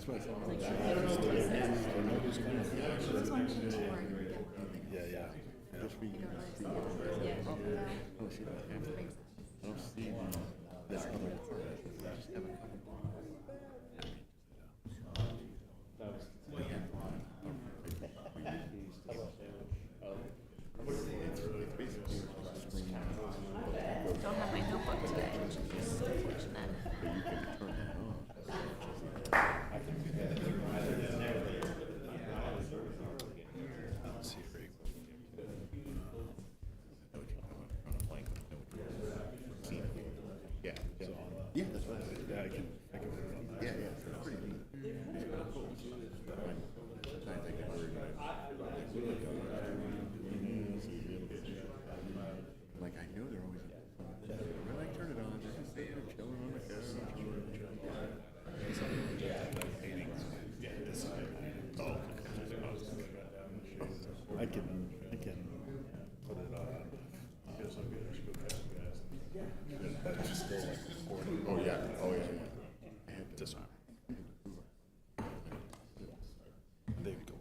what I said. Like, Yeah, yeah. Just read. I don't see that. I don't see this other part. Just have a couple. don't have my notebook today, which is unfortunate. But you can turn that on. I don't see it very well. Yeah, yeah. Yeah, that's right. Yeah, I can put it on that. Yeah, yeah, it's pretty neat. Sometimes I get worried. Like, I know they're always when I turn it on, they're just there chilling on the couch. I can put it on. But it's still like recording. Oh yeah, oh yeah, yeah. I had to disarm. There you go.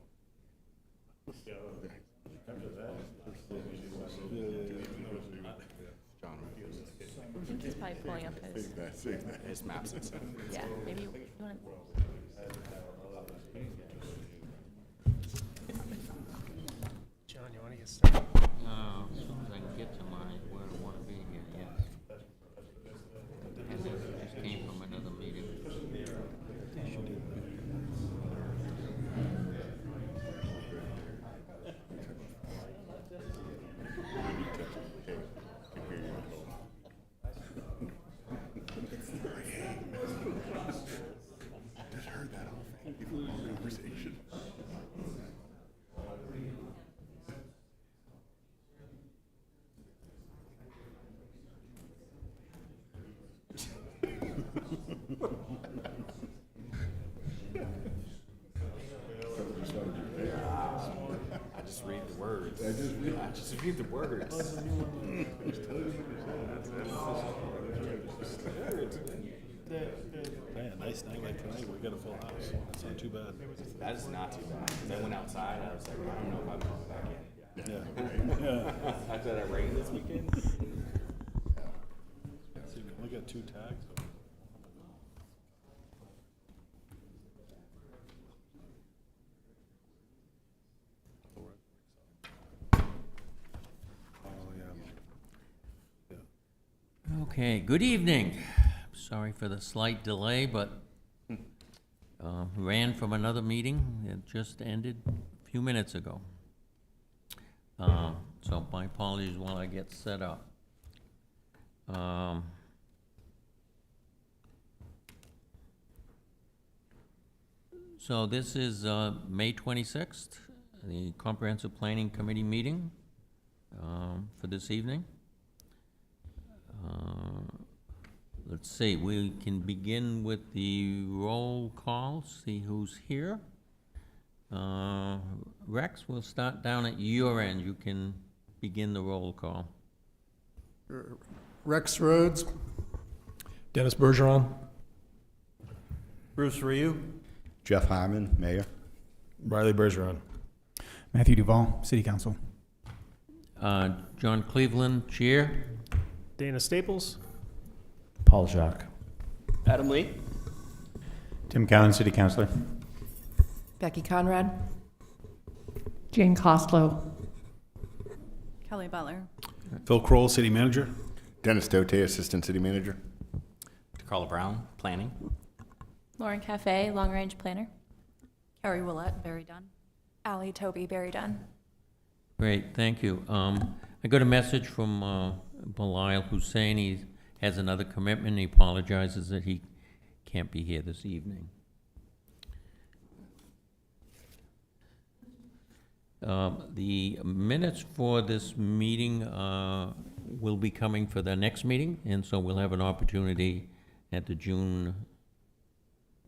He's probably pulling up his. Save that. His maps and stuff. Yeah, maybe you want to. John, you want to get started? As soon as I can get to where I want to be here, yes. And I just came from another meeting. Just heard that all before our conversation. I just read the words. I just read the words. Yeah, nice night like tonight. We got a full house. It's not too bad. That is not too bad. 'Cause I went outside. I was like, I don't know if I'm going back in. Yeah. After that rain this weekend. So you can only got 2 tags. Okay, good evening. Sorry for the slight delay, but ran from another meeting. It just ended a few minutes ago. So my apologies while I get set up. So this is May 26th, the Comprehensive Planning Committee meeting for this evening. Let's see, we can begin with the roll call, see who's here. Rex, we'll start down at your end. You can begin the roll call. Rex Rhodes. Dennis Bergeron. Bruce Ryu. Jeff Harmon, Mayor. Riley Bergeron. Matthew Duval, City Council. John Cleveland, Chair. Dana Staples. Paul Jacques. Adam Lee. Tim Cowan, City Councilor. Becky Conrad. Jane Costlow. Kelly Butler. Phil Kroll, City Manager. Dennis Dote, Assistant City Manager. Carla Brown, Planning. Lauren Cafe, Long Range Planner. Carrie Willett, Barry Dunn. Allie Toby, Barry Dunn. Great, thank you. I got a message from Belial who's saying he has another commitment. He apologizes that he can't be here this evening. The minutes for this meeting will be coming for the next meeting, and so we'll have an opportunity at the June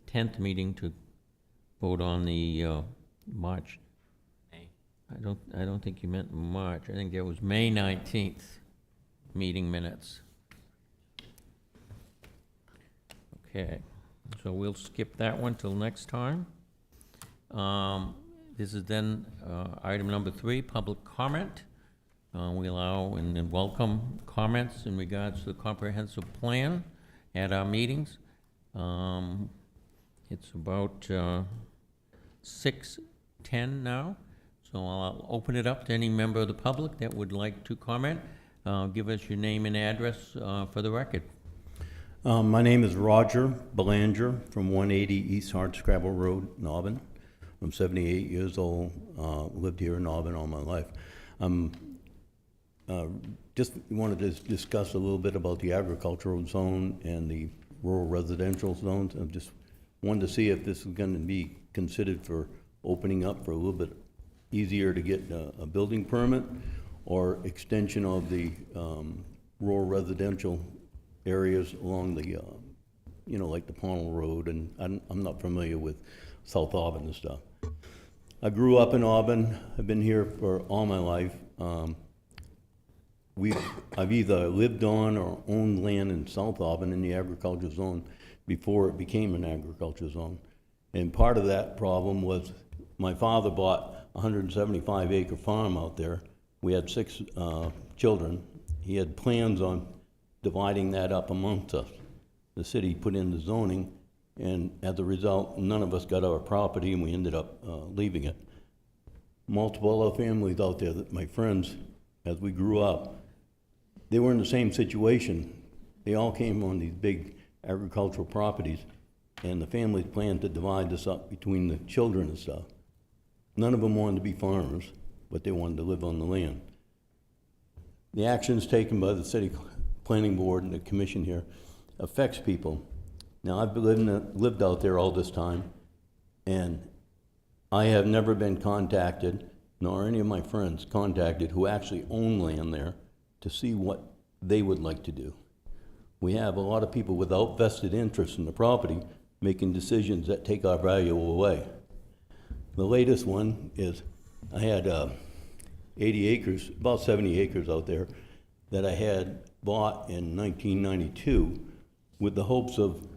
10th meeting to vote on the March. I don't think you meant March. I think there was May 19th meeting minutes. Okay, So we'll skip that one till next time. This is then item number 3, public comment. We allow and welcome comments in regards to the comprehensive plan at our meetings. It's about 6:10 now, so I'll open it up to any member of the public that would like to comment. Give us your name and address for the record. My name is Roger Belanger from 180 East Hardscrabble Road in Auburn. I'm 78 years old, lived here in Auburn all my life. Just wanted to discuss a little bit about the agricultural zone and the rural residential zones. I just wanted to see if this is going to be considered for opening up for a little bit easier to get a building permit, or extension of the rural residential areas along the, like the Pownell Road, and I'm not familiar with South Auburn and stuff. I grew up in Auburn. I've been here for all my life. I've either lived on or owned land in South Auburn in the agriculture zone before it became an agriculture zone. And part of that problem was my father bought a 175-acre farm out there. We had 6 children. He had plans on dividing that up amongst us. The city put in the zoning, and as a result, none of us got our property, and we ended up leaving it. Multiple other families out there, that my friends, as we grew up, they were in the same situation. They all came on these big agricultural properties, and the families planned to divide this up between the children and stuff. None of them wanted to be farmers, but they wanted to live on the land. The actions taken by the city planning board and the commission here affects people. Now, I've lived out there all this time, and I have never been contacted, nor any of my friends contacted, who actually own land there, to see what they would like to do. We have a lot of people without vested interest in the property making decisions that take our value away. The latest one is I had 80 acres, about 70 acres out there, that I had bought in 1992 with the hopes of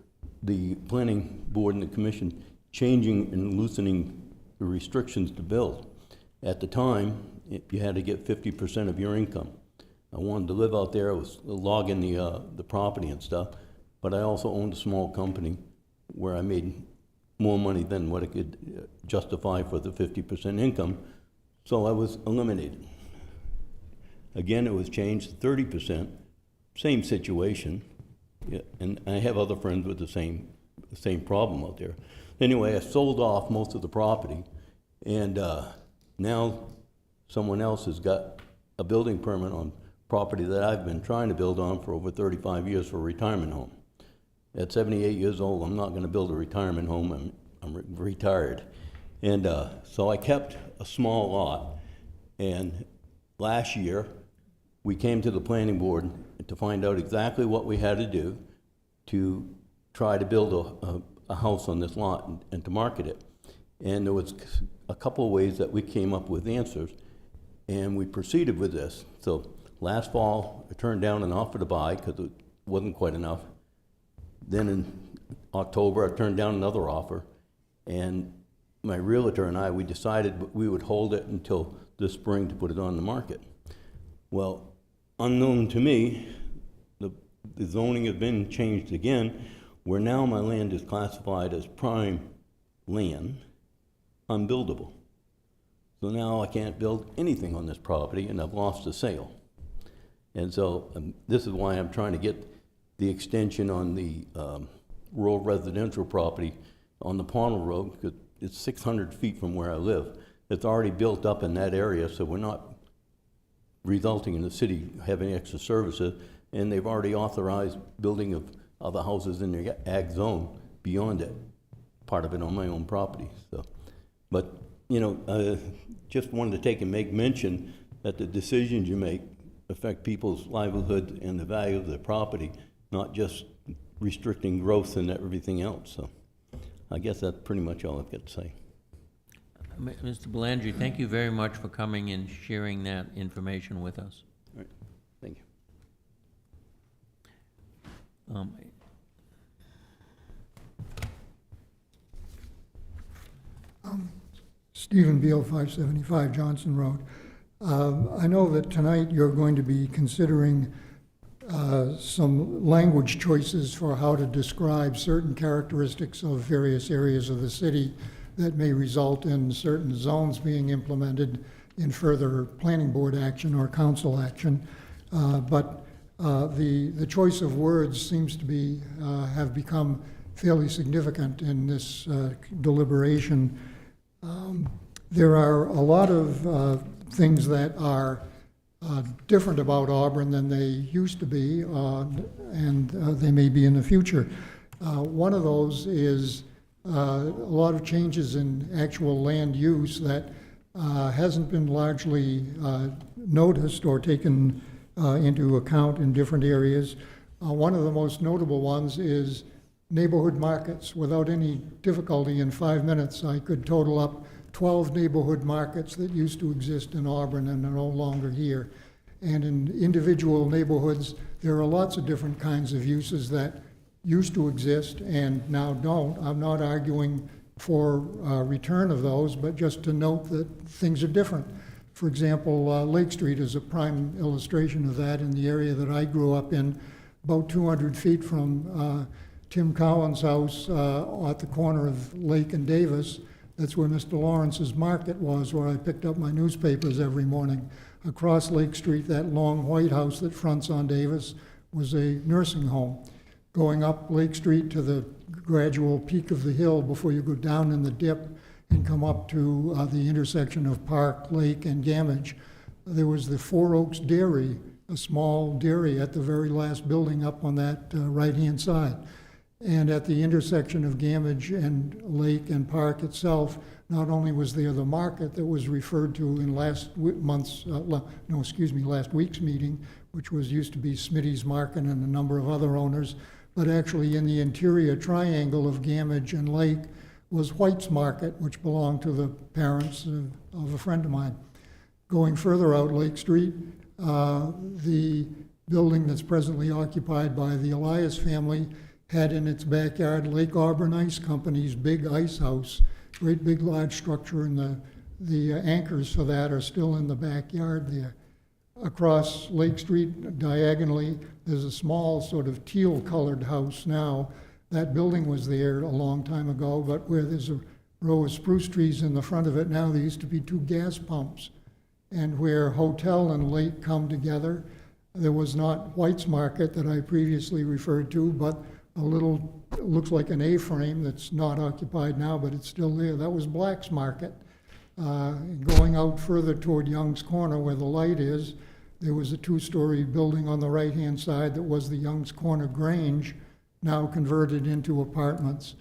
the planning board and the commission changing and loosening the restrictions to build. At the time, you had to get 50% of your income. I wanted to live out there. I was logging the property and stuff, but I also owned a small company where I made more money than what I could justify for the 50% income, so I was eliminated. Again, it was changed to 30%, same situation, yeah, and I have other friends with the same problem out there. Anyway, I sold off most of the property, and now someone else has got a building permit on property that I've been trying to build on for over 35 years for a retirement home. At 78 years old, I'm not going to build a retirement home. I'm retired. And so I kept a small lot. And last year, we came to the planning board to find out exactly what we had to do to try to build a house on this lot and to market it. And there was a couple of ways that we came up with answers, and we proceeded with this. So last fall, I turned down an offer to buy because it wasn't quite enough. Then in October, I turned down another offer, and my realtor and I, we decided we would hold it until this spring to put it on the market. Well, unknown to me, the zoning has been changed again, where now my land is classified as prime land, unbuildable. So now I can't build anything on this property, and I've lost the sale. And so this is why I'm trying to get the extension on the rural residential property on the Pownell Road, because it's 600 feet from where I live. It's already built up in that area, so we're not resulting in the city having extra services, and they've already authorized building of other houses in the ag zone beyond it, part of it on my own property. So, but, just wanted to take and make mention that the decisions you make affect people's livelihood and the value of their property, not just restricting growth and everything else. So I guess that's pretty much all I've got to say. Mr. Belanger, thank you very much for coming and sharing that information with us. All right. Thank you. Stephen Beal, 575 Johnson Road. I know that tonight you're going to be considering some language choices for how to describe certain characteristics of various areas of the city that may result in certain zones being implemented in further planning board action or council action. But the choice of words seems to be have become fairly significant in this deliberation. There are a lot of things that are different about Auburn than they used to be, and they may be in the future. One of those is a lot of changes in actual land use that hasn't been largely noticed or taken into account in different areas. One of the most notable ones is neighborhood markets. Without any difficulty, in 5 minutes, I could total up 12 neighborhood markets that used to exist in Auburn and are no longer here. And in individual neighborhoods, there are lots of different kinds of uses that used to exist and now don't. I'm not arguing for return of those, but just to note that things are different. For example, Lake Street is a prime illustration of that in the area that I grew up in, about 200 feet from Tim Cowan's house at the corner of Lake and Davis. That's where Mr. Lawrence's market was, where I picked up my newspapers every morning. Across Lake Street, that long white house that fronts on Davis was a nursing home. Going up Lake Street to the gradual peak of the hill before you go down in the dip and come up to the intersection of Park, Lake, and Gamage, there was the Four Oaks Dairy, a small dairy at the very last building up on that right-hand side. And at the intersection of Gamage and Lake and Park itself, not only was there the market that was referred to in last week's meeting, which was used to be Smitty's Market and a number of other owners, but actually in the interior triangle of Gamage and Lake was White's Market, which belonged to the parents of a friend of mine. Going further out Lake Street, the building that's presently occupied by the Elias family had in its backyard Lake Auburn Ice Company's big ice house, great big large structure, and the anchors for that are still in the backyard there. Across Lake Street, diagonally, there's a small sort of teal-colored house now. That building was there a long time ago, but where there's a row of spruce trees in the front of it now, there used to be 2 gas pumps. And where hotel and lake come together, there was not White's Market that I previously referred to, but a little, it looks like an A-frame that's not occupied now, but it's still there. That was Black's Market. Going out further toward Young's Corner where the light is, there was a 2-story building on the right-hand side that was the Young's Corner Grange, now converted into apartments.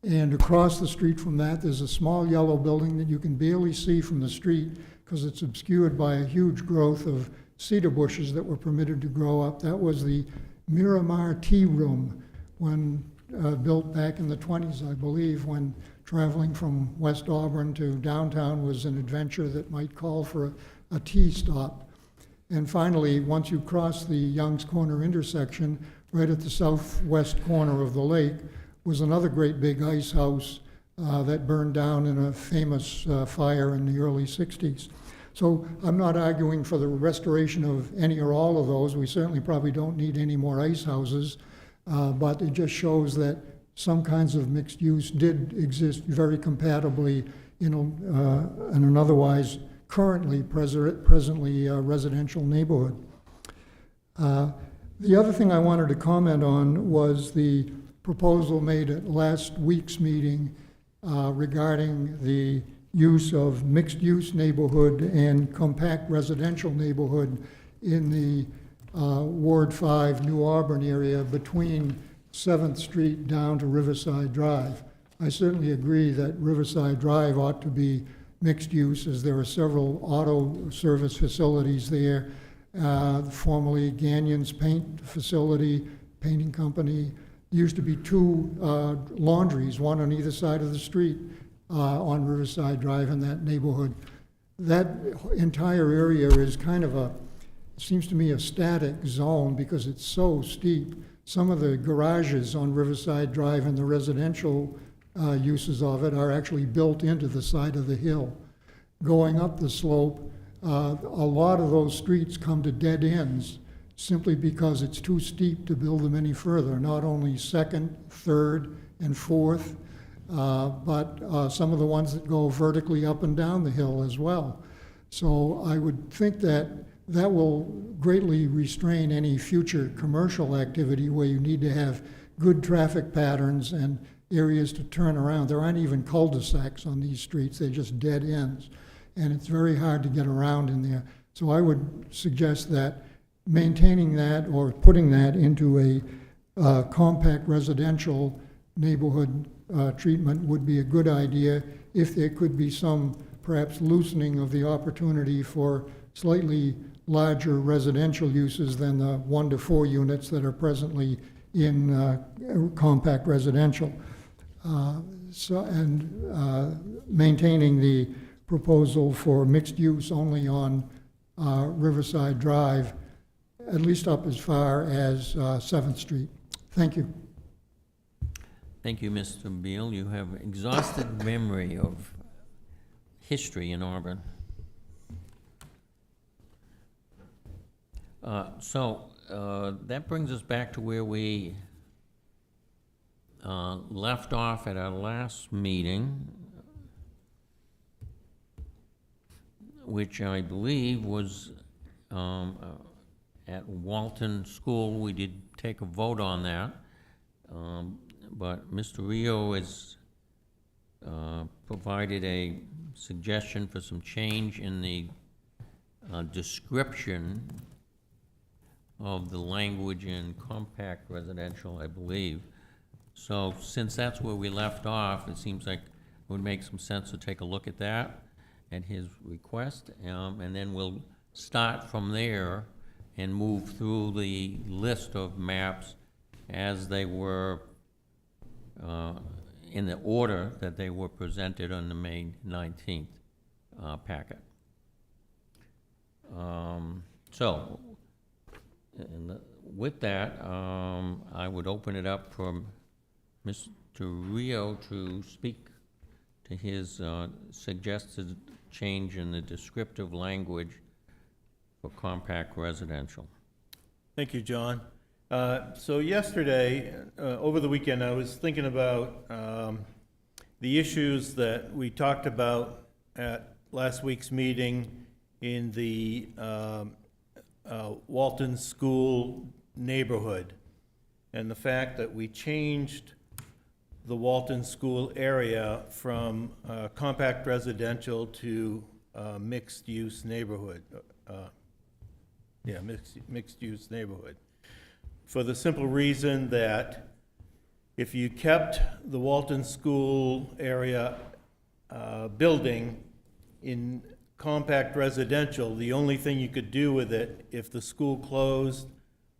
And across the street from that, there's a small yellow building that you can barely see from the street because it's obscured by a huge growth of cedar bushes that were permitted to grow up. That was the Miramar Tea Room, when built back in the 20s, I believe, when traveling from West Auburn to downtown was an adventure that might call for a tea stop. And finally, once you cross the Young's Corner intersection, right at the southwest corner of the lake, was another great big ice house that burned down in a famous fire in the early 60s. So I'm not arguing for the restoration of any or all of those. We certainly probably don't need any more ice houses, but it just shows that some kinds of mixed use did exist very compatibly in an otherwise presently residential neighborhood. The other thing I wanted to comment on was the proposal made at last week's meeting regarding the use of mixed-use neighborhood and compact residential neighborhood in the Ward 5 New Auburn area between 7th Street down to Riverside Drive. I certainly agree that Riverside Drive ought to be mixed use, as there are several auto service facilities there, formerly Gagnon's paint facility, painting company. There used to be 2 laundries, one on either side of the street on Riverside Drive in that neighborhood. That entire area is kind of seems to me a static zone because it's so steep. Some of the garages on Riverside Drive in the residential uses of it are actually built into the side of the hill. Going up the slope, a lot of those streets come to dead ends simply because it's too steep to build them any further, not only Second, Third, and Fourth, but some of the ones that go vertically up and down the hill as well. So I would think that that will greatly restrain any future commercial activity where you need to have good traffic patterns and areas to turn around. There aren't even cul-de-sacs on these streets, they're just dead ends. And it's very hard to get around in there. So I would suggest that maintaining that or putting that into a compact residential neighborhood treatment would be a good idea if there could be some perhaps loosening of the opportunity for slightly larger residential uses than the 1 to 4 units that are presently in compact residential. Maintaining the proposal for mixed use only on Riverside Drive, at least up as far as 7th Street. Thank you. Thank you, Mr. Beal. You have exhausted memory of history in Auburn. That brings us back to where we left off at our last meeting, which I believe was at Walton School. We did take a vote on that, but Mr. Rio has provided a suggestion for some change in the description of the language in compact residential, I believe. So since that's where we left off, it seems like it would make some sense to take a look at that at his request, and then we'll start from there and move through the list of maps as they were in the order that they were presented on the May 19th packet. And with that, I would open it up for Mr. Rio to speak to his suggested change in the descriptive language for compact residential. Thank you, John. So yesterday, over the weekend, I was thinking about the issues that we talked about at last week's meeting in the Walton School neighborhood, and the fact that we changed the Walton School area from compact residential to mixed-use neighborhood. Mixed-use neighborhood. For the simple reason that if you kept the Walton School area building in compact residential, the only thing you could do with it if the school closed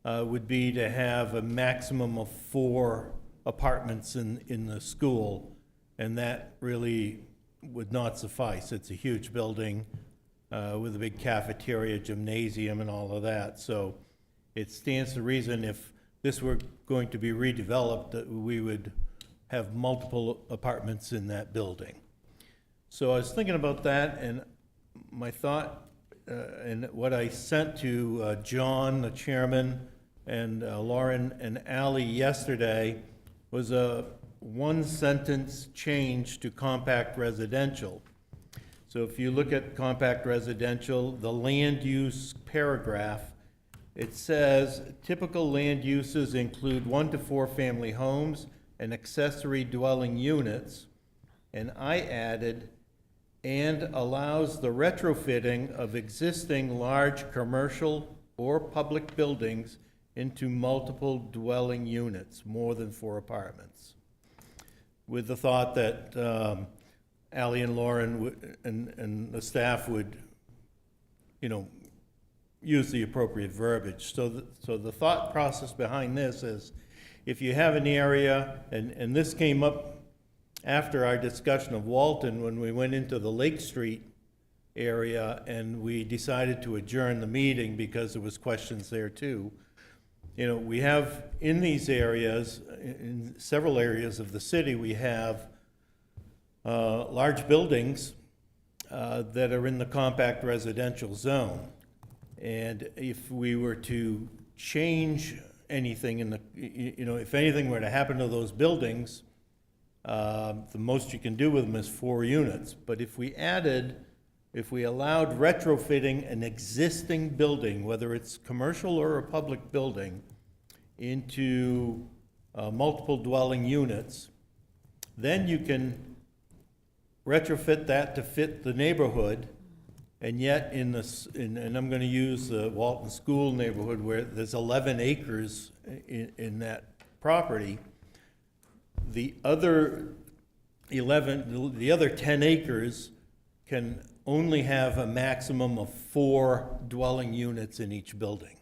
would be to have a maximum of 4 apartments in the school, and that really would not suffice. It's a huge building with a big cafeteria, gymnasium, and all of that. So it stands to reason if this were going to be redeveloped that we would have multiple apartments in that building. So I was thinking about that, and my thought and what I sent to John, the chairman, and Lauren and Ally yesterday was a 1-sentence change to compact residential. So if you look at compact residential, the land use paragraph, it says typical land uses include 1 to 4 family homes and accessory dwelling units, and I added, and allows the retrofitting of existing large commercial or public buildings into multiple dwelling units, more than 4 apartments. With the thought that Ally and Lauren and the staff would, use the appropriate verbiage. So the thought process behind this is, if you have an area, and this came up after our discussion of Walton when we went into the Lake Street area and we decided to adjourn the meeting because there was questions there too. We have in these areas, in several areas of the city, we have large buildings that are in the compact residential zone. And if we were to change anything in the, if anything were to happen to those buildings, the most you can do with them is 4 units. But if we allowed retrofitting an existing building, whether it's commercial or a public building, into multiple dwelling units, then you can retrofit that to fit the neighborhood. And yet and I'm going to use the Walton School neighborhood where there's 11 acres in that property. The other 10 acres can only have a maximum of 4 dwelling units in each building.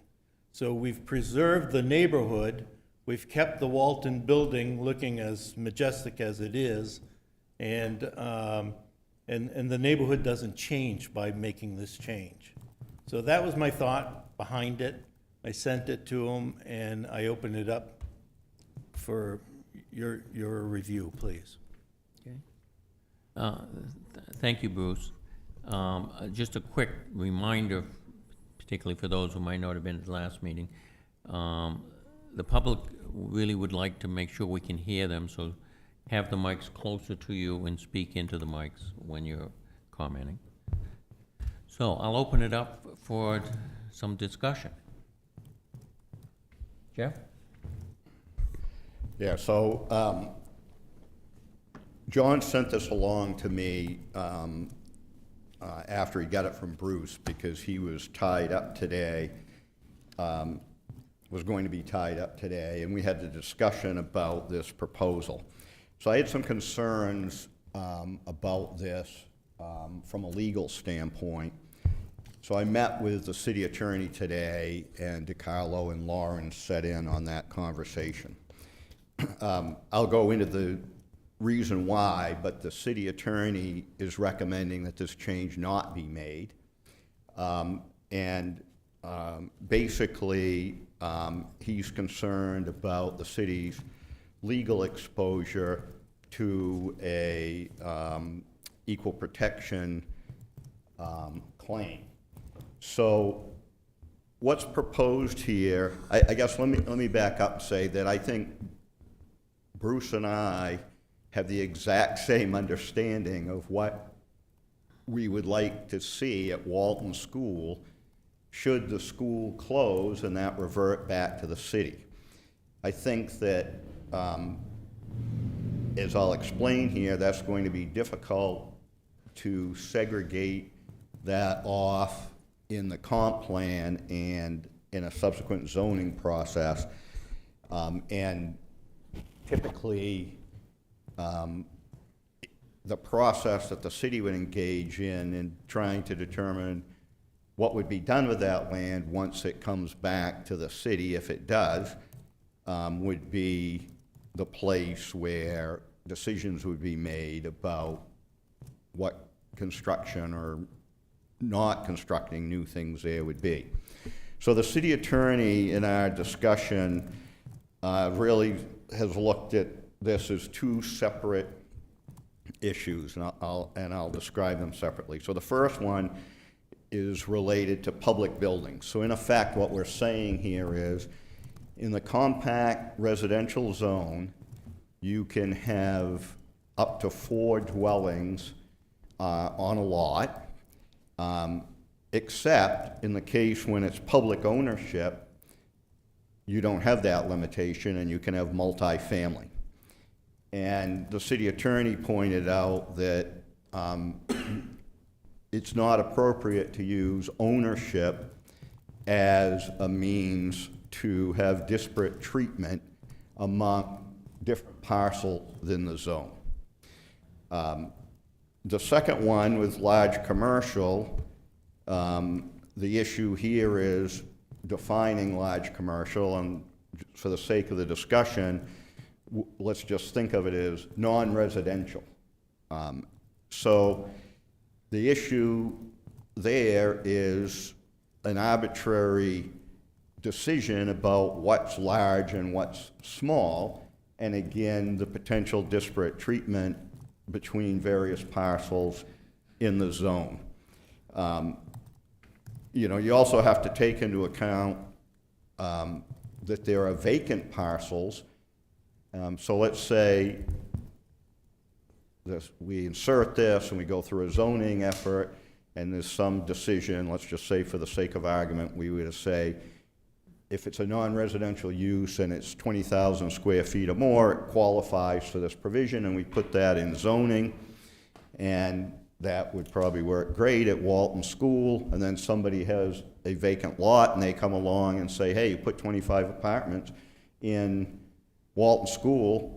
So we've preserved the neighborhood, we've kept the Walton building looking as majestic as it is, and the neighborhood doesn't change by making this change. So that was my thought behind it. I sent it to them, and I opened it up for your review, please. Okay. Thank you, Bruce. Just a quick reminder, particularly for those who might not have been at the last meeting. The public really would like to make sure we can hear them, so have the mics closer to you and speak into the mics when you're commenting. So I'll open it up for some discussion. Jeff? Yeah, so John sent this along to me after he got it from Bruce because he was tied up today, was going to be tied up today, and we had the discussion about this proposal. So I had some concerns about this from a legal standpoint. So I met with the city attorney today, and DiCarlo and Lawrence set in on that conversation. I'll go into the reason why, but the city attorney is recommending that this change not be made. Basically, he's concerned about the city's legal exposure to a equal protection claim. So what's proposed here, I guess let me back up and say that I think Bruce and I have the exact same understanding of what we would like to see at Walton School should the school close and that revert back to the city. I think that, as I'll explain here, that's going to be difficult to segregate that off in the comp plan and in a subsequent zoning process. And typically, the process that the city would engage in trying to determine what would be done with that land once it comes back to the city, if it does, would be the place where decisions would be made about what construction or not constructing new things there would be. So the city attorney in our discussion really has looked at this as 2 separate issues, and I'll describe them separately. So the first one is related to public buildings. So in effect, what we're saying here is, in the compact residential zone, you can have up to 4 dwellings on a lot, except in the case when it's public ownership, you don't have that limitation and you can have multifamily. And the city attorney pointed out that it's not appropriate to use ownership as a means to have disparate treatment among different parcels in the zone. The second one with large commercial, the issue here is defining large commercial, and for the sake of the discussion, let's just think of it as non-residential. So the issue there is an arbitrary decision about what's large and what's small, and again, the potential disparate treatment between various parcels in the zone. You also have to take into account that there are vacant parcels. So let's say we insert this and we go through a zoning effort and there's some decision, let's just say for the sake of argument, we would say, if it's a non-residential use and it's 20,000 square feet or more, it qualifies for this provision, and we put that in zoning, and that would probably work great at Walton School, and then somebody has a vacant lot and they come along and say, hey, you put 25 apartments in Walton School.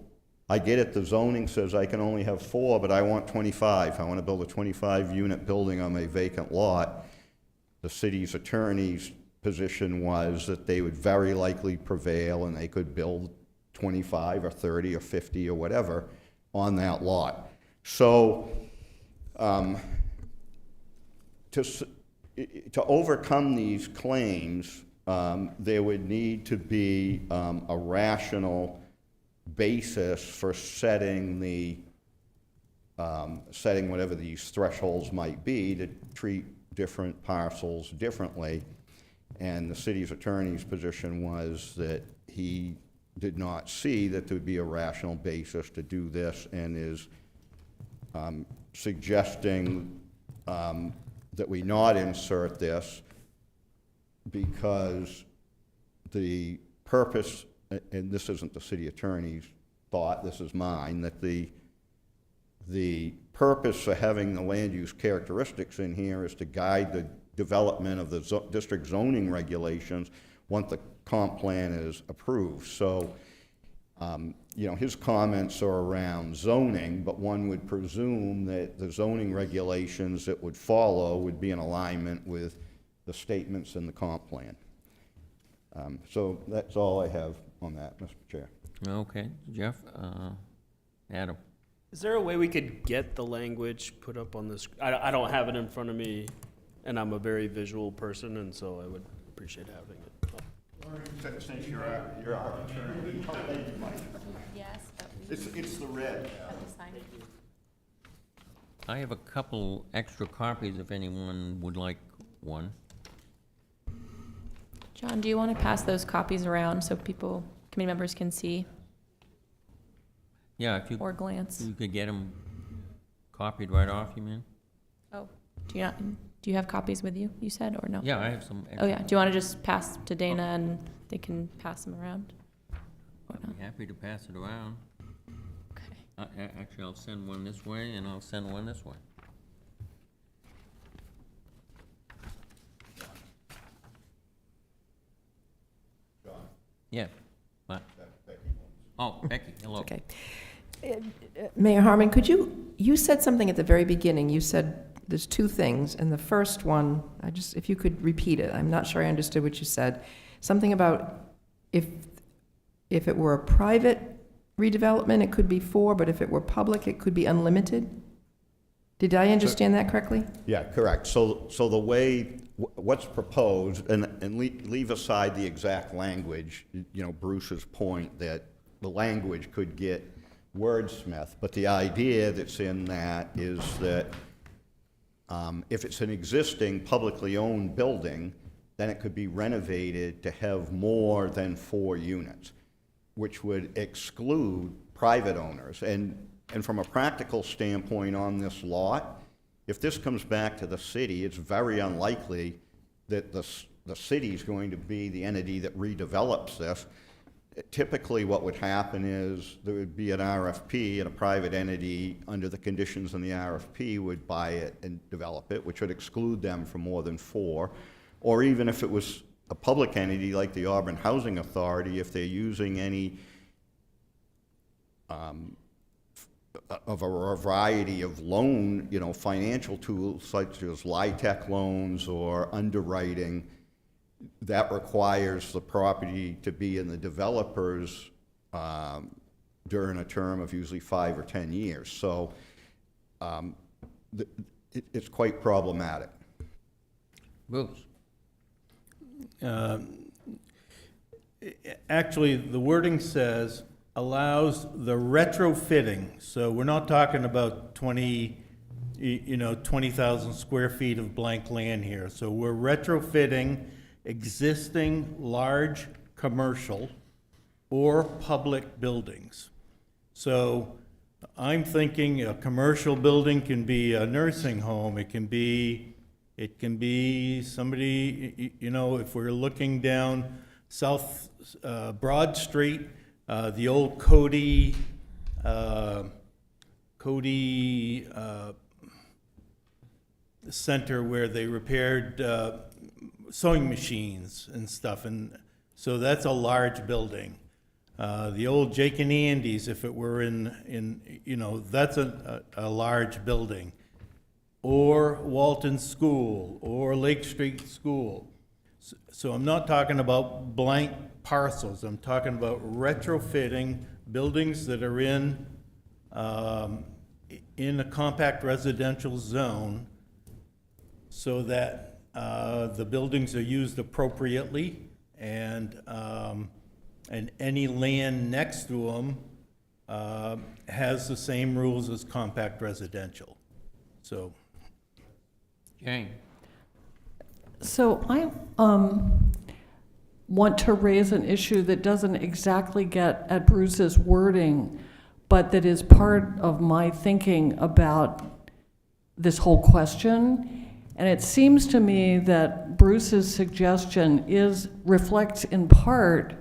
I get it, the zoning says I can only have 4, but I want 25. I want to build a 25-unit building on a vacant lot. The city's attorney's position was that they would very likely prevail and they could build 25 or 30 or 50 or whatever on that lot. So to overcome these claims, there would need to be a rational basis for setting whatever these thresholds might be to treat different parcels differently. And the city's attorney's position was that he did not see that there would be a rational basis to do this, and is suggesting that we not insert this because the purpose, and this isn't the city attorney's thought, this is mine, that the purpose for having the land use characteristics in here is to guide the development of the district zoning regulations once the comp plan is approved. So, his comments are around zoning, but one would presume that the zoning regulations that would follow would be in alignment with the statements in the comp plan. So that's all I have on that, Mr. Chair. Okay, Jeff, Adam. Is there a way we could get the language put up on this? I don't have it in front of me, and I'm a very visual person, and so I would appreciate having it. Since you're our attorney, Yes, but we it's the red. have to sign it. I have a couple extra copies if anyone would like one. John, do you want to pass those copies around so people, committee members can see Yeah, if you, or glance? you could get them copied right off, you mean? Oh, do you have copies with you, you said, or no? Yeah, I have some Oh, extra. yeah. Do you want to just pass to Dana and they can pass them around? Or I'd not? be happy to pass it around. Okay. Actually, I'll send one this way and I'll send one this way. Yeah. What? Oh, Becky, hello. Okay. Mayor Harmon, you said something at the very beginning. You said there's two things, and the first one, if you could repeat it, I'm not sure I understood what you said. Something about if it were a private redevelopment, it could be 4, but if it were public, it could be unlimited? Did I understand that correctly? Yeah, correct. So the way, what's proposed, and leave aside the exact language, Bruce's point that the language could get wordsmith, but the idea that's in that is that if it's an existing publicly owned building, then it could be renovated to have more than 4 units, which would exclude private owners. And from a practical standpoint on this lot, if this comes back to the city, it's very unlikely that the city's going to be the entity that redevelops this. Typically what would happen is there would be an RFP and a private entity under the conditions in the RFP would buy it and develop it, which would exclude them from more than 4. Or even if it was a public entity like the Auburn Housing Authority, if they're using any of a variety of loan, financial tools such as LIHTC loans or underwriting, that requires the property to be in the developers during a term of usually 5 or 10 years. So it's quite problematic. Bruce? Actually, the wording says allows the retrofitting. So we're not talking about 20,000 square feet of blank land here. So we're retrofitting existing large commercial or public buildings. So I'm thinking a commercial building can be a nursing home. It can be somebody, if we're looking down South Broad Street, the old Cody Center where they repaired sewing machines and stuff, and so that's a large building. The old Jake and Andy's, if it were that's a large building. Or Walton School, or Lake Street School. So I'm not talking about blank parcels. I'm talking about retrofitting buildings that are in a compact residential zone so that the buildings are used appropriately, and any land next to them has the same rules as compact residential. So. Jane? So I want to raise an issue that doesn't exactly get at Bruce's wording, but that is part of my thinking about this whole question. And it seems to me that Bruce's suggestion reflects in part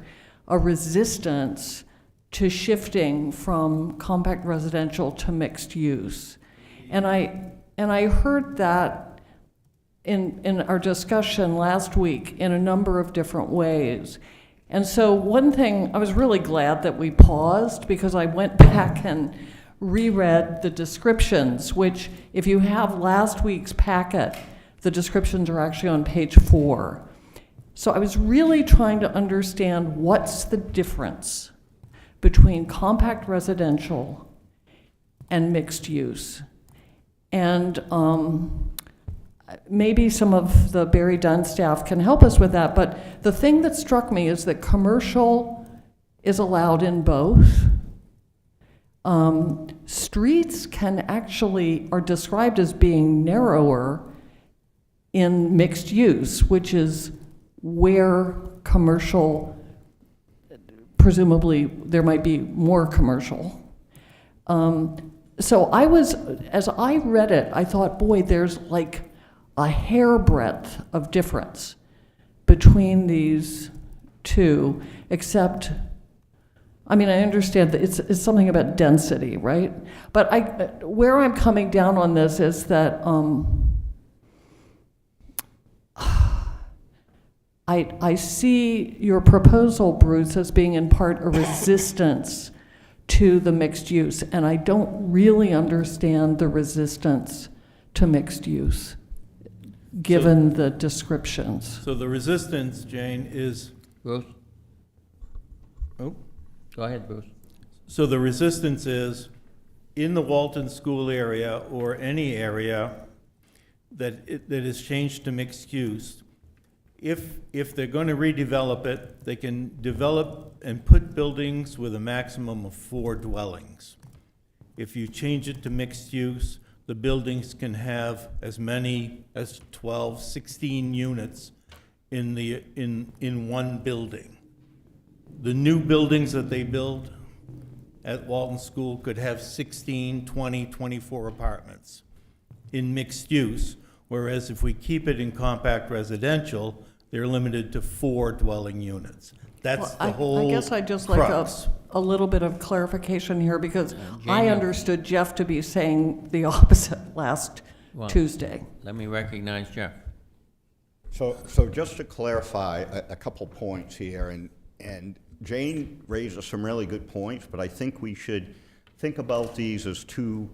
a resistance to shifting from compact residential to mixed use. And I heard that in our discussion last week in a number of different ways. And so one thing, I was really glad that we paused, because I went back and reread the descriptions, which if you have last week's packet, the descriptions are actually on page 4. So I was really trying to understand what's the difference between compact residential and mixed use. And maybe some of the Barry Dunn staff can help us with that, but the thing that struck me is that commercial is allowed in both. Streets are described as being narrower in mixed use, which is where commercial, presumably there might be more commercial. So as I read it, I thought, boy, there's like a hairbreadth of difference between these two, except, I understand that it's something about density, right? But where I'm coming down on this is that I see your proposal, Bruce, as being in part a resistance to the mixed use, and I don't really understand the resistance to mixed use, given the descriptions. So the resistance, Jane, is... Bruce? Oh. Go ahead, Bruce. So the resistance is in the Walton School area or any area that is changed to mixed use. If they're going to redevelop it, they can develop and put buildings with a maximum of 4 dwellings. If you change it to mixed use, the buildings can have as many as 12, 16 units in one building. The new buildings that they build at Walton School could have 16, 20, 24 apartments in mixed use, whereas if we keep it in compact residential, they're limited to 4 dwelling units. That's the whole I guess I'd just crux. like a little bit of clarification here, because I Jamie. understood Jeff to be saying the opposite last Well, Tuesday. Let me recognize Jeff. So just to clarify a couple points here, and Jane raises some really good points, but I think we should think about these as 2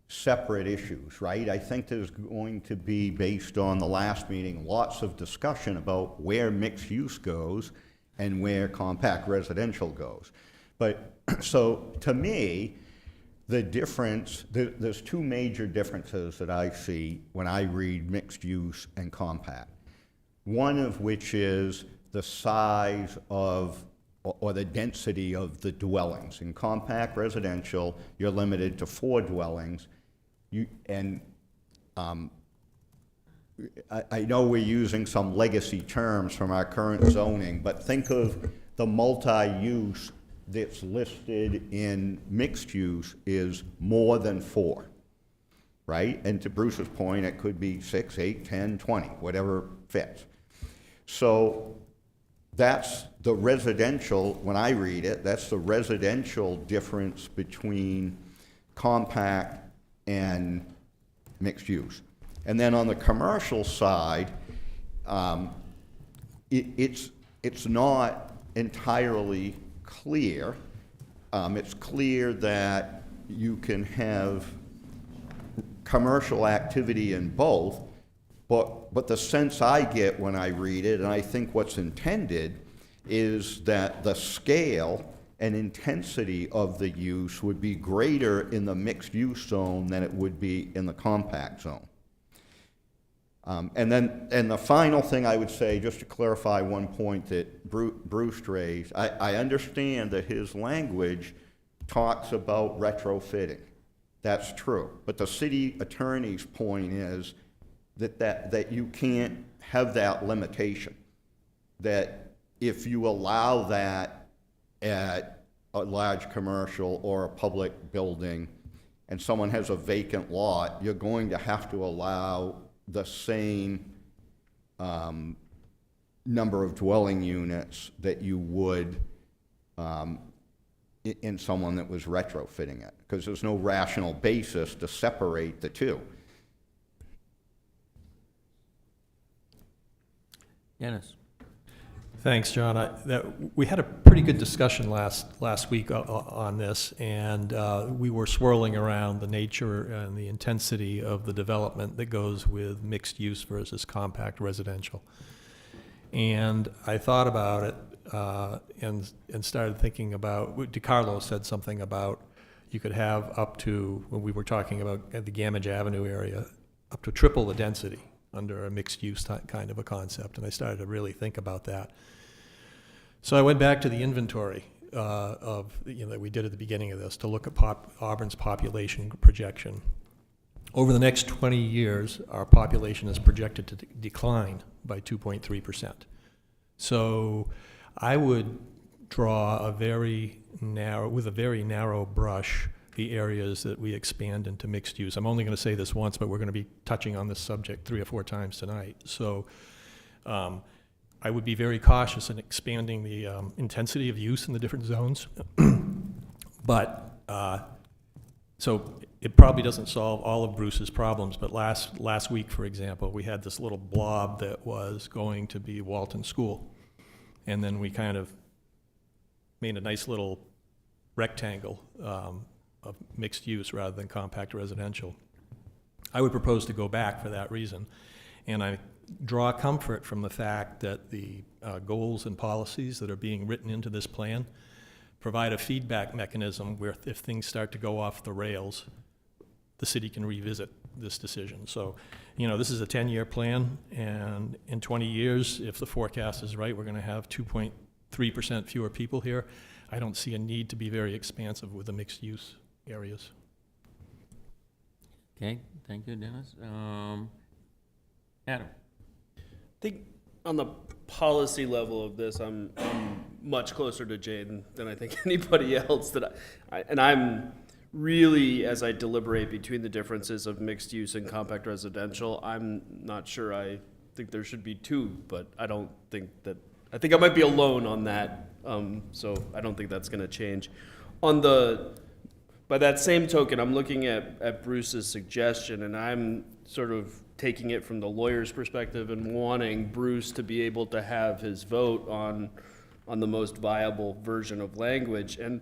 separate issues, right? I think there's going to be, based on the last meeting, lots of discussion about where mixed use goes and where compact residential goes. But so to me, the difference, there's 2 major differences that I see when I read mixed use and compact. One of which is the size of or the density of the dwellings. In compact residential, you're limited to 4 dwellings. I know we're using some legacy terms from our current zoning, but think of the multi-use that's listed in mixed use is more than 4, right? And to Bruce's point, it could be 6, 8, 10, 20, whatever fits. So that's the residential, when I read it, that's the residential difference between compact and mixed use. And then on the commercial side, it's not entirely clear. It's clear that you can have commercial activity in both, but the sense I get when I read it, and I think what's intended, is that the scale and intensity of the use would be greater in the mixed use zone than it would be in the compact zone. And the final thing I would say, just to clarify one point that Bruce raised, I understand that his language talks about retrofitting. That's true. But the city attorney's point is that you can't have that limitation. That if you allow that at a large commercial or a public building and someone has a vacant lot, you're going to have to allow the same number of dwelling units that you would in someone that was retrofitting it, because there's no rational basis to separate the two. Dennis? Thanks, John. We had a pretty good discussion last week on this, and we were swirling around the nature and the intensity of the development that goes with mixed use versus compact residential. And I thought about it and started thinking about, DiCarlo said something about you could have up to, when we were talking about at the Gamage Avenue area, up to triple the density under a mixed use kind of a concept. And I started to really think about that. So I went back to the inventory that we did at the beginning of this to look at Auburn's population projection. Over the next 20 years, our population is projected to decline by 2.3%. So I would draw with a very narrow brush, the areas that we expand into mixed use. I'm only going to say this once, but we're going to be touching on this subject 3 or 4 times tonight. So I would be very cautious in expanding the intensity of use in the different zones. But, so it probably doesn't solve all of Bruce's problems, but last week, for example, we had this little blob that was going to be Walton School. And then we kind of made a nice little rectangle of mixed use rather than compact residential. I would propose to go back for that reason. And I draw comfort from the fact that the goals and policies that are being written into this plan provide a feedback mechanism where if things start to go off the rails, the city can revisit this decision. So, this is a 10-year plan, and in 20 years, if the forecast is right, we're going to have 2.3% fewer people here. I don't see a need to be very expansive with the mixed-use areas. Okay, thank you, Dennis. Adam? I think on the policy level of this, I'm much closer to Jane than I think anybody else. And I'm really, as I deliberate between the differences of mixed use and compact residential, I'm not sure I think there should be 2, but I think I might be alone on that. So I don't think that's going to change. By that same token, I'm looking at Bruce's suggestion, and I'm sort of taking it from the lawyer's perspective and wanting Bruce to be able to have his vote on the most viable version of language. And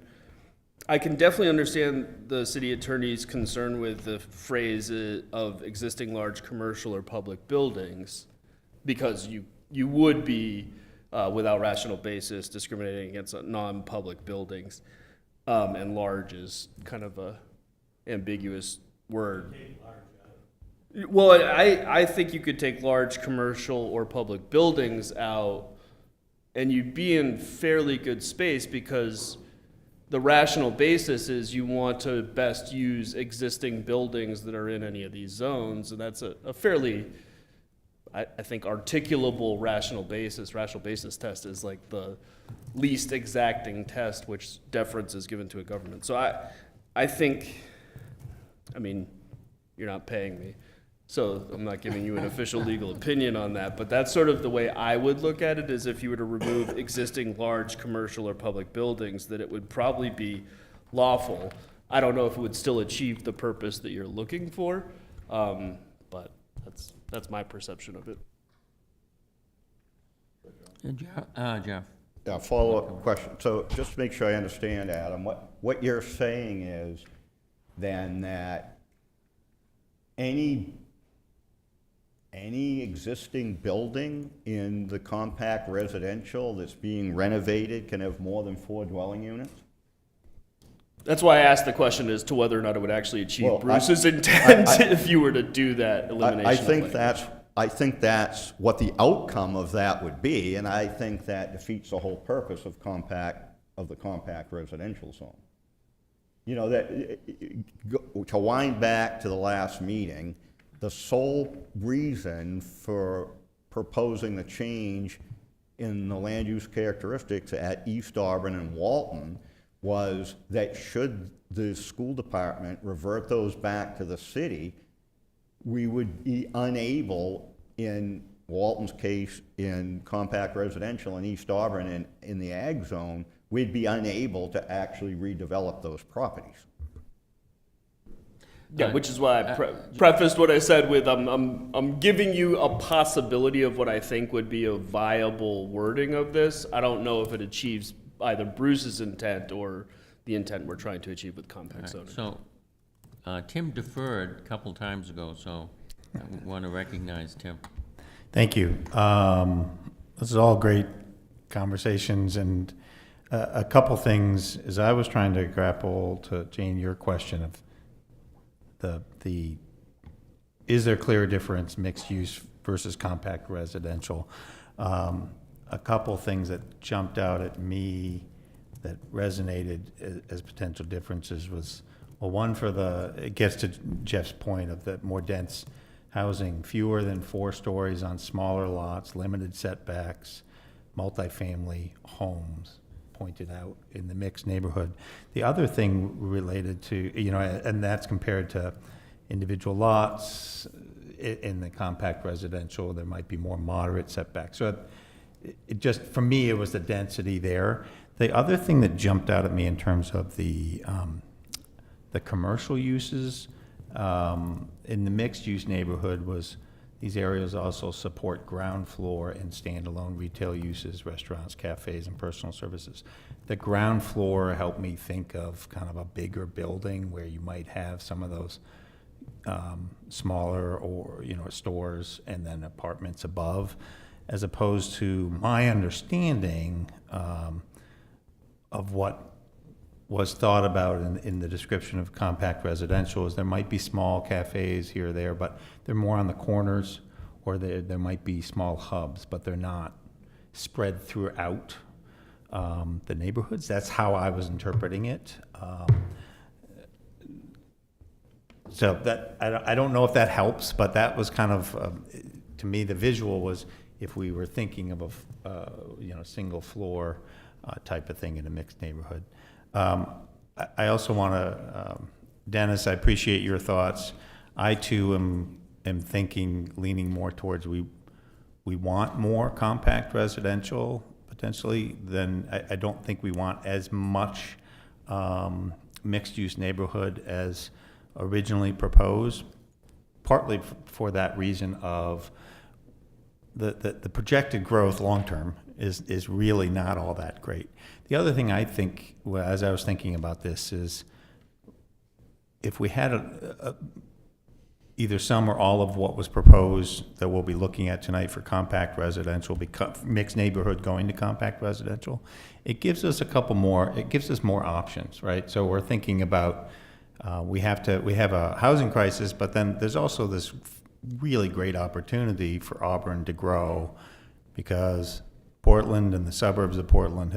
I can definitely understand the city attorney's concern with the phrase of existing large commercial or public buildings, because you would be, without rational basis, discriminating against non-public buildings. And large is kind of a ambiguous word. Well, I think you could take large commercial or public buildings out And you'd be in fairly good space because the rational basis is you want to best use existing buildings that are in any of these zones, and that's a fairly, I think, articulable rational basis. Rational basis test is like the least exacting test which deference is given to a government. So I think, I mean, you're not paying me, so I'm not giving you an official legal opinion on that, but that's sort of the way I would look at it, is if you were to remove existing large commercial or public buildings, that it would probably be lawful. I don't know if it would still achieve the purpose that you're looking for, but that's my perception of it. Jeff? Yeah, follow-up question. So just to make sure I understand, Adam, what you're saying is then that any existing building in the compact residential that's being renovated can have more than 4 dwelling units? That's why I asked the question as to whether or not it would actually achieve Well, Bruce's intent if you were to do that elimination. I think that's what the outcome of that would be, and I think that defeats the whole purpose of the compact residential zone. You know, to wind back to the last meeting, the sole reason for proposing the change in the land use characteristics at East Auburn and Walton was that should the school department revert those back to the city, we would be unable, in Walton's case, in compact residential in East Auburn and in the ag zone, we'd be unable to actually redevelop those properties. Yeah, which is why I prefaced what I said with I'm giving you a possibility of what I think would be a viable wording of this. I don't know if it achieves either Bruce's intent or the intent we're trying to achieve with compact zoning. So, Tim deferred a couple times ago, so I want to recognize Tim. Thank you. This is all great conversations, and a couple things as I was trying to grapple to, Jane, your question of the is there clear difference mixed use versus compact residential? A couple things that jumped out at me that resonated as potential differences was, well, one it gets to Jeff's point of the more dense housing, fewer than 4 stories on smaller lots, limited setbacks, multifamily homes pointed out in the mixed neighborhood. The other thing related to, and that's compared to individual lots in the compact residential, there might be more moderate setbacks. So it just, for me, it was the density there. The other thing that jumped out at me in terms of the commercial uses in the mixed-use neighborhood was these areas also support ground floor and standalone retail uses, restaurants, cafes, and personal services. The ground floor helped me think of kind of a bigger building where you might have some of those smaller or stores and then apartments above, as opposed to my understanding of what was thought about in the description of compact residential is there might be small cafes here or there, but they're more on the corners, or there might be small hubs, but they're not spread throughout the neighborhoods. That's how I was interpreting it. So that I don't know if that helps, but that was kind of, to me, the visual was if we were thinking of a single floor type of thing in a mixed neighborhood. I also want to, Dennis, I appreciate your thoughts. I too am thinking, leaning more towards we want more compact residential potentially. Then I don't think we want as much mixed-use neighborhood as originally proposed. Partly for that reason of the projected growth long term is really not all that great. The other thing I think, as I was thinking about this, is if we had either some or all of what was proposed that we'll be looking at tonight for compact residential, mixed neighborhood going to compact residential, it gives us more options, right? So we're thinking about we have a housing crisis, but then there's also this really great opportunity for Auburn to grow, because Portland and the suburbs of Portland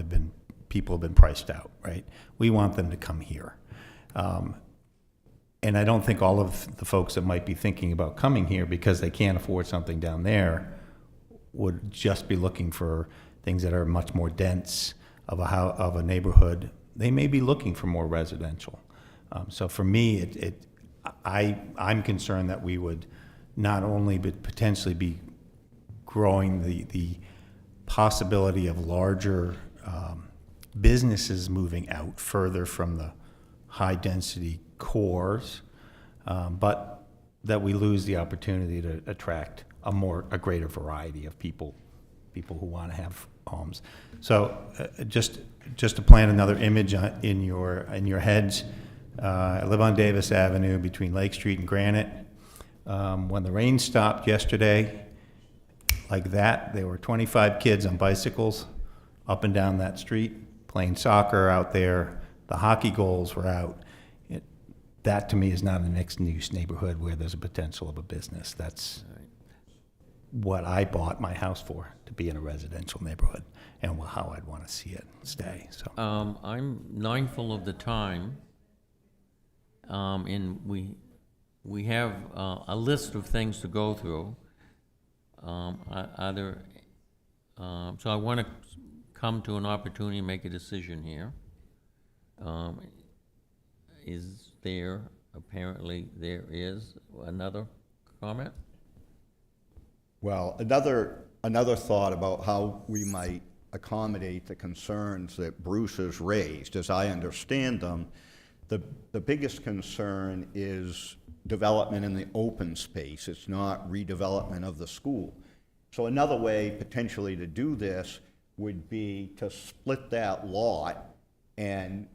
people have been priced out, right? We want them to come here. And I don't think all of the folks that might be thinking about coming here because they can't afford something down there would just be looking for things that are much more dense of a neighborhood. They may be looking for more residential. So for me, I'm concerned that we would not only but potentially be growing the possibility of larger businesses moving out further from the high-density cores, but that we lose the opportunity to attract a greater variety of people who want to have homes. So just to plant another image in your heads, I live on Davis Avenue between Lake Street and Granite. When the rain stopped yesterday, like that, there were 25 kids on bicycles up and down that street playing soccer out there. The hockey goals were out. That to me is not a mixed-use neighborhood where there's a potential of a business. That's what I bought my house for, to be in a residential neighborhood, and how I'd want to see it stay. So I'm mindful of the time, and we have a list of things to go through. So I want to come to an opportunity to make a decision here. Apparently there is another comment? Well, another thought about how we might accommodate the concerns that Bruce has raised. As I understand them, the biggest concern is development in the open space. It's not redevelopment of the school. So another way potentially to do this would be to split that lot and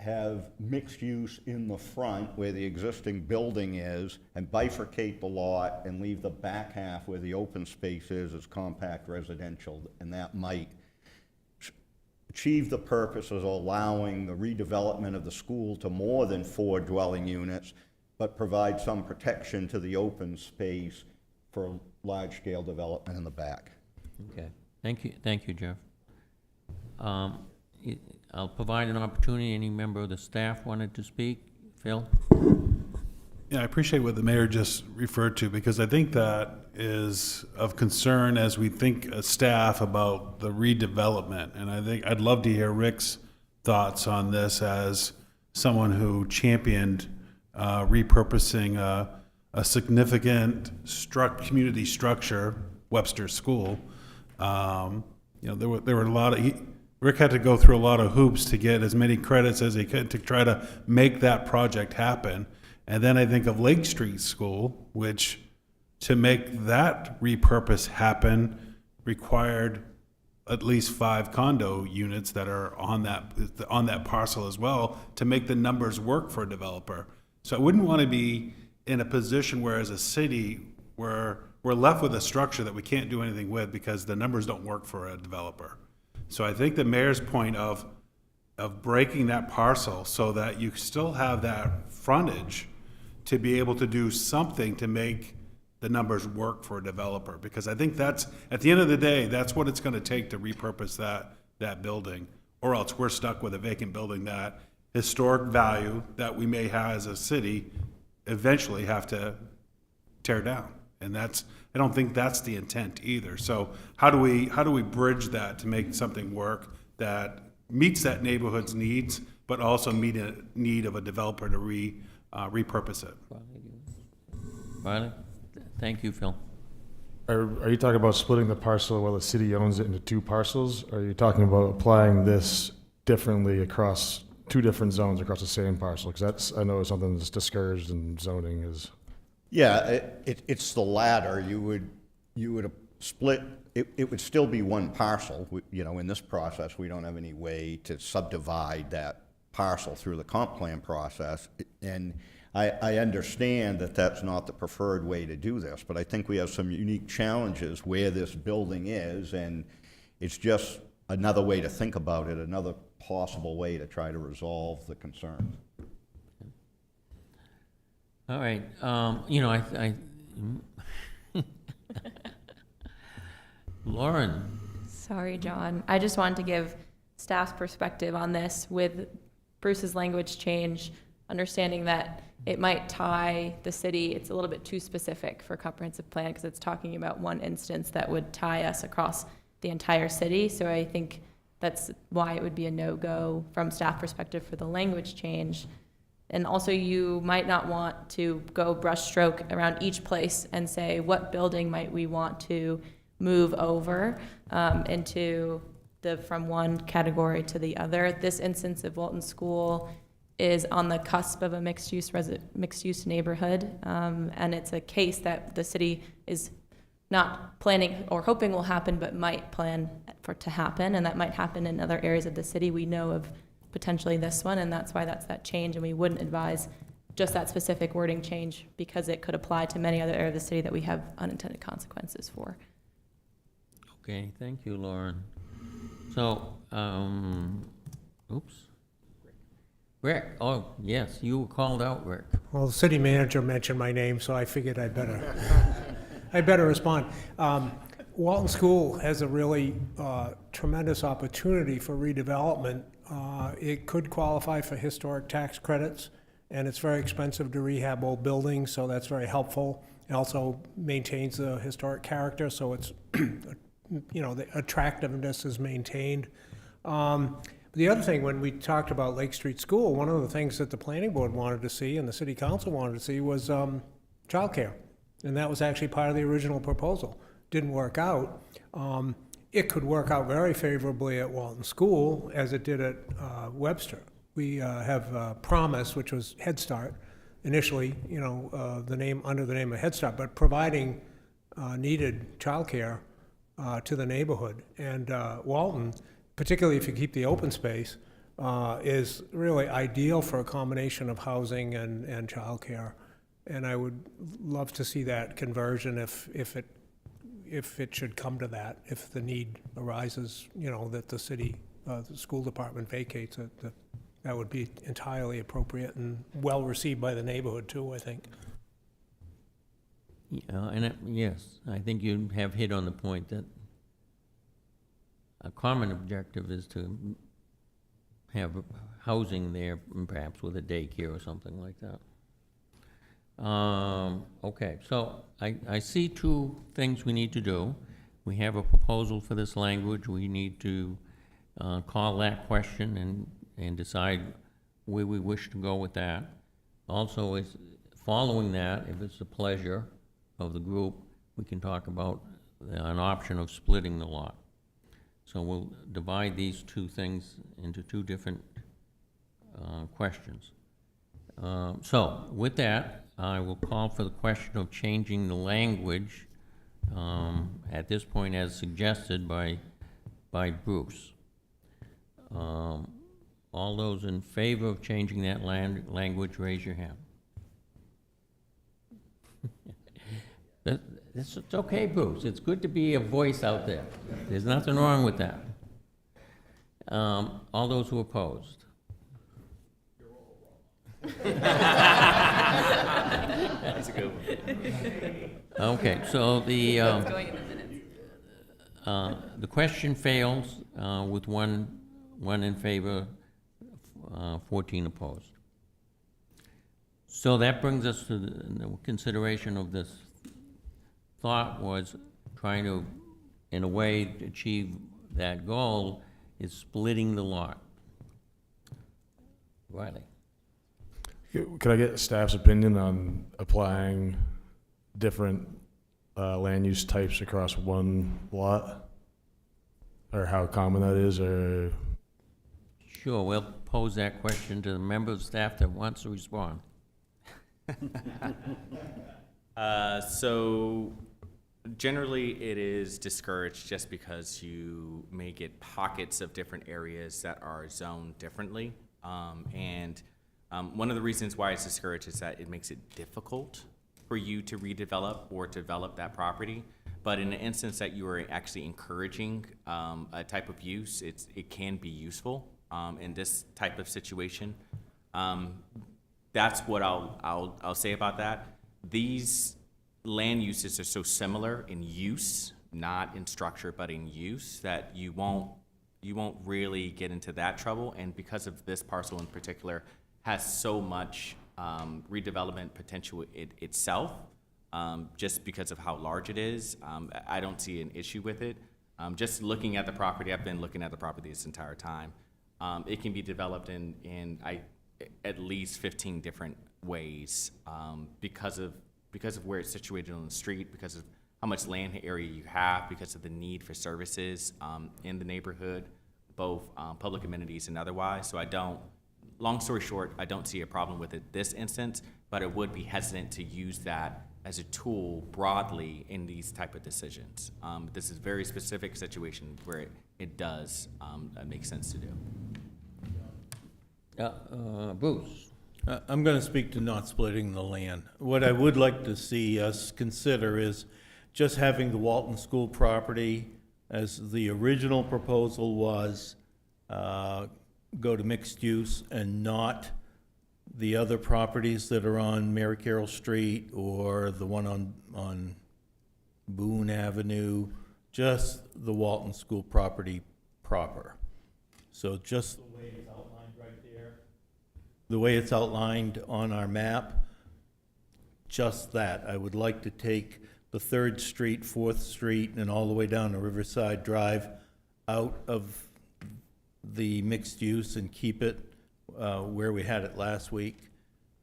have mixed use in the front where the existing building is, and bifurcate the lot and leave the back half where the open space is as compact residential. And that might achieve the purpose of allowing the redevelopment of the school to more than 4 dwelling units, but provide some protection to the open space for large-scale development in the back. Okay, thank you, Jeff. I'll provide an opportunity. Any member of the staff wanted to speak? Phil? Yeah, I appreciate what the mayor just referred to, because I think that is of concern as we think as staff about the redevelopment. And I think I'd love to hear Rick's thoughts on this as someone who championed repurposing a significant community structure, Webster School. There were a lot of Rick had to go through a lot of hoops to get as many credits as he could to try to make that project happen. And then I think of Lake Street School, which to make that repurpose happen required at least 5 condo units that are on that parcel as well to make the numbers work for a developer. So I wouldn't want to be in a position where as a city we're left with a structure that we can't do anything with because the numbers don't work for a developer. So I think the mayor's point of breaking that parcel so that you still have that frontage to be able to do something to make the numbers work for a developer. Because I think that's, at the end of the day, that's what it's gonna take to repurpose that building. Or else we're stuck with a vacant building that historic value that we may have as a city eventually have to tear down. And I don't think that's the intent either. So how do we bridge that to make something work that meets that neighborhood's needs, but also meet a need of a developer to repurpose it? Riley? Thank you, Phil. Are you talking about splitting the parcel while the city owns it into 2 parcels? Or are you talking about applying this differently across 2 different zones across the same parcel? Because that's, I know, something that's discouraged in zoning is. Yeah, it's the latter. You would split, it would still be one parcel. In this process, we don't have any way to subdivide that parcel through the comp plan process. And I understand that that's not the preferred way to do this, but I think we have some unique challenges where this building is, and it's just another way to think about it, another possible way to try to resolve the concerns. All right, Lauren. Sorry, John. I just wanted to give staff's perspective on this with Bruce's language change, understanding that it might tie the city. It's a little bit too specific for comprehensive plan because it's talking about one instance that would tie us across the entire city. So I think that's why it would be a no-go from staff perspective for the language change. And also you might not want to go brushstroke around each place and say, what building might we want to move over into from one category to the other. This instance of Walton School is on the cusp of a mixed-use neighborhood, and it's a case that the city is not planning or hoping will happen, but might plan for to happen, and that might happen in other areas of the city. We know of potentially this one, and that's why that's that change, and we wouldn't advise just that specific wording change because it could apply to many other areas of the city that we have unintended consequences for. Okay, thank you, Lauren. So, oops. Rick, oh, yes, you were called out, Rick. Well, the city manager mentioned my name, so I figured I'd better respond. Walton School has a really tremendous opportunity for redevelopment. It could qualify for historic tax credits, and it's very expensive to rehab old buildings, so that's very helpful. It also maintains the historic character, so it's, the attractiveness is maintained. The other thing, when we talked about Lake Street School, one of the things that the planning board wanted to see and the city council wanted to see was childcare. And that was actually part of the original proposal. Didn't work out. It could work out very favorably at Walton School as it did at Webster. We have Promise, which was Head Start, initially, the name under the name of Head Start, but providing needed childcare to the neighborhood. And Walton, particularly if you keep the open space, is really ideal for a combination of housing and childcare. And I would love to see that conversion if it should come to that, if the need arises, that the city, the school department vacates it, that would be entirely appropriate and well received by the neighborhood too, I think. Yeah, yes, I think you have hit on the point that a common objective is to have housing there, perhaps with a daycare or something like that. Okay, so I see two things we need to do. We have a proposal for this language. We need to call that question and decide where we wish to go with that. Also, is following that, if it's the pleasure of the group, we can talk about an option of splitting the lot. So we'll divide these two things into two different questions. So with that, I will call for the question of changing the language at this point as suggested by Bruce. All those in favor of changing that language, raise your hand. It's okay, Bruce. It's good to be a voice out there. There's nothing wrong with that. All those who opposed? That's a good one. Okay, so the question fails with one in favor, 14 opposed. So that brings us to the consideration of this. Thought was trying to, in a way, achieve that goal is splitting the lot. Riley. Could I get staff's opinion on applying different land use types across one lot? Or how common that is, or? Sure, we'll pose that question to the member of staff that wants to respond. So generally it is discouraged just because you may get pockets of different areas that are zoned differently. One of the reasons why it's discouraged is that it makes it difficult for you to redevelop or develop that property. But in the instance that you are actually encouraging a type of use, it can be useful in this type of situation. That's what I'll say about that. These land uses are so similar in use not in structure but in use, that you won't really get into that trouble. And because of this parcel in particular has so much redevelopment potential itself, just because of how large it is, I don't see an issue with it. Just looking at the property, I've been looking at the property this entire time. It can be developed in at least 15 different ways, because of where it's situated on the street, because of how much land area you have, because of the need for services in the neighborhood, both public amenities and otherwise. So long story short, I don't see a problem with it this instance, but I would be hesitant to use that as a tool broadly in these type of decisions. This is a very specific situation where it does make sense to do. Bruce? I'm going to speak to not splitting the land. What I would like to see us consider is just having the Walton School property, as the original proposal was, go to mixed use, and not the other properties that are on Mary Carroll Street or the one on Boone Avenue, just the Walton School property proper. So just the way it's outlined right there, the way it's outlined on our map, just that. I would like to take the 3rd Street, 4th Street, and all the way down to Riverside Drive out of the mixed use and keep it where we had it last week,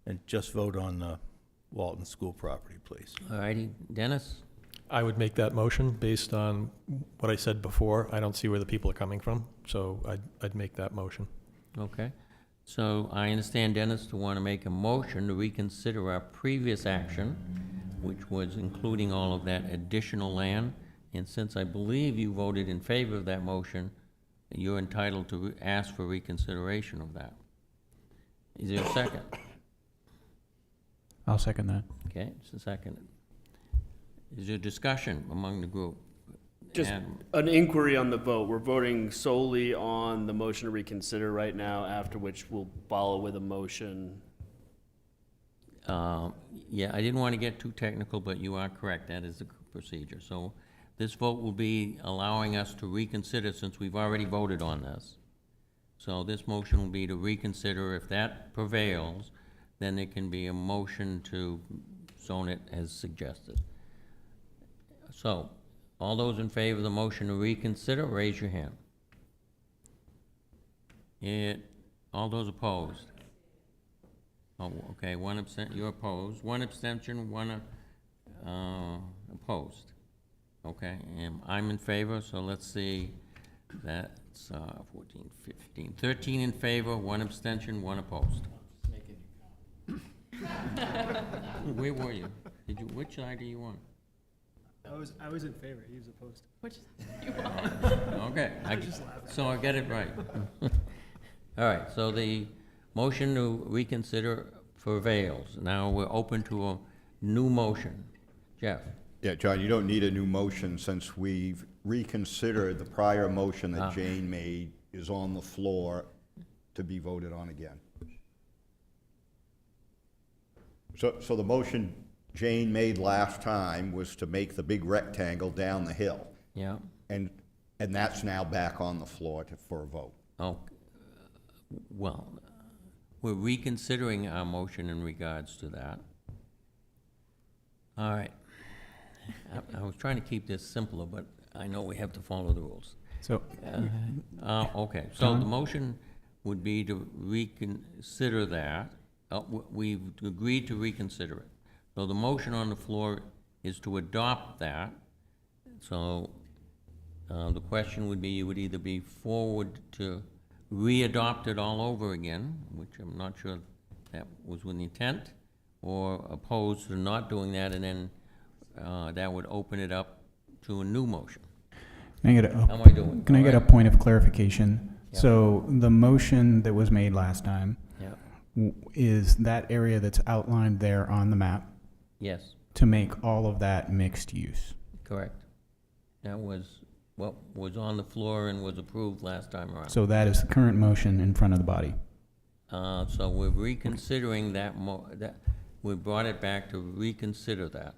and just vote on the Walton School property, please. All righty, Dennis? I would make that motion based on what I said before. I don't see where the people are coming from, so I'd make that motion. Okay. So I understand Dennis to want to make a motion to reconsider our previous action, which was including all of that additional land. And since I believe you voted in favor of that motion, you're entitled to ask for reconsideration of that. Is there a second? I'll second that. Okay, it's a second. Is there discussion among the group? Just And- an inquiry on the vote. We're voting solely on the motion to reconsider right now, after which we'll follow with a motion. Yeah, I didn't want to get too technical, but you are correct. That is the procedure. So this vote will be allowing us to reconsider, since we've already voted on this. So this motion will be to reconsider. If that prevails, then there can be a motion to zone it as suggested. So, all those in favor of the motion to reconsider, raise your hand. All those opposed? Oh, okay, one absent, you're opposed. One abstention, one opposed. Okay, and I'm in favor, so let's see, that's 14, 15, 13 in favor, one abstention, one opposed. Where were you? Which side are you on? I was in favor, he was opposed. Which you want? Okay, so I get it right. All right, so the motion to reconsider prevails. Now we're open to a new motion. Jeff? Yeah, John, you don't need a new motion, since we've reconsidered the prior motion that Jane made is on the floor to be voted on again. So the motion Jane made last time was to make the big rectangle down the hill. Yeah. And that's now back on the floor for a vote. Oh, well, we're reconsidering our motion in regards to that. All right. I was trying to keep this simpler, but I know we have to follow the rules. So, Okay, so the motion would be to reconsider that. We've agreed to reconsider it. So the motion on the floor is to adopt that. So the question would be, you would either be forward to re-adopt it all over again, which I'm not sure that was with the intent, or opposed to not doing that, and then that would open it up to a new motion. can I get How am I doing? can I get a point of clarification? Yeah. So the motion that was made last time Yeah, is that area that's outlined there on the map yes, to make all of that mixed use. correct. That was what was on the floor and was approved last time around. So that is the current motion in front of the body. So we're reconsidering that we brought it back to reconsider that.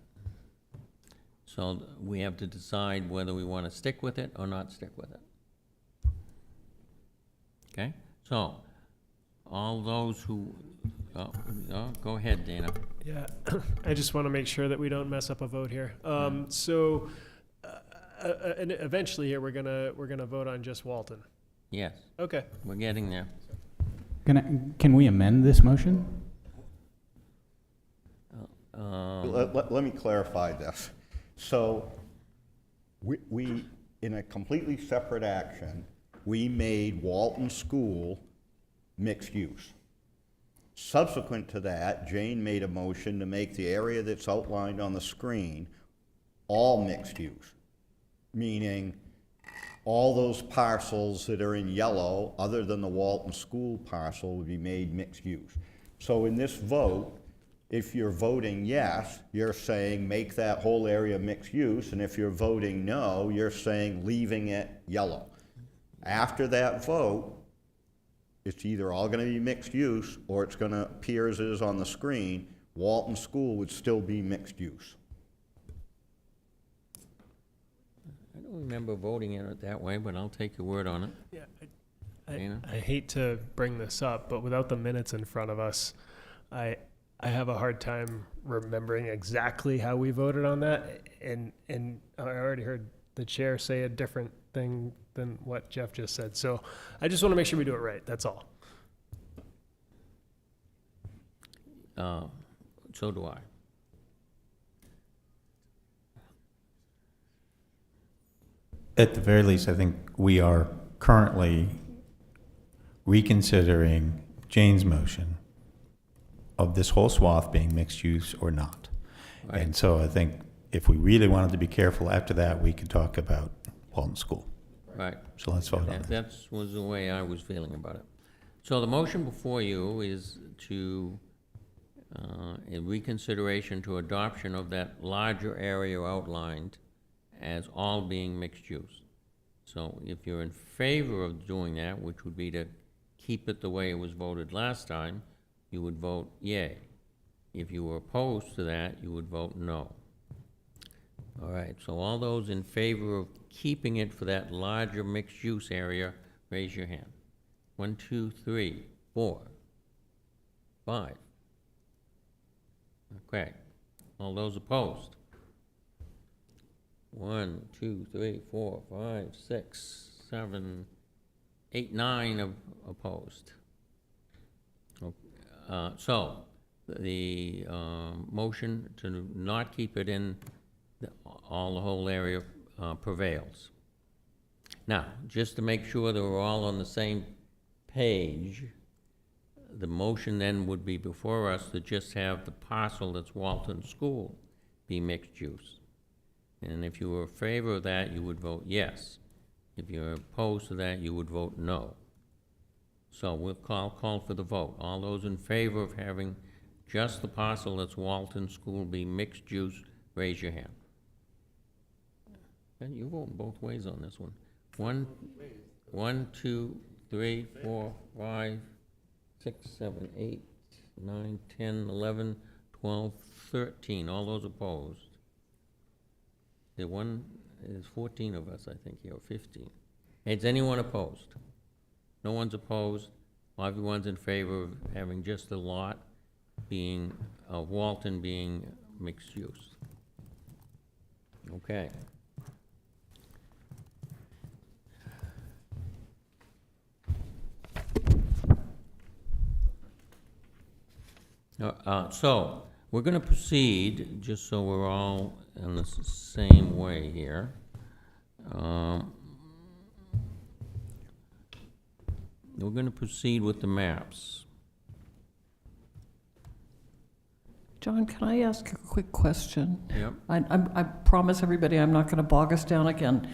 So we have to decide whether we want to stick with it or not stick with it. Okay? So, all those who, go ahead, Dana. Yeah, I just want to make sure that we don't mess up a vote here. And eventually here, we're gonna vote on just Walton. Yes, Okay. we're getting there. Can we amend this motion? Let me clarify this. So, we, in a completely separate action, we made Walton School mixed use. Subsequent to that, Jane made a motion to make the area that's outlined on the screen all mixed use, meaning all those parcels that are in yellow, other than the Walton School parcel, would be made mixed use. So in this vote, if you're voting yes, you're saying make that whole area mixed use, and if you're voting no, you're saying leaving it yellow. After that vote, it's either all gonna be mixed use, or it's gonna appear as it is on the screen, Walton School would still be mixed use. I don't remember voting in it that way, but I'll take your word on it. Yeah, Dana? I hate to bring this up, but without the minutes in front of us, I have a hard time remembering exactly how we voted on that, and I already heard the chair say a different thing than what Jeff just said. So I just want to make sure we do it right, that's all. So do I. At the very least, I think we are currently reconsidering Jane's motion of this whole swath being mixed use or not. Right. And so I think if we really wanted to be careful after that, we could talk about Walton School. Right. So let's vote on that. That was the way I was feeling about it. So the motion before you is to, a reconsideration to adoption of that larger area outlined as all being mixed use. So if you're in favor of doing that, which would be to keep it the way it was voted last time, you would vote yay. If you were opposed to that, you would vote no. All right, so all those in favor of keeping it for that larger mixed-use area, raise your hand. 1, 2, 3, 4, 5. Okay, all those opposed? 1, 2, 3, 4, 5, 6, 7, 8, 9 opposed. So, the motion to not keep it in the whole area prevails. Now, just to make sure that we're all on the same page, the motion then would be before us to just have the parcel that's Walton School be mixed use. And if you were in favor of that, you would vote yes. If you're opposed to that, you would vote no. So we'll call for the vote. All those in favor of having just the parcel that's Walton School be mixed use, raise your hand. And you vote both ways on this one. 1, 2, 3, 4, 5, 6, 7, 8, 9, 10, 11, 12, 13. All those opposed. There's 14 of us, I think, here, or 15. Is anyone opposed? No one's opposed. Everyone's in favor of having just the lot being, Walton being mixed use. Okay. So, we're going to proceed, just so we're all in the same way here. We're going to proceed with the maps. John, can I ask a quick question? Yep. I promise everybody I'm not going to bog us down again.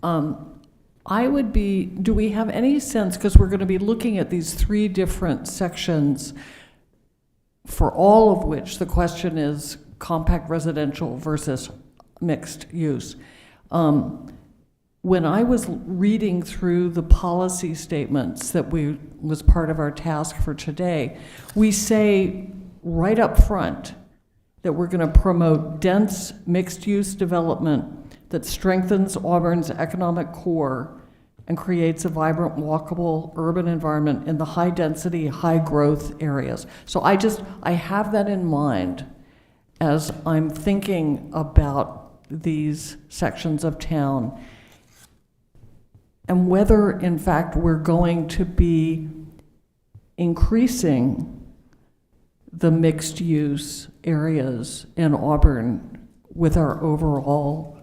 Do we have any sense, because we're going to be looking at these 3 different sections, for all of which the question is compact residential versus mixed use. When I was reading through the policy statements that was part of our task for today, we say right up front that we're going to promote dense mixed-use development that strengthens Auburn's economic core and creates a vibrant, walkable urban environment in the high-density, high-growth areas. So I have that in mind as I'm thinking about these sections of town, and whether, in fact, we're going to be increasing the mixed-use areas in Auburn with our overall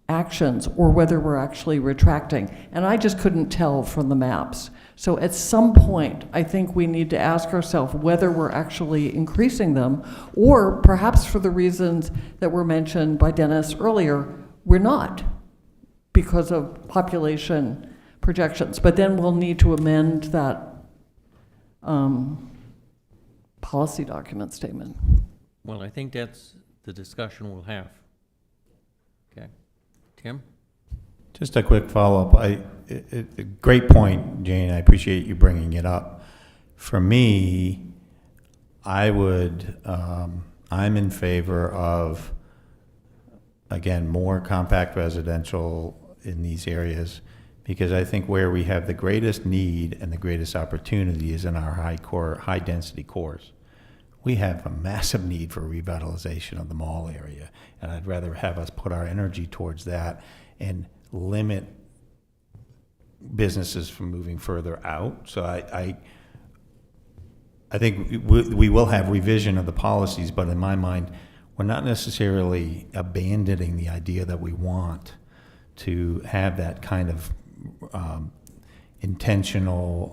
actions, or whether we're actually retracting. And I just couldn't tell from the maps. So at some point, I think we need to ask ourselves whether we're actually increasing them, or perhaps for the reasons that were mentioned by Dennis earlier, we're not, because of population projections. But then we'll need to amend that policy document statement. Well, I think that's the discussion we'll have. Okay. Tim? Just a quick follow-up. A great point, Jane. I appreciate you bringing it up. For me, I'm in favor of, again, more compact residential in these areas, because I think where we have the greatest need and the greatest opportunity is in our high-density cores. We have a massive need for revitalization of the mall area, and I'd rather have us put our energy towards that and limit businesses from moving further out. So I think we will have revision of the policies, but in my mind, we're not necessarily abandoning the idea that we want to have that kind of intentional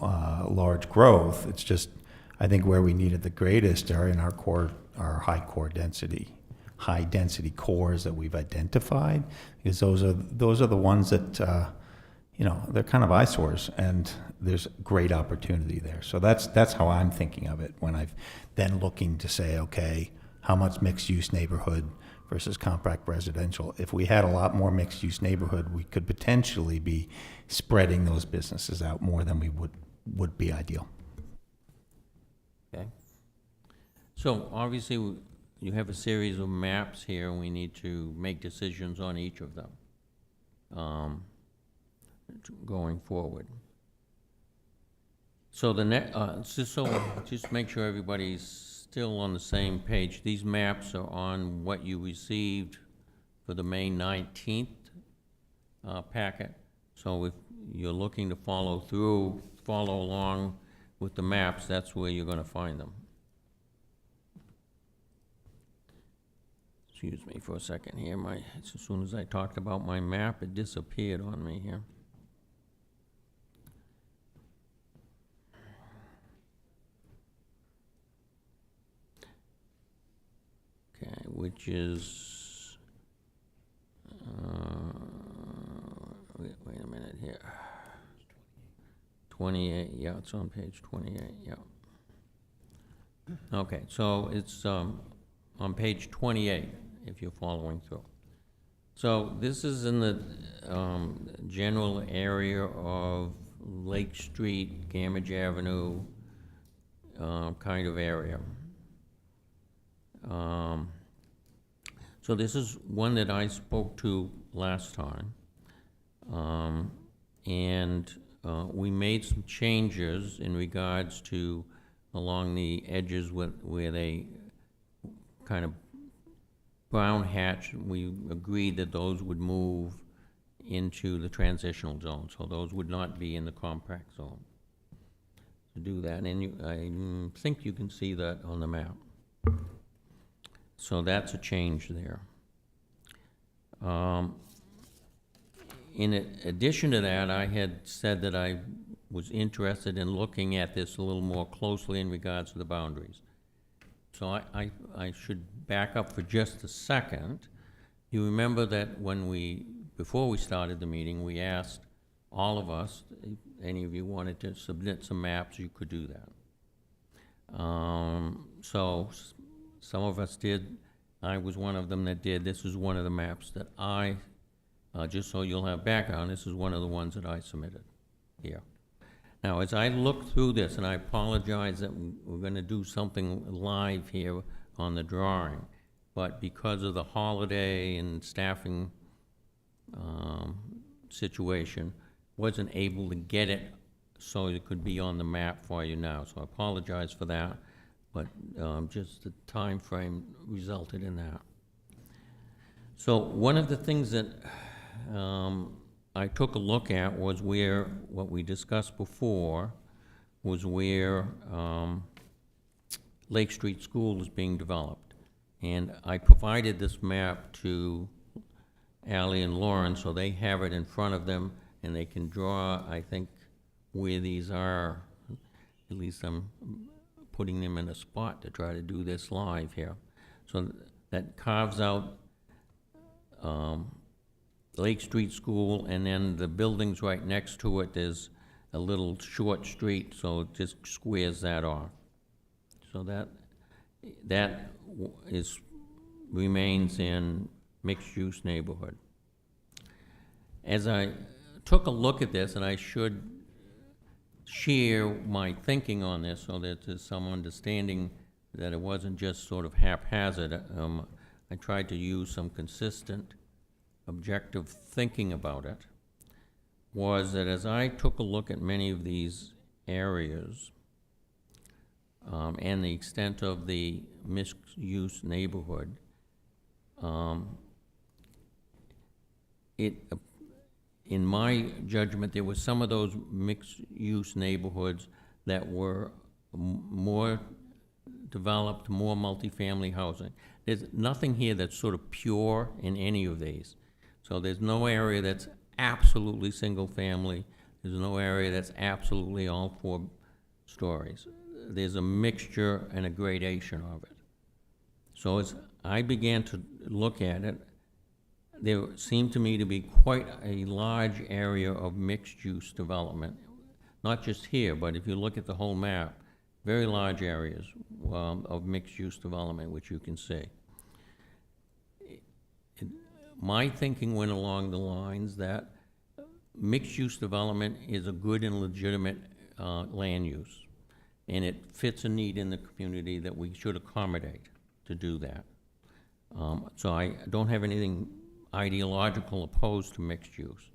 large growth. It's just, I think where we need it the greatest are in our high density cores that we've identified, because those are the ones that they're kind of eyesores, and there's great opportunity there. So that's how I'm thinking of it when I've then looking to say, okay, how much mixed use neighborhood versus compact residential? If we had a lot more mixed use neighborhood, we could potentially be spreading those businesses out more than we would be ideal. Okay. So obviously, you have a series of maps here, and we need to make decisions on each of them going forward. So just make sure everybody's still on the same page. These maps are on what you received for the May 19th packet. So if you're looking to follow along with the maps, that's where you're going to find them. Excuse me for a second here. As soon as I talked about my map, it disappeared on me here. Okay, which is, wait a minute here. 28, yeah, it's on page 28, yeah. Okay, so it's on page 28, if you're following through. So this is in the general area of Lake Street, Gamage Avenue kind of area. So this is one that I spoke to last time, and we made some changes in regards to along the edges where they kind of brown hatch. We agreed that those would move into the transitional zone, so those would not be in the compact zone. To do that, and I think you can see that on the map. So that's a change there. In addition to that, I had said that I was interested in looking at this a little more closely in regards to the boundaries. So I should back up for just a second. You remember that before we started the meeting, we asked all of us, if any of you wanted to submit some maps, you could do that. So some of us did. I was one of them that did. This is one of the maps that just so you'll have background, this is one of the ones that I submitted here. Now, as I look through this, and I apologize that we're going to do something live here on the drawing, but because of the holiday and staffing situation, wasn't able to get it so it could be on the map for you now. So I apologize for that, but just the time frame resulted in that. So one of the things that I took a look at was where, what we discussed before, was where Lake Street School is being developed. And I provided this map to Ally and Lauren, so they have it in front of them, and they can draw, I think, where these are. At least I'm putting them in a spot to try to do this live here. So that carves out Lake Street School, and then the buildings right next to it, there's a little short street, so it just squares that off. So that remains in mixed-use neighborhood. As I took a look at this, and I should share my thinking on this so that there's some understanding that it wasn't just sort of haphazard, I tried to use some consistent, objective thinking about it, was that as I took a look at many of these areas and the extent of the mixed-use neighborhood, in my judgment, there were some of those mixed-use neighborhoods that were more developed, more multifamily housing. There's nothing here that's sort of pure in any of these. So there's no area that's absolutely single-family. There's no area that's absolutely all 4 stories. There's a mixture and a gradation of it. So as I began to look at it, there seemed to me to be quite a large area of mixed-use development, not just here, but if you look at the whole map, very large areas of mixed-use development, which you can see. My thinking went along the lines that mixed-use development is a good and legitimate land use, and it fits a need in the community that we should accommodate to do that. So I don't have anything ideological opposed to mixed use.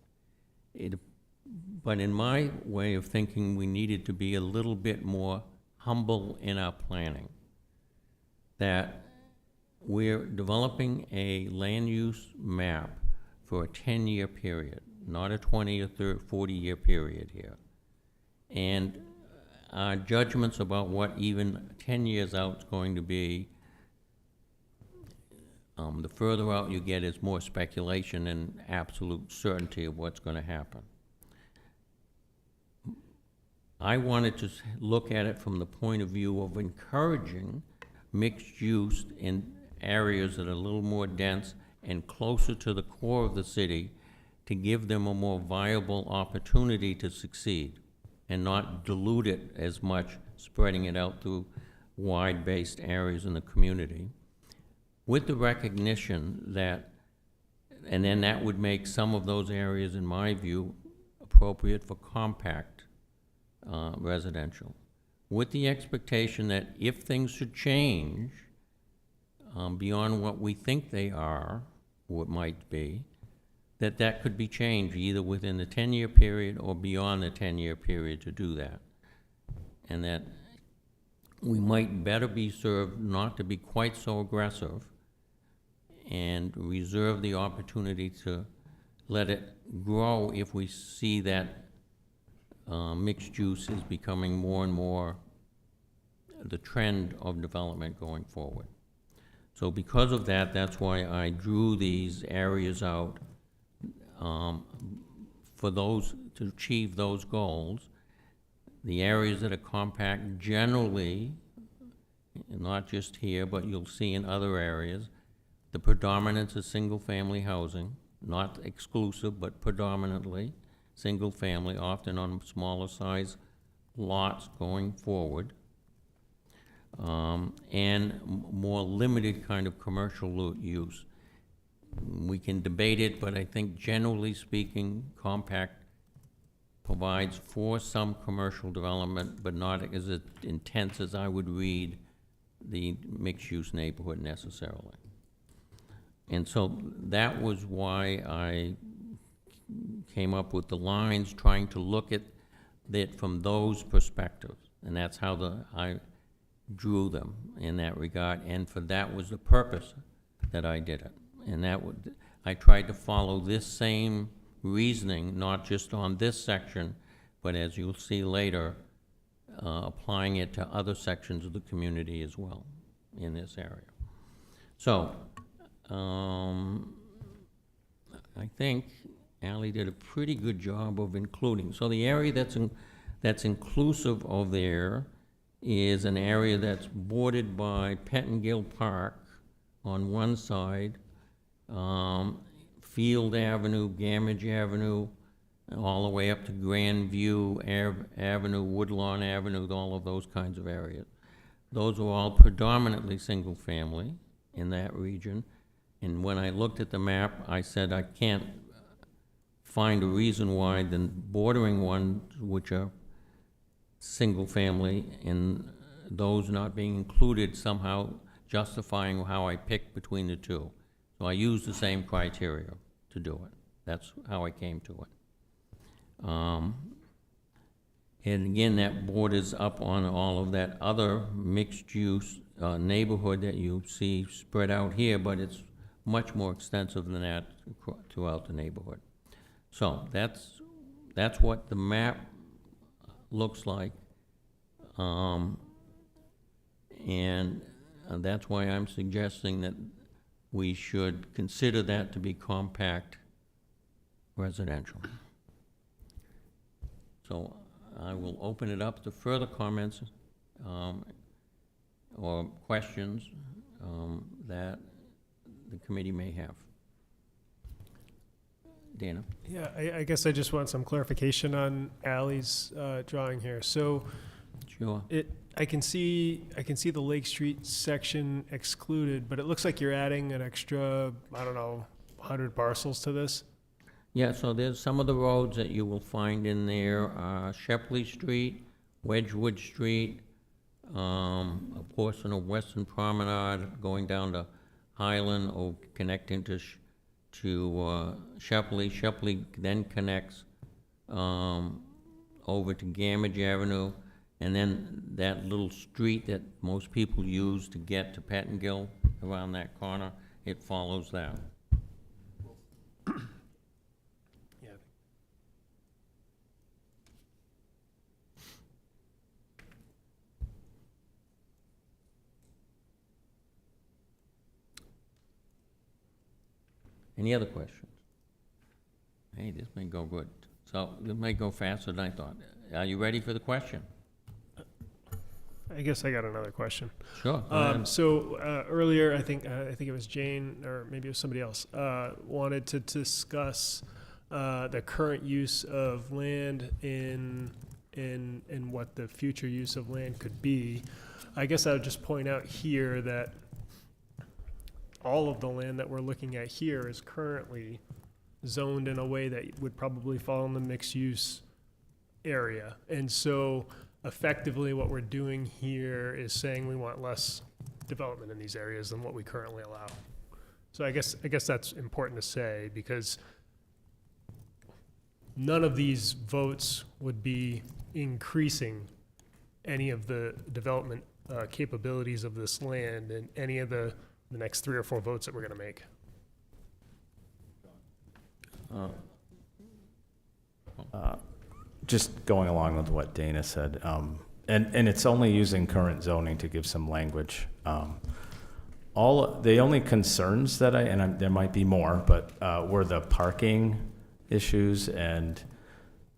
But in my way of thinking, we needed to be a little bit more humble in our planning. That we're developing a land use map for a 10-year period, not a 20 or 40-year period here. And our judgments about what even 10 years out is going to be, the further out you get is more speculation and absolute certainty of what's going to happen. I wanted to look at it from the point of view of encouraging mixed use in areas that are a little more dense and closer to the core of the city to give them a more viable opportunity to succeed and not dilute it as much, spreading it out through wide-based areas in the community, with the recognition that, and then that would make some of those areas, in my view, appropriate for compact residential, with the expectation that if things should change beyond what we think they are, or it might be, that could be changed either within the 10-year period or beyond the 10-year period to do that. And that we might better be served not to be quite so aggressive and reserve the opportunity to let it grow if we see that mixed use is becoming more and more the trend of development going forward. So because of that, that's why I drew these areas out for those, to achieve those goals. The areas that are compact generally, not just here, but you'll see in other areas, the predominance of single-family housing, not exclusive, but predominantly single-family, often on smaller size lots going forward, and more limited kind of commercial use. We can debate it, but I think generally speaking, compact provides for some commercial development, but not as intense as I would read the mixed-use neighborhood necessarily. And so that was why I came up with the lines, trying to look at it from those perspectives. And that's how I drew them in that regard. And for that was the purpose that I did it. And I tried to follow this same reasoning, not just on this section, but as you'll see later, applying it to other sections of the community as well in this area. So, I think Ally did a pretty good job of including. So the area that's inclusive of there is an area that's bordered by Pettingill Park on one side, Field Avenue, Gamage Avenue, all the way up to Grandview Avenue, Woodlawn Avenue, all of those kinds of areas. Those are all predominantly single-family in that region. And when I looked at the map, I said I can't find a reason why the bordering ones, which are single-family, and those not being included, somehow justifying how I picked between the two. So I used the same criteria to do it. That's how I came to it. And again, that borders up on all of that other mixed-use neighborhood that you see spread out here, but it's much more extensive than that throughout the neighborhood. So that's what the map looks like, and that's why I'm suggesting that we should consider that to be compact residential. So I will open it up to further comments or questions that the committee may have. Dana? Yeah, I guess I just want some clarification on Ally's drawing here. So, sure. I can see the Lake Street section excluded, but it looks like you're adding an extra, I don't know, 100 parcels to this. Yeah, so there's some of the roads that you will find in there, Shepley Street, Wedgewood Street, a portion of Western Promenade going down to Highland or connecting to Shepley. Shepley then connects over to Gamage Avenue, and then that little street that most people use to get to Pettingill around that corner, it follows that. Any other questions? Hey, this may go good. So this may go faster than I thought. Are you ready for the question? I guess I got another question. Sure. So earlier, I think it was Jane, or maybe it was somebody else, wanted to discuss the current use of land in what the future use of land could be. I guess I would just point out here that all of the land that we're looking at here is currently zoned in a way that would probably fall in the mixed-use area. And so effectively what we're doing here is saying we want less development in these areas than what we currently allow. So I guess that's important to say, because none of these votes would be increasing any of the development capabilities of this land in any of the next 3 or 4 votes that we're going to make. Just going along with what Dana said, and it's only using current zoning to give some language. The only concerns that there might be more, but were the parking issues and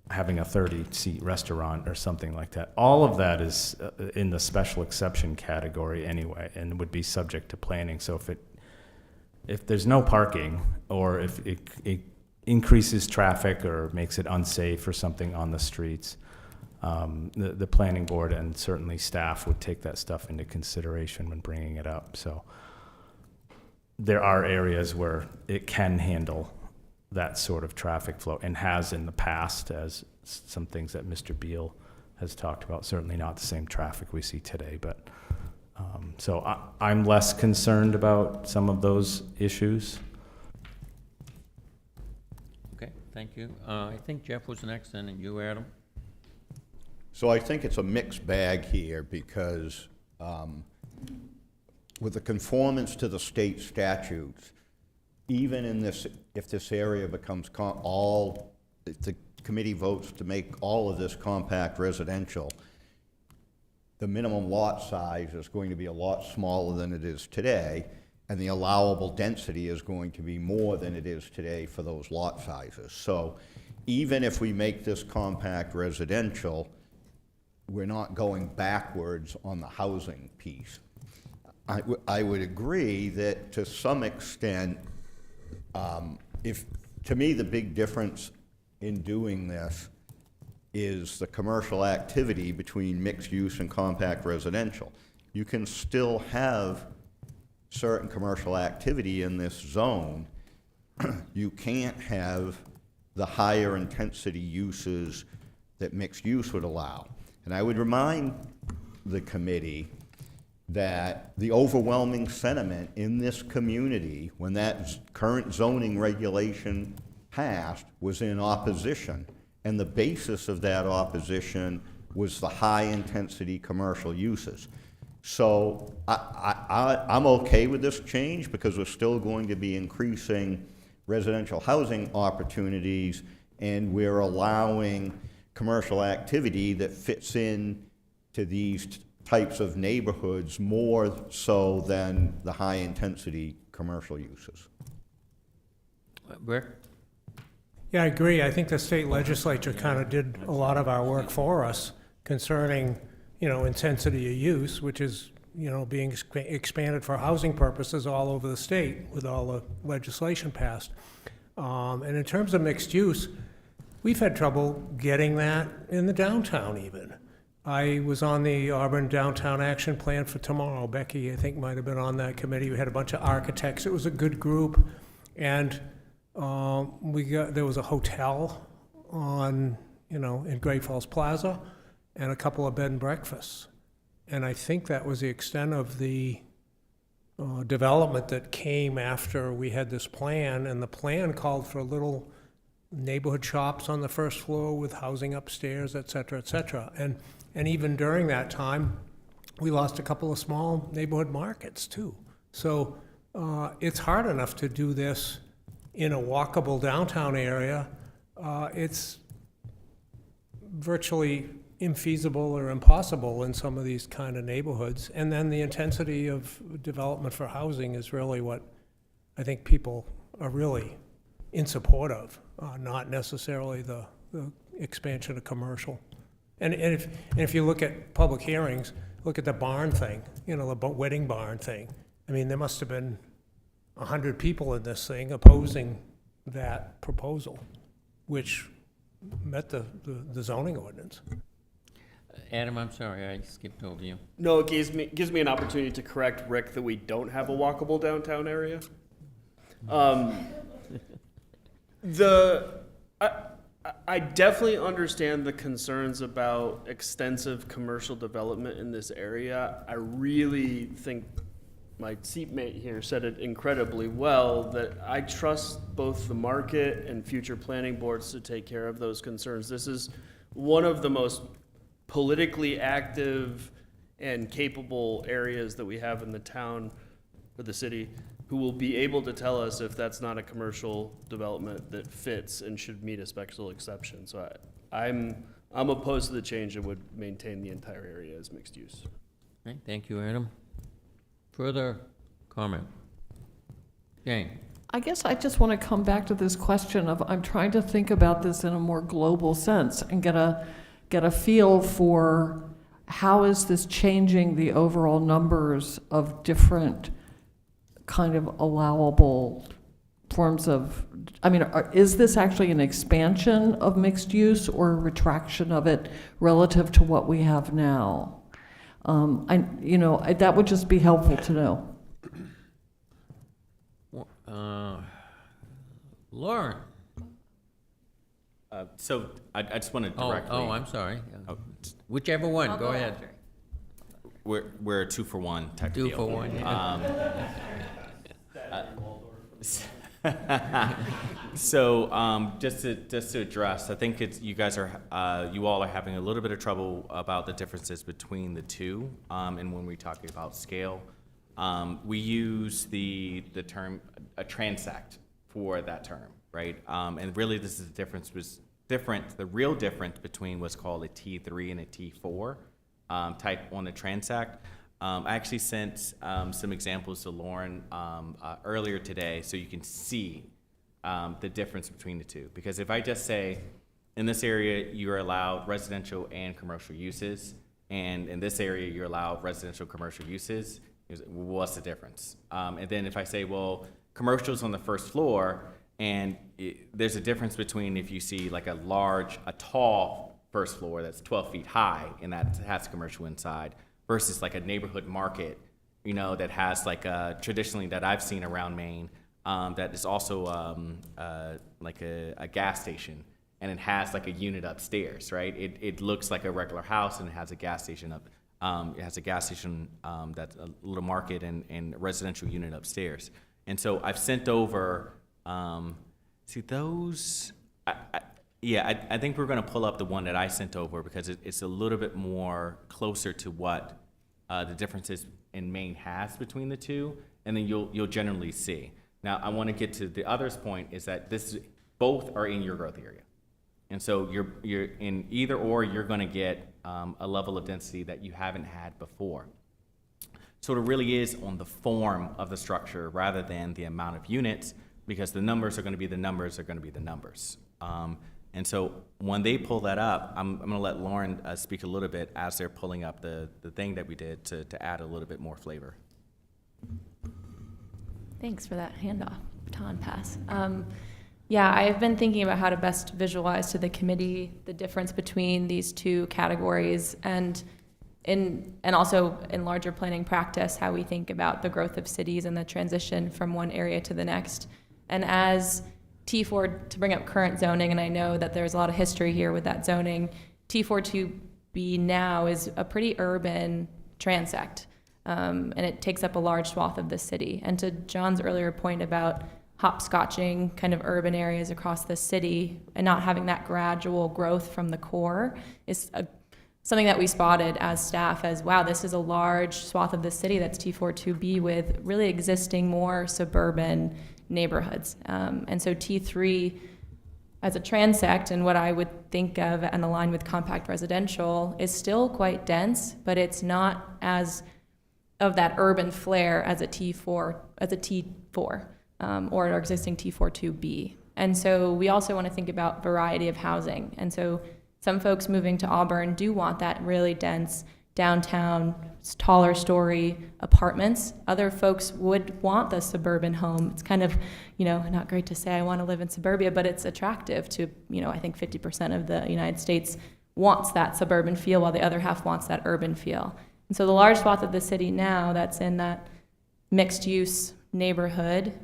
having a 30-seat restaurant or something like that. It of that is in the special exception category anyway, and would be subject to planning. So if there's no parking, or if it increases traffic or makes it unsafe or something on the streets, the planning board and certainly staff would take that stuff into consideration when bringing it up. So there are areas where it can handle that sort of traffic flow, and has in the past, as some things that Mr. Beal has talked about. Certainly not the same traffic we see today, but So I'm less concerned about some of those issues. Okay, thank you. I think Jeff was next, and you, Adam. So I think it's a mixed bag here because with the conformance to the state statutes, even in this, if this area becomes if the committee votes to make all of this compact residential, the minimum lot size is going to be a lot smaller than it is today, and the allowable density is going to be more than it is today for those lot sizes. So even if we make this compact residential, we're not going backwards on the housing piece. I would agree that to some extent, to me, the big difference in doing this is the commercial activity between mixed use and compact residential. You can still have certain commercial activity in this zone. You can't have the higher intensity uses that mixed use would allow. And I would remind the committee that the overwhelming sentiment in this community when that current zoning regulation passed was in opposition. And the basis of that opposition was the high-intensity commercial uses. So I'm okay with this change because we're still going to be increasing residential housing opportunities, and we're allowing commercial activity that fits in to these types of neighborhoods more so than the high-intensity commercial uses. Rick? Yeah, I agree. I think the state legislature kind of did a lot of our work for us concerning, intensity of use, which is, being expanded for housing purposes all over the state with all the legislation passed. And in terms of mixed use, we've had trouble getting that in the downtown even. I was on the Auburn Downtown Action Plan for Tomorrow. Becky, I think, might have been on that committee. We had a bunch of architects. It was a good group. And there was a hotel in Great Falls Plaza and a couple of bed and breakfasts. And I think that was the extent of the development that came after we had this plan. And the plan called for little neighborhood shops on the first floor with housing upstairs, et cetera, et cetera. And even during that time, we lost a couple of small neighborhood markets too. So it's hard enough to do this in a walkable downtown area. It's virtually infeasible or impossible in some of these kind of neighborhoods. And then the intensity of development for housing is really what I think people are really in support of, not necessarily the expansion of commercial. And if you look at public hearings, look at the barn thing, the wedding barn thing. I mean, there must have been 100 people in this thing opposing that proposal, which met the zoning ordinance. Adam, I'm sorry, I skipped over you. No, it gives me an opportunity to correct Rick that we don't have a walkable downtown area. I definitely understand the concerns about extensive commercial development in this area. I really think my seatmate here said it incredibly well, that I trust both the market and future planning boards to take care of those concerns. This is one of the most politically active and capable areas that we have in the town or the city, who will be able to tell us if that's not a commercial development that fits and should meet a special exception. So I'm opposed to the change and would maintain the entire area as mixed use. Okay, thank you, Adam. Further comment? Jane? I guess I just want to come back to this question of, I'm trying to think about this in a more global sense and get a feel for how is this changing the overall numbers of different kind of allowable forms of, is this actually an expansion of mixed use or a retraction of it relative to what we have now? That would just be helpful to know. Lauren? So I just want to directly. I'm sorry. Whichever one, go ahead. we're a 2-for-1 type of deal. 2 for 1, yeah. So just to address, I think you all are having a little bit of trouble about the differences between the two, and when we're talking about scale, we use the term a transect for that term, right? And really, this is the real difference between what's called a T3 and a T4 type on the transect. I actually sent some examples to Lauren earlier today so you can see the difference between the two. Because if I just say, in this area, you're allowed residential and commercial uses, and in this area, you're allowed residential commercial uses, what's the difference? And then if I say, well, commercial's on the first floor, and there's a difference between if you see like a tall first floor that's 12 feet high, and that has commercial inside, versus like a neighborhood market, that has like traditionally that I've seen around Maine, that is also like a gas station, and it has like a unit upstairs, right? It looks like a regular house, and it has a gas station up. It has a gas station that's a little market and a residential unit upstairs. And so I've sent over, see those. I think we're going to pull up the one that I sent over because it's a little bit more closer to what the differences in Maine has between the two, and then you'll generally see. Now, I want to get to the other's point is that both are in your growth area, and so you're in either or you're going to get a level of density that you haven't had before. So it really is on the form of the structure rather than the amount of units, because the numbers are going to be the numbers are going to be the numbers. And so when they pull that up, I'm going to let Lauren speak a little bit as they're pulling up the thing that we did to add a little bit more flavor. Thanks for that handoff, baton pass. I've been thinking about how to best visualize to the committee the difference between these two categories, and also in larger planning practice, how we think about the growth of cities and the transition from one area to the next. And as T4, to bring up current zoning, and I know that there's a lot of history here with that zoning, T42B now is a pretty urban transect, and it takes up a large swath of the city. And to John's earlier point about hopscotching kind of urban areas across the city and not having that gradual growth from the core is something that we spotted as staff as, wow, this is a large swath of the city that's T42B with really existing more suburban neighborhoods. And so T3 as a transect, and what I would think of and align with compact residential, is still quite dense, but it's not as of that urban flair as a T4 or our existing T42B. And so we also want to think about variety of housing. And so some folks moving to Auburn do want that really dense downtown, taller story apartments. Other folks would want the suburban home. It's kind of, not great to say I want to live in suburbia, but it's attractive to, I think 50% of the United States wants that suburban feel, while the other half wants that urban feel. And so the large swath of the city now that's in that mixed use neighborhood,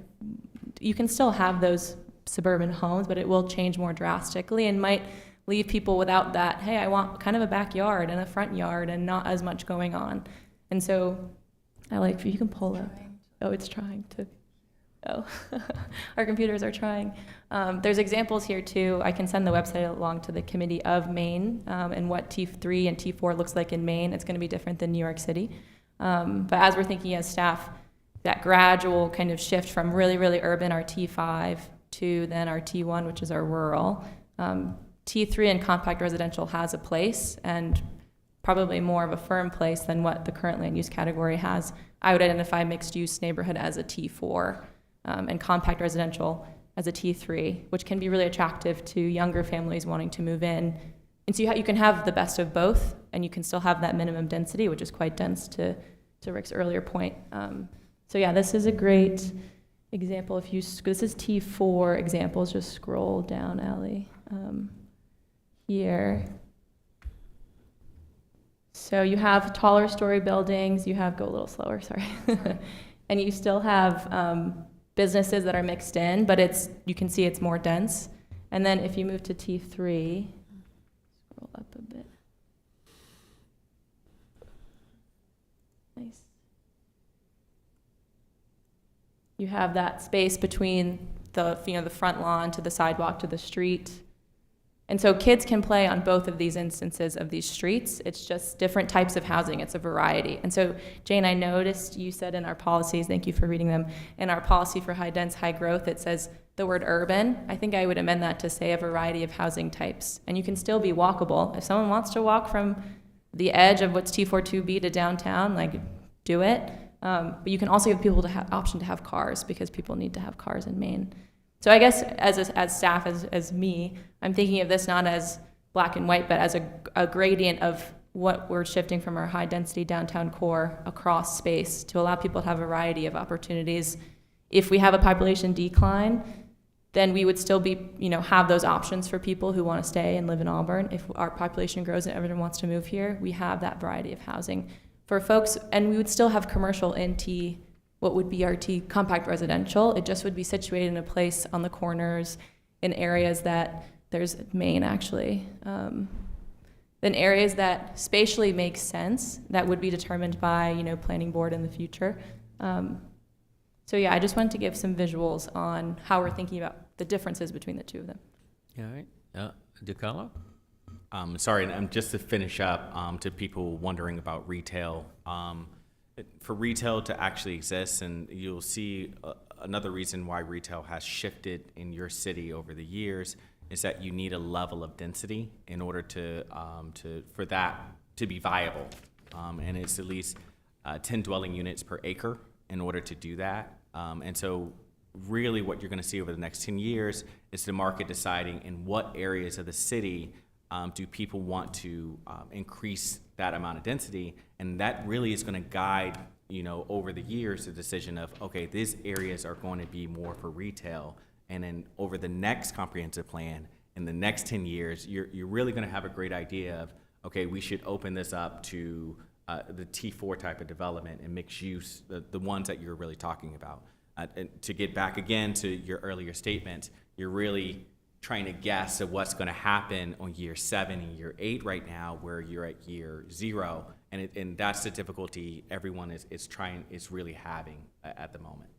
you can still have those suburban homes, but it will change more drastically and might leave people without that, hey, I want kind of a backyard and a front yard and not as much going on. And so you can pull up. Oh, it's trying to. Oh, our computers are trying. There's examples here too. I can send the website along to the committee of Maine and what T3 and T4 looks like in Maine. It's going to be different than New York City. But as we're thinking as staff, that gradual kind of shift from really, really urban, our T5, to then our T1, which is our rural. T3 and compact residential has a place, and probably more of a firm place than what the current land use category has. I would identify mixed use neighborhood as a T4 and compact residential as a T3, which can be really attractive to younger families wanting to move in. And so you can have the best of both, and you can still have that minimum density, which is quite dense to Rick's earlier point. This is a great example. This is T4 examples. Just scroll down, Allie. Here. So you have taller story buildings, go a little slower, sorry. And you still have businesses that are mixed in, but you can see it's more dense. And then if you move to T3, scroll up a bit. Nice. You have that space between the front lawn to the sidewalk to the street. And so kids can play on both of these instances of these streets. It's just different types of housing. It's a variety. And so, Jane, I noticed you said in our policies, thank you for reading them, in our policy for high dense, high growth, it says the word urban. I think I would amend that to say a variety of housing types. And you can still be walkable. If someone wants to walk from the edge of what's T42B to downtown, like, do it. But you can also give people the option to have cars, because people need to have cars in Maine. So I guess as staff, as me, I'm thinking of this not as black and white, but as a gradient of what we're shifting from our high-density downtown core across space to allow people to have a variety of opportunities. If we have a population decline, then we would still be, have those options for people who want to stay and live in Auburn. If our population grows and everyone wants to move here, we have that variety of housing for folks, and we would still have commercial NT, what would be RT compact residential. It just would be situated in a place on the corners in areas that, there's Maine actually, in areas that spatially make sense, that would be determined by, planning board in the future. So yeah, I just wanted to give some visuals on how we're thinking about the differences between the two of them. All right. DiCarlo? Sorry, and just to finish up, to people wondering about retail, for retail to actually exist, and you'll see another reason why retail has shifted in your city over the years, is that you need a level of density in order for that to be viable, and it's at least 10 dwelling units per acre in order to do that. And so really what you're going to see over the next 10 years is the market deciding in what areas of the city do people want to increase that amount of density, and that really is going to guide, over the years, the decision of, okay, these areas are going to be more for retail, and then over the next comprehensive plan, in the next 10 years, you're really going to have a great idea of, okay, we should open this up to the T4 type of development and mixed use, the ones that you're really talking about. And to get back again to your earlier statement, you're really trying to guess of what's going to happen on year 7 and year 8 right now, where you're at year 0, and that's the difficulty everyone is really having at the moment.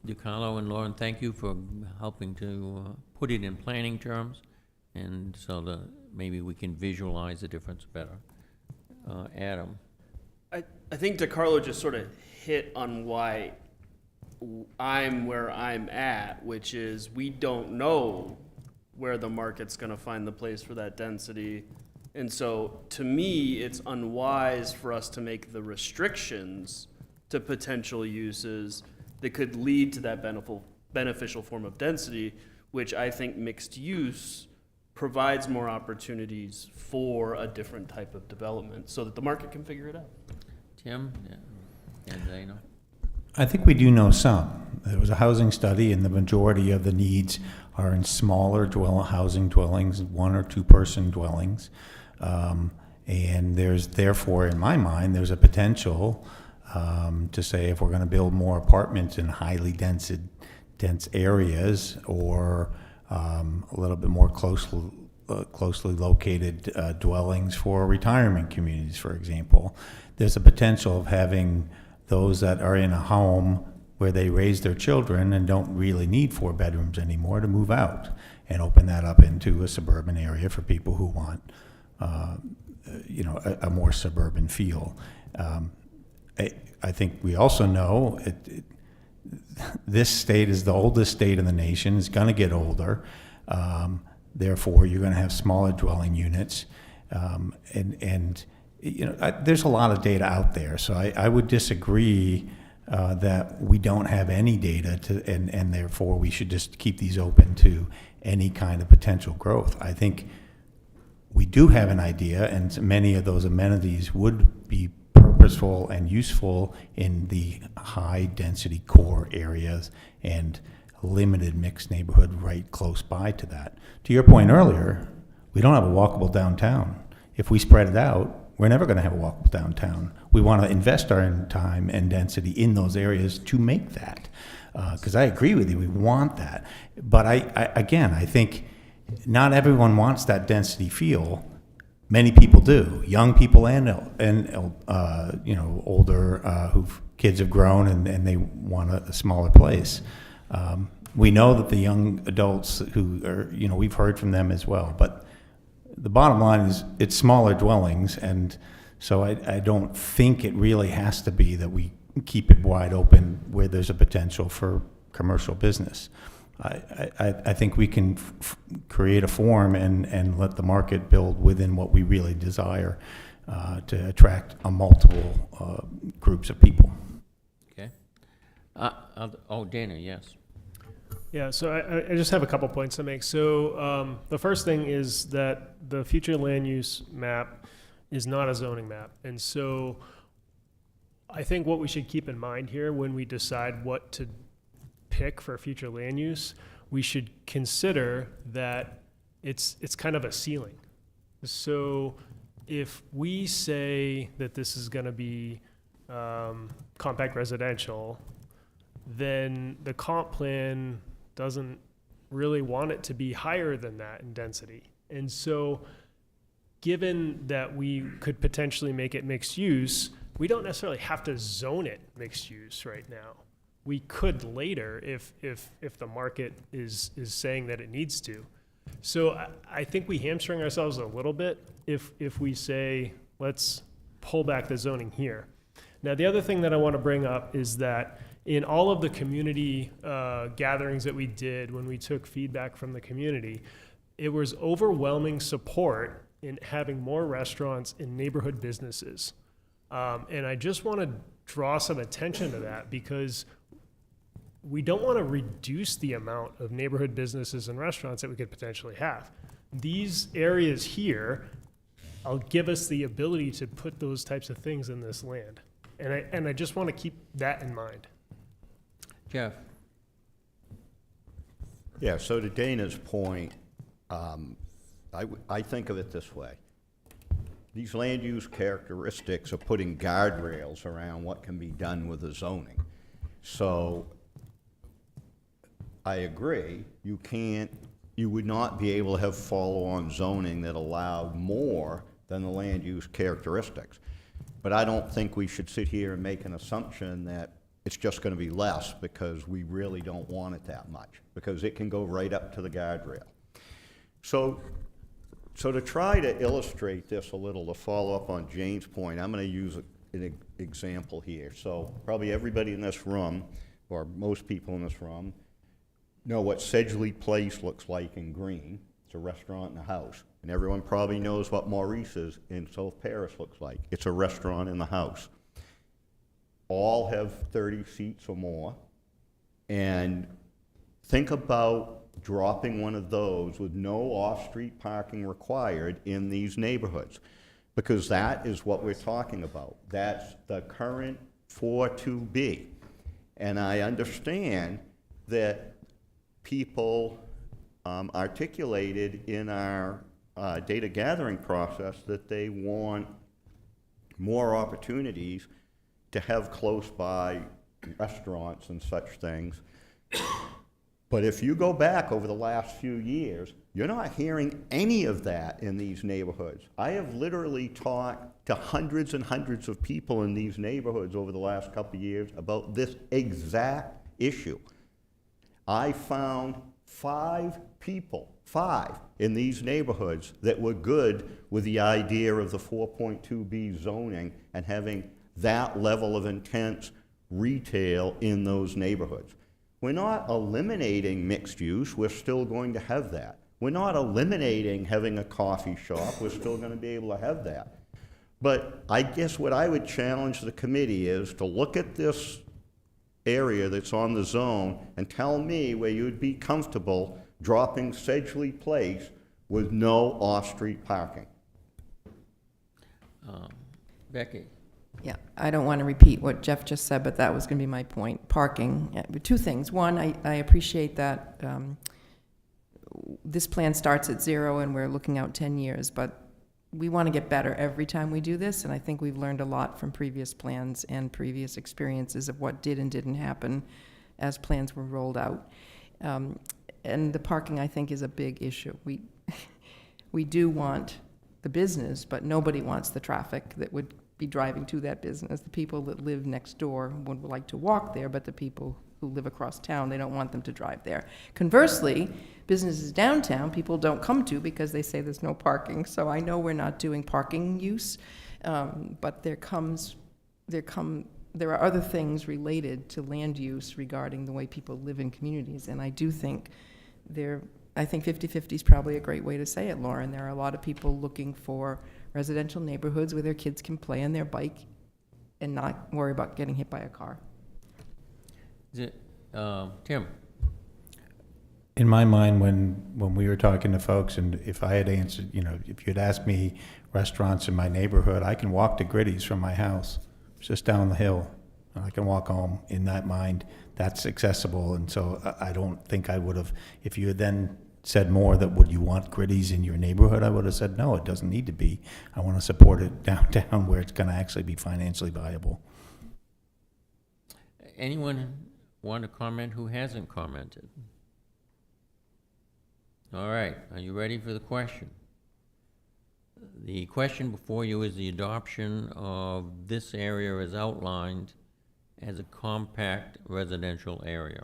DiCarlo and Lauren, thank you for helping to put it in planning terms, and so that maybe we can visualize the difference better. Adam? I think DiCarlo just sort of hit on why I'm where I'm at, which is we don't know where the market's going to find the place for that density. And so to me, it's unwise for us to make the restrictions to potential uses that could lead to that beneficial form of density, which I think mixed use provides more opportunities for a different type of development so that the market can figure it out. Tim? Yeah. And Dana? I think we do know some. There was a housing study, and the majority of the needs are in smaller housing dwellings, 1 or 2 person dwellings. And there's therefore, in my mind, there's a potential to say if we're going to build more apartments in highly dense areas, or a little bit more closely located dwellings for retirement communities, for example, there's a potential of having those that are in a home where they raise their children and don't really need 4 bedrooms anymore to move out and open that up into a suburban area for people who want, a more suburban feel. I think we also know this state is the oldest state in the nation. It's going to get older. Therefore, you're going to have smaller dwelling units. There's a lot of data out there, so I would disagree that we don't have any data and therefore we should just keep these open to any kind of potential growth. I think we do have an idea, and many of those amenities would be purposeful and useful in the high density core areas and limited mixed neighborhood right close by to that. To your point earlier, we don't have a walkable downtown. If we spread it out, we're never going to have a walkable downtown. We want to invest our time and density in those areas to make that. Because I agree with you, we want that. But I think not everyone wants that density feel. many people do, young people and older, whose kids have grown and they want a smaller place. We know that the young adults who are, we've heard from them as well, but the bottom line is it's smaller dwellings, and so I don't think it really has to be that we keep it wide open where there's a potential for commercial business. I think we can create a form and let the market build within what we really desire to attract a multiple groups of people. Okay. Dana, yes. Yeah, so I just have a couple points to make. So the first thing is that the future land use map is not a zoning map. And so I think what we should keep in mind here when we decide what to pick for future land use, we should consider that it's kind of a ceiling. So if we say that this is going to be compact residential, then the comp plan doesn't really want it to be higher than that in density. And so given that we could potentially make it mixed use, we don't necessarily have to zone it mixed use right now. We could later if the market is saying that it needs to. So I think we hamstring ourselves a little bit if we say, let's pull back the zoning here. Now, the other thing that I want to bring up is that in all of the community gatherings that we did when we took feedback from the community, it was overwhelming support in having more restaurants in neighborhood businesses. And I just want to draw some attention to that because we don't want to reduce the amount of neighborhood businesses and restaurants that we could potentially have. These areas here will give us the ability to put those types of things in this land. And I just want to keep that in mind. Jeff? Yeah, so to Dana's point, I think of it this way. These land use characteristics are putting guardrails around what can be done with the zoning. So I agree, you would not be able to have follow-on zoning that allowed more than the land use characteristics. But I don't think we should sit here and make an assumption that it's just going to be less because we really don't want it that much, because it can go right up to the guardrail. So to try to illustrate this a little, to follow up on Jane's point, I'm going to use an example here. So probably everybody in this room, or most people in this room, know what Sedgley Place looks like in green. It's a restaurant and a house. And everyone probably knows what Maurice's in South Paris looks like. It's a restaurant in the house. All have 30 seats or more. And think about dropping one of those with no off-street parking required in these neighborhoods, because that is what we're talking about. That's the current 4.2B. And I understand that people articulated in our data gathering process that they want more opportunities to have close by restaurants and such things. But if you go back over the last few years, you're not hearing any of that in these neighborhoods. I have literally talked to hundreds and hundreds of people in these neighborhoods over the last couple of years about this exact issue. I found 5 people, 5 in these neighborhoods that were good with the idea of the 4.2B zoning and having that level of intense retail in those neighborhoods. We're not eliminating mixed use, we're still going to have that. We're not eliminating having a coffee shop, we're still going to be able to have that. But I guess what I would challenge the committee is to look at this area that's on the zone and tell me where you'd be comfortable dropping Sedgley Place with no off-street parking. Becky? Yeah, I don't want to repeat what Jeff just said, but that was going to be my point. Parking. 2 things. One, I appreciate that this plan starts at 0 and we're looking out 10 years, but we want to get better every time we do this, and I think we've learned a lot from previous plans and previous experiences of what did and didn't happen as plans were rolled out. And the parking, I think, is a big issue. We do want the business, but nobody wants the traffic that would be driving to that business. The people that live next door would like to walk there, but the people who live across town, they don't want them to drive there. Conversely, businesses downtown, people don't come to because they say there's no parking. So I know we're not doing parking use, but there are other things related to land use regarding the way people live in communities, and I do think I think 50/50 is probably a great way to say it, Lauren. There are a lot of people looking for residential neighborhoods where their kids can play on their bike and not worry about getting hit by a car. Is it, Tim? In my mind, when we were talking to folks, and if I had answered, if you'd asked me restaurants in my neighborhood, I can walk to Gritty's from my house. It's just down the hill. I can walk home. In that mind, that's accessible, and so I don't think I would have, if you had then said more that would you want Gritty's in your neighborhood, I would have said, no, it doesn't need to be. I want to support it downtown where it's going to actually be financially viable. Anyone want to comment who hasn't commented? All right, are you ready for the question? The question before you is the adoption of this area as outlined as a compact residential area.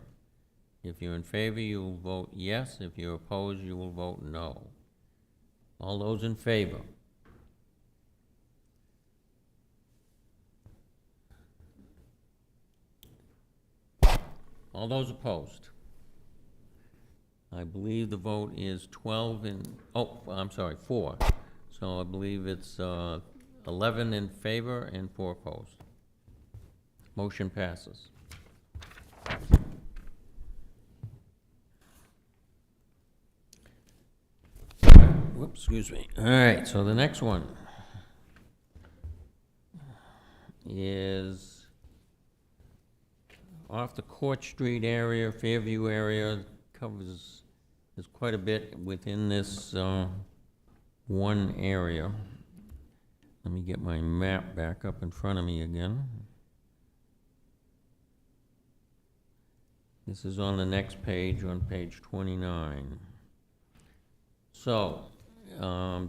If you're in favor, you will vote yes. If you're opposed, you will vote no. All those in favor? All those opposed? I believe the vote is 12 in, I'm sorry, 4. So I believe it's 11 in favor and 4 opposed. Motion passes. Whoops, excuse me. All right, so the next one is off the Court Street area, Fairview area, covers, there's quite a bit within this one area. Let me get my map back up in front of me again. This is on the next page, on page 29. So,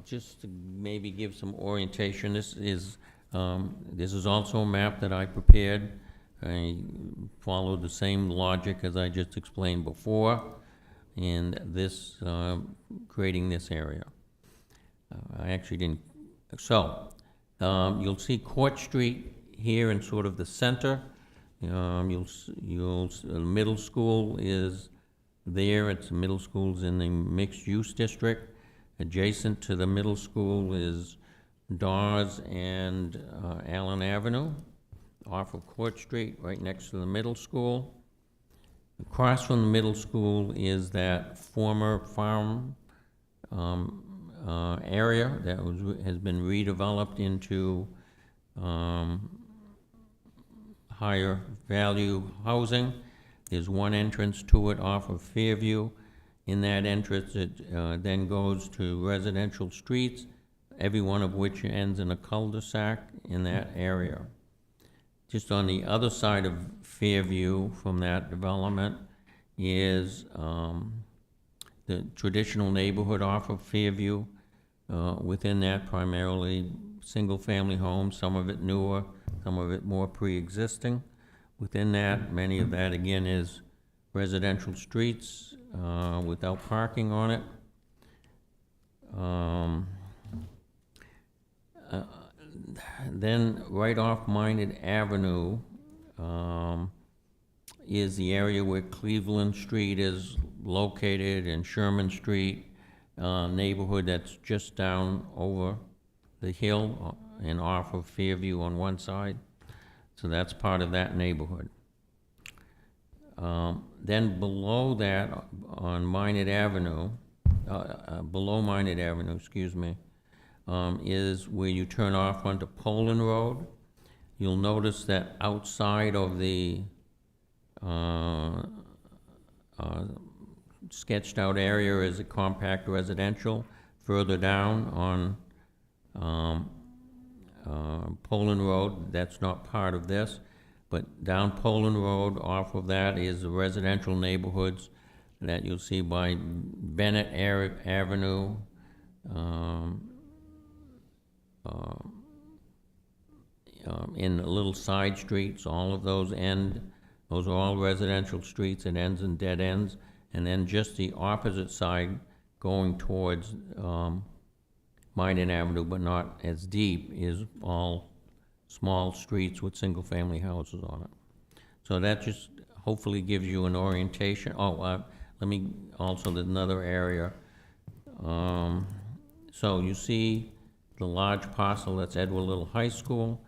just to maybe give some orientation, this is also a map that I prepared. I followed the same logic as I just explained before in this, creating this area. I actually didn't, so, you'll see Court Street here in sort of the center. Middle school is there. It's middle school's in the mixed use district. Adjacent to the middle school is Dawes and Allen Avenue off of Court Street, right next to the middle school. Across from the middle school is that former farm area that has been redeveloped into higher value housing. There's one entrance to it off of Fairview. In that entrance, it then goes to residential streets, every one of which ends in a cul-de-sac in that area. Just on the other side of Fairview from that development is the traditional neighborhood off of Fairview. Within that, primarily single-family homes, some of it newer, some of it more pre-existing. Within that, many of that, again, is residential streets without parking on it. Then right off Minot Avenue is the area where Cleveland Street is located, and Sherman Street, neighborhood that's just down over the hill and off of Fairview on one side. So that's part of that neighborhood. Then below that, on Minot Avenue, below Minot Avenue, excuse me, is where you turn off onto Poland Road. You'll notice that outside of the sketched out area is a compact residential. Further down on Poland Road, that's not part of this, but down Poland Road off of that is the residential neighborhoods that you'll see by Bennett Avenue, in little side streets, all of those those are all residential streets, it ends in dead ends, and then just the opposite side going towards Maine Avenue, but not as deep, is all small streets with single-family houses on it. So that just hopefully gives you an orientation. Let me, also, there's another area. So you see the large parcel that's Edward Little High School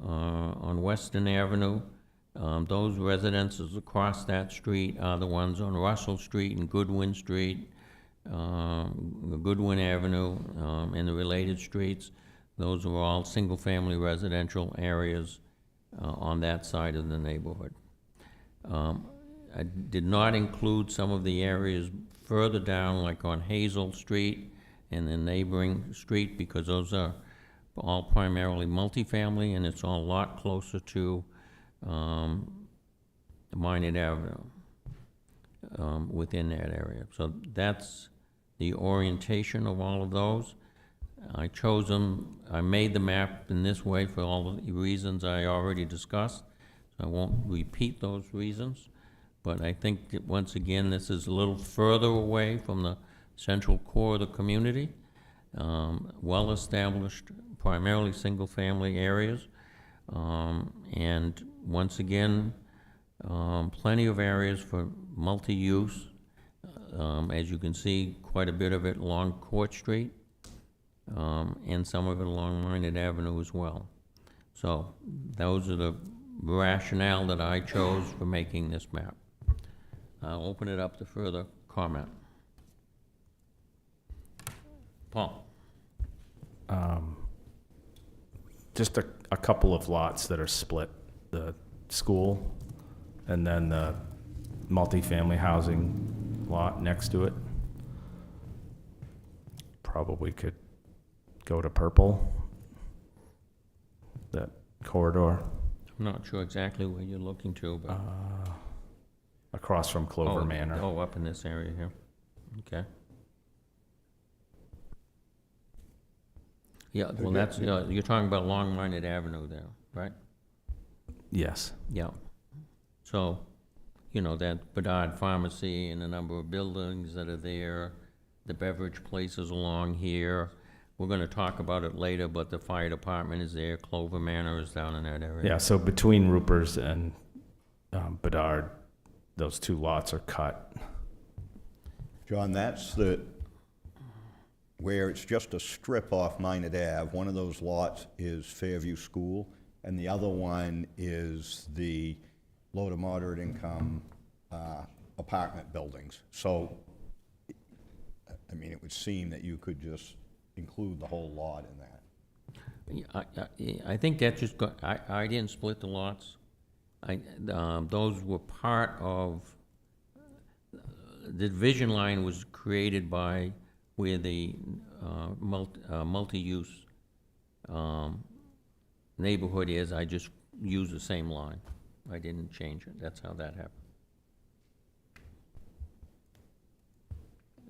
on Western Avenue. Those residences across that street are the ones on Russell Street and Goodwin Street, Goodwin Avenue, and the related streets. Those are all single-family residential areas on that side of the neighborhood. I did not include some of the areas further down, like on Hazel Street and the neighboring street, because those are all primarily multifamily, and it's all a lot closer to Maine Avenue within that area. So that's the orientation of all of those. I chose them, I made the map in this way for all the reasons I already discussed. I won't repeat those reasons, but I think that once again, this is a little further away from the central core of the community, well-established, primarily single-family areas, and once again, plenty of areas for multi-use. As you can see, quite a bit of it along Court Street, and some of it along Maine Avenue as well. So those are the rationale that I chose for making this map. I'll open it up to further comment. Paul? Just a couple of lots that are split, the school and then the multifamily housing lot next to it. Probably could go to purple, that corridor. I'm not sure exactly where you're looking to, but... Across from Clover Manor. Oh, up in this area here. Okay. Yeah, well, that's, you're talking about Long Minot Avenue there, right? Yes. Yeah. So, that Bedard Pharmacy and a number of buildings that are there, the beverage places along here. We're gonna talk about it later, but the fire department is there, Clover Manor is down in that area. Yeah, so between Ruper's and Bedard, those two lots are cut. John, that's where it's just a strip off Minot Ave. One of those lots is Fairview School, and the other one is the low to moderate income apartment buildings. So, I mean, it would seem that you could just include the whole lot in that. I think that just got, I didn't split the lots. Those were part of, the division line was created by where the multi-use neighborhood is. I just used the same line. I didn't change it. That's how that happened.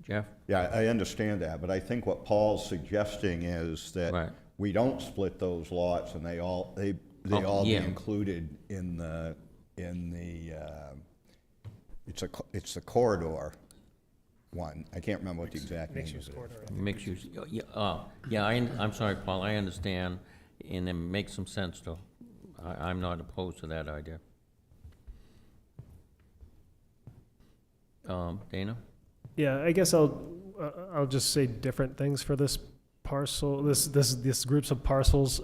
Jeff? Yeah, I understand that, but I think what Paul's suggesting is that Right. we don't split those lots and they all be included in the it's the corridor one. I can't remember what the exact name is. Mixed use, I'm sorry, Paul, I understand, and it makes some sense to, I'm not opposed to that idea. Dana? Yeah, I guess I'll just say different things for this parcel, this groups of parcels.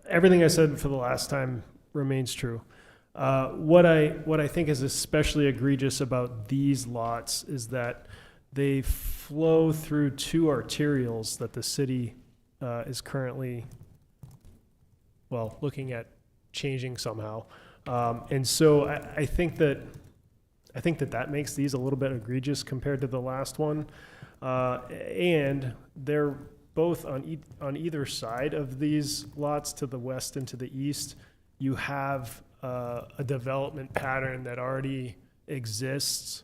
Everything I said for the last time remains true. What I think is especially egregious about these lots is that they flow through two arterials that the city is currently, looking at changing somehow. And so I think that makes these a little bit egregious compared to the last one. And they're both on either side of these lots, to the west and to the east. You have a development pattern that already exists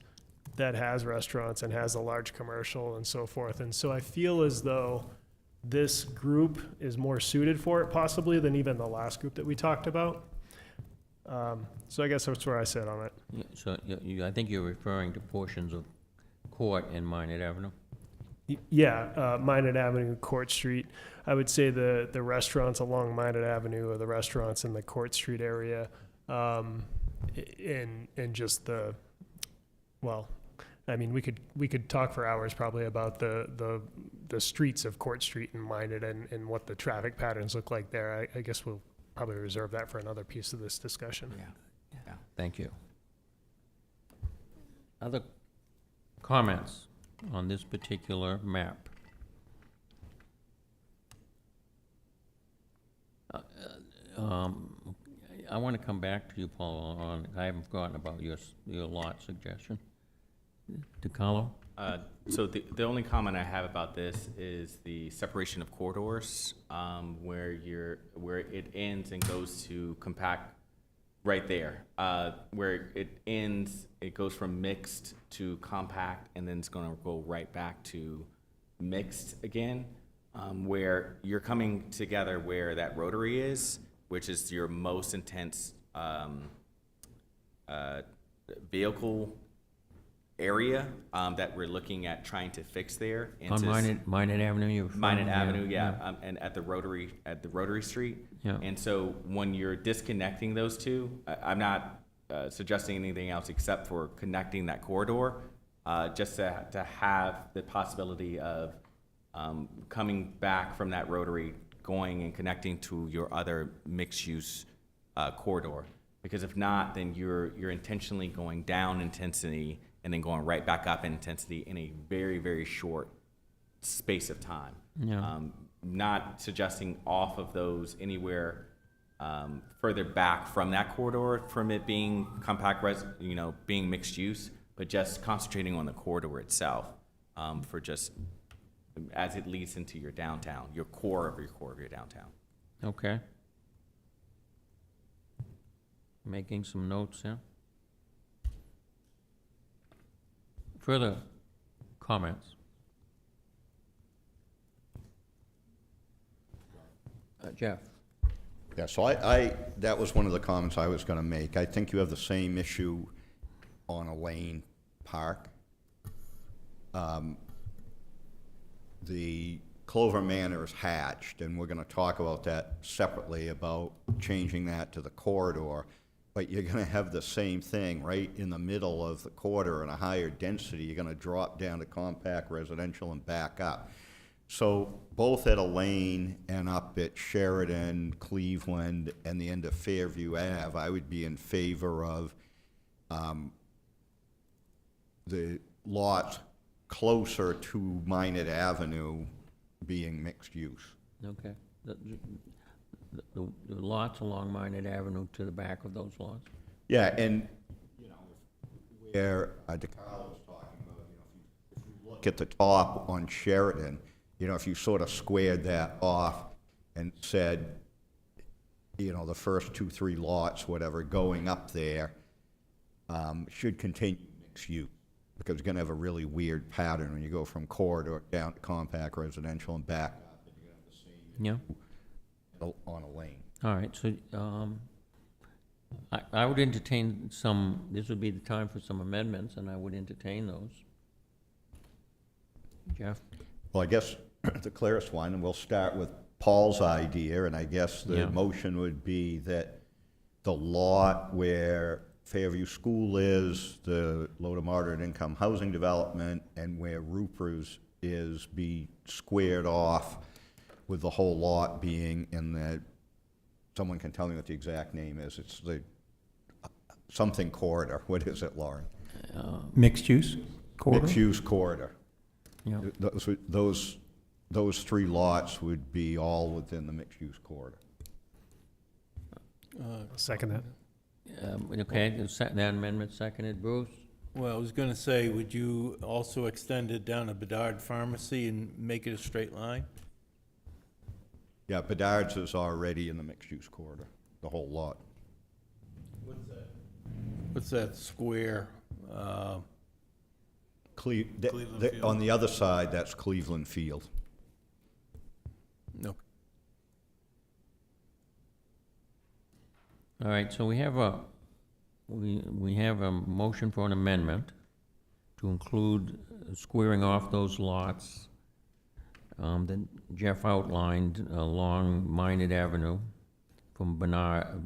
that has restaurants and has a large commercial and so forth. And so I feel as though this group is more suited for it possibly than even the last group that we talked about. So I guess that's where I sit on it. Yeah, so I think you're referring to portions of Court and Minot Avenue? Yeah, Minot Avenue, Court Street. I would say the restaurants along Minot Avenue or the restaurants in the Court Street area, and just well, I mean, we could talk for hours probably about the streets of Court Street and Minot and what the traffic patterns look like there. I guess we'll probably reserve that for another piece of this discussion. Yeah. Thank you. Other comments on this particular map? I want to come back to you, Paul, on, I haven't forgotten about your lot suggestion. DiCarlo? So the only comment I have about this is the separation of corridors, where it ends and goes to compact right there. Where it ends, it goes from mixed to compact, and then it's going to go right back to mixed again, where you're coming together where that rotary is, which is your most intense vehicle area that we're looking at trying to fix there. On Minot Avenue, you're Minot Avenue, yeah. And at the Rotary Street. Yeah. And so when you're disconnecting those two, I'm not suggesting anything else except for connecting that corridor, just to have the possibility of coming back from that Rotary, going and connecting to your other mixed-use corridor. Because if not, then you're intentionally going down intensity and then going right back up in intensity in a very, very short space of time. Yeah. Not suggesting off of those anywhere further back from that corridor, from it being compact, being mixed use, but just concentrating on the corridor itself for just as it leads into your downtown, your core of your downtown. Okay. Making some notes here. Further comments? Jeff? Yeah, so that was one of the comments I was gonna make. I think you have the same issue on Elaine Park. The Clover Manor is hatched, and we're gonna talk about that separately, about changing that to the corridor. But you're gonna have the same thing right in the middle of the corridor and a higher density. You're gonna drop down to compact residential and back up. So both at Elaine and up at Sheridan, Cleveland, and the end of Fairview Ave, I would be in favor of the lots closer to Minot Avenue being mixed use. Okay. The lots along Minot Avenue to the back of those lots? Yeah, and, where DeCarlo was talking about, if you look at the top on Sheridan, if you sort of squared that off and said, the first 2-3 lots, whatever, going up there, should continue mixed use, because it's gonna have a really weird pattern when you go from corridor down to compact residential and back up, and you're gonna have the same Yeah. on a lane. All right, so I would entertain this would be the time for some amendments, and I would entertain those. Jeff? Well, I guess the clearest one, and we'll start with Paul's idea, and I guess the motion would be that the lot where Fairview School is, the low to moderate income housing development, and where Ruper's is, be squared off, with the whole lot being in the, someone can tell me what the exact name is, it's the something corridor. What is it, Lauren? Mixed use corridor? Mixed use corridor. Yeah. Those 3 lots would be all within the mixed use corridor. Second that. Okay, that amendment seconded. Bruce? Well, I was gonna say, would you also extend it down to Bedard Pharmacy and make it a straight line? Yeah, Bedard's is already in the mixed use corridor, the whole lot. What's that square? On the other side, that's Cleveland Field. All right, so we have a motion for an amendment to include squaring off those lots that Jeff outlined along Minot Avenue from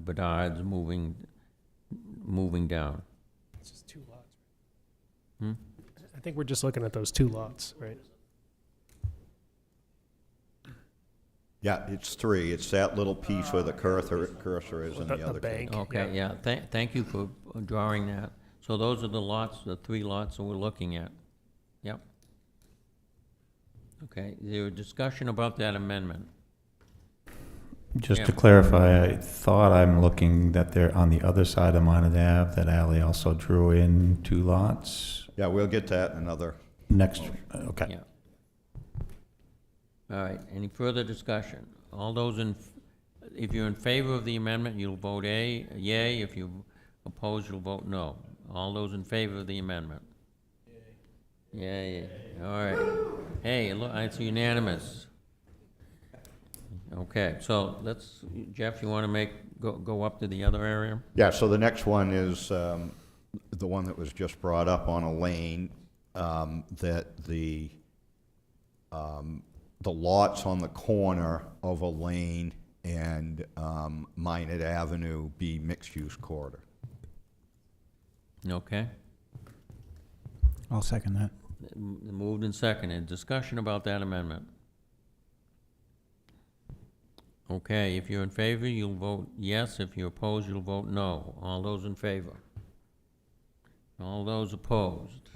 Bedard's moving down. It's just 2 lots. Hmm? I think we're just looking at those 2 lots, right? Yeah, it's 3. It's that little piece where the cursor is in the other case. bank. Okay, yeah, thank you for drawing that. So those are the lots, the 3 lots that we're looking at. Yep. Okay, is there a discussion about that amendment? Just to Yeah. clarify, I thought I'm looking that they're on the other side of Minot Ave, that Ally also drew in 2 lots. Yeah, we'll get that in another. Next, okay. Yeah. All right, any further discussion? All those if you're in favor of the amendment, you'll vote yay. If you oppose, you'll vote no. All those in favor of the amendment? Yay. All right. Hey, look, it's unanimous. Okay, so Jeff, you want to go up to the other area? Yeah, so the next one is the one that was just brought up on a lane, that the lots on the corner of a lane and Minot Avenue be mixed-use corridor. Okay. I'll second that. Moved and seconded. Discussion about that amendment. Okay, if you're in favor, you'll vote yes. If you oppose, you'll vote no. All those in favor? All those opposed?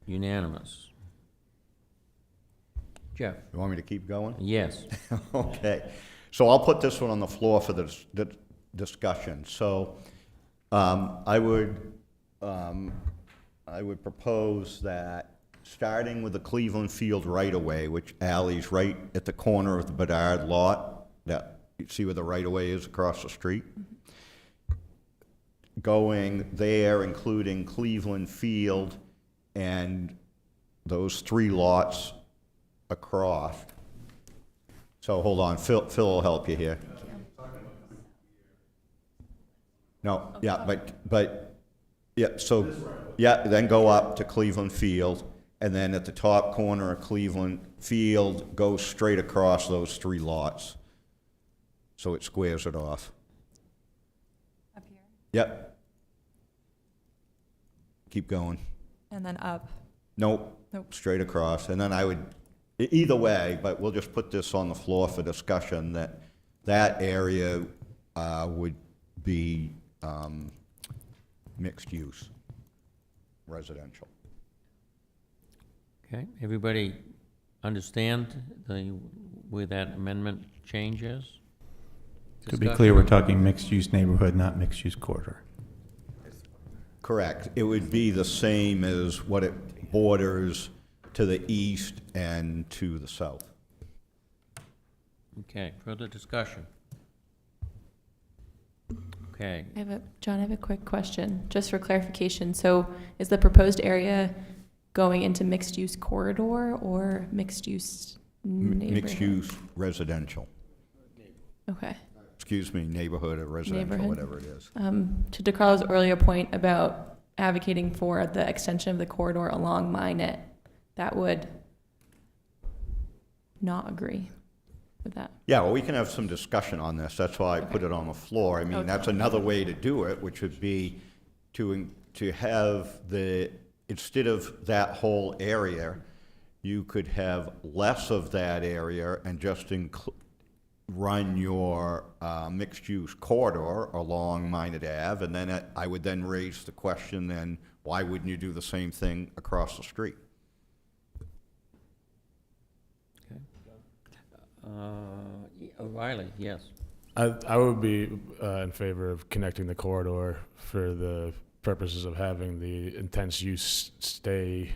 Unanimous. Jeff? You want me to keep going? Yes. Okay. So I'll put this one on the floor for the discussion. So I would propose that starting with the Cleveland Field right-of-way, which Ally's right at the corner of the Bedard lot, that you see where the right-of-way is across the street, going there, including Cleveland Field and those 3 lots across. So hold on, Phil will help you here. No, yeah, but yeah, so yeah, then go up to Cleveland Field, and then at the top corner of Cleveland Field, go straight across those 3 lots. So it squares it off. Up here? Yep. Keep going. And then up. Nope. Straight across. And then I would, either way, but we'll just put this on the floor for discussion, that area would be mixed use, residential. Okay, everybody understand where that amendment changes? To be clear, we're talking mixed-use neighborhood, not mixed-use corridor. Correct. It would be the same as what it borders to the east and to the south. Okay, further discussion? Okay. John, I have a quick question, just for clarification. So is the proposed area going into mixed-use corridor or mixed-use neighborhood? Mixed-use residential. Okay. Excuse me, neighborhood or residential, Neighborhood. whatever it is. To DeCarlo's earlier point about advocating for the extension of the corridor along Minot, that would not agree with that. Yeah, well, we can have some discussion on this. That's why I put it on the floor. I mean, Okay. that's another way to do it, which would be to have instead of that whole area, you could have less of that area and just run your mixed-use corridor along Minot Ave, and then I would then raise the question, then, why wouldn't you do the same thing across the street? Okay. O'Reilly, yes. I would be in favor of connecting the corridor for the purposes of having the intense use stay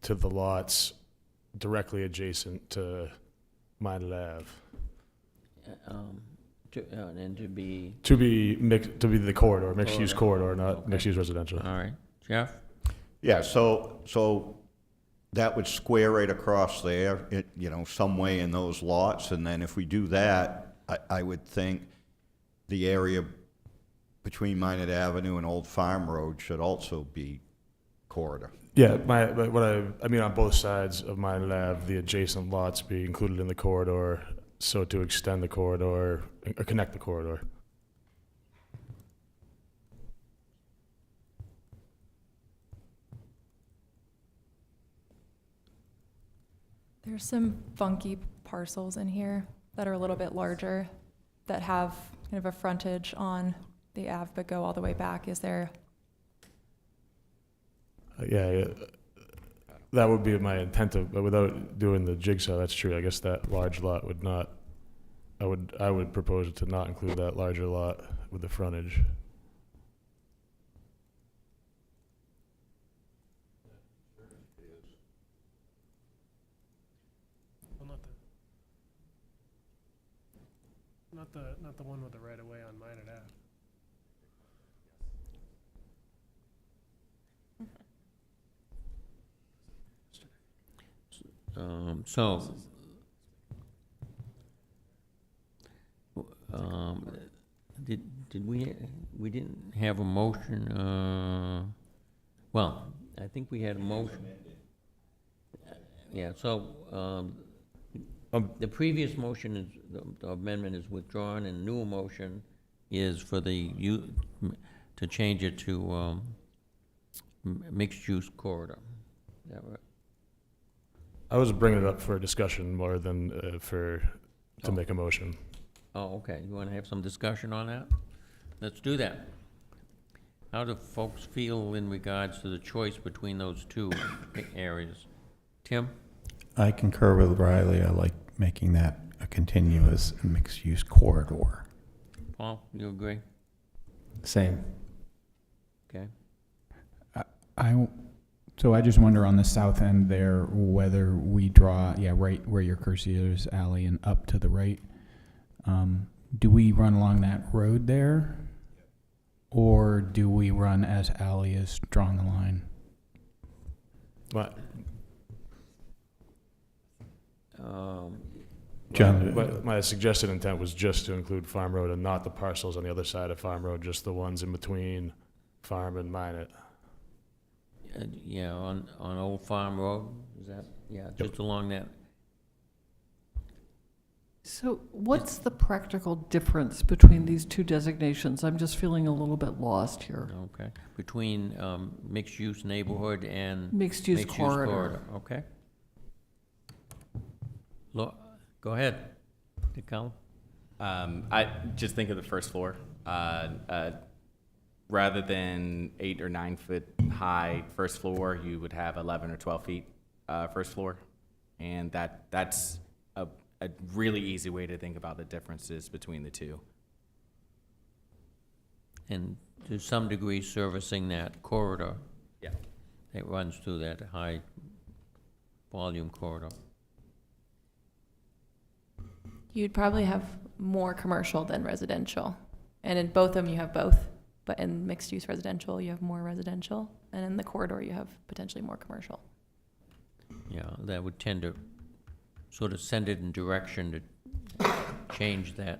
to the lots directly adjacent to Minot Ave. And to be... To be the corridor, mixed-use corridor, not Okay. mixed-use residential. All right. Jeff? Yeah, so that would square right across there, some way in those lots, and then if we do that, I would think the area between Minot Avenue and Old Farm Road should also be corridor. Yeah, but what I mean on both sides of Minot Ave, the adjacent lots be included in the corridor, so to extend the corridor, connect the corridor. There's some funky parcels in here that are a little bit larger, that have kind of a frontage on the Ave, but go all the way back. Is there? Yeah, that would be my intent of, but without doing the jigsaw, that's true. I guess that large lot would not, I would propose to not include that larger lot with the frontage. Well, not the one with the right of way on Minot Ave. Did we didn't have a motion, well, I think we had a motion. Yeah, so, the previous motion is, the amendment is withdrawn, and new motion is for to change it to, mixed-use corridor. Is that right? I was bringing it up for discussion more than to make a motion. Oh, okay. You want to have some discussion on that? Let's do that. How do folks feel in regards to the choice between those two areas? Tim? I concur with Riley. I like making that a continuous mixed-use corridor. Paul, you agree? Same. Okay. So I just wonder on the south end there whether we draw, right where your cursor is, alley, and up to the right. Do we run along that road there? Or do we run as alley is drawing the line? But John, my suggested intent was just to include Farm Road and not the parcels on the other side of Farm Road, just the ones in between Farm and Minot. Yeah, on Old Farm Road, is that, just along that. So what's the practical difference between these two designations? I'm just feeling a little bit lost here. Okay, between mixed-use neighborhood and Mixed-use corridor. Okay. Go ahead, Dick Collin. I just think of the first floor. Rather than 8 or 9 foot high first floor, you would have 11 or 12 feet first floor, and that's a really easy way to think about the differences between the two. And to some degree servicing that corridor. Yeah. That runs through that high volume corridor. You'd probably have more commercial than residential. And in both of them, you have both. But in mixed-use residential, you have more residential. And in the corridor, you have potentially more commercial. Yeah, that would tend to sort of send it in direction to change that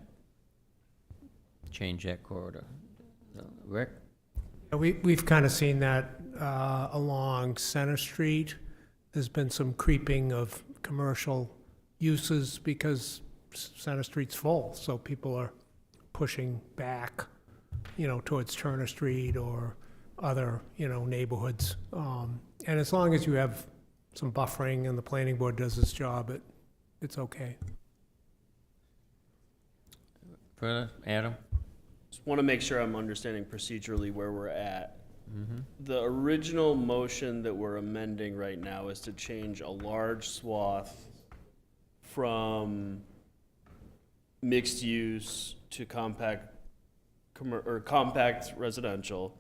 corridor. Rick? We've kind of seen that along Center Street. There's been some creeping of commercial uses because Center Street's full, so people are pushing back, towards Turner Street or other, neighborhoods. And as long as you have some buffering and the planning board does its job, it's okay. Further, Adam? Just want to make sure I'm understanding procedurally where we're at. Mm-hmm. The original motion that we're amending right now is to change a large swath from mixed use to compact residential.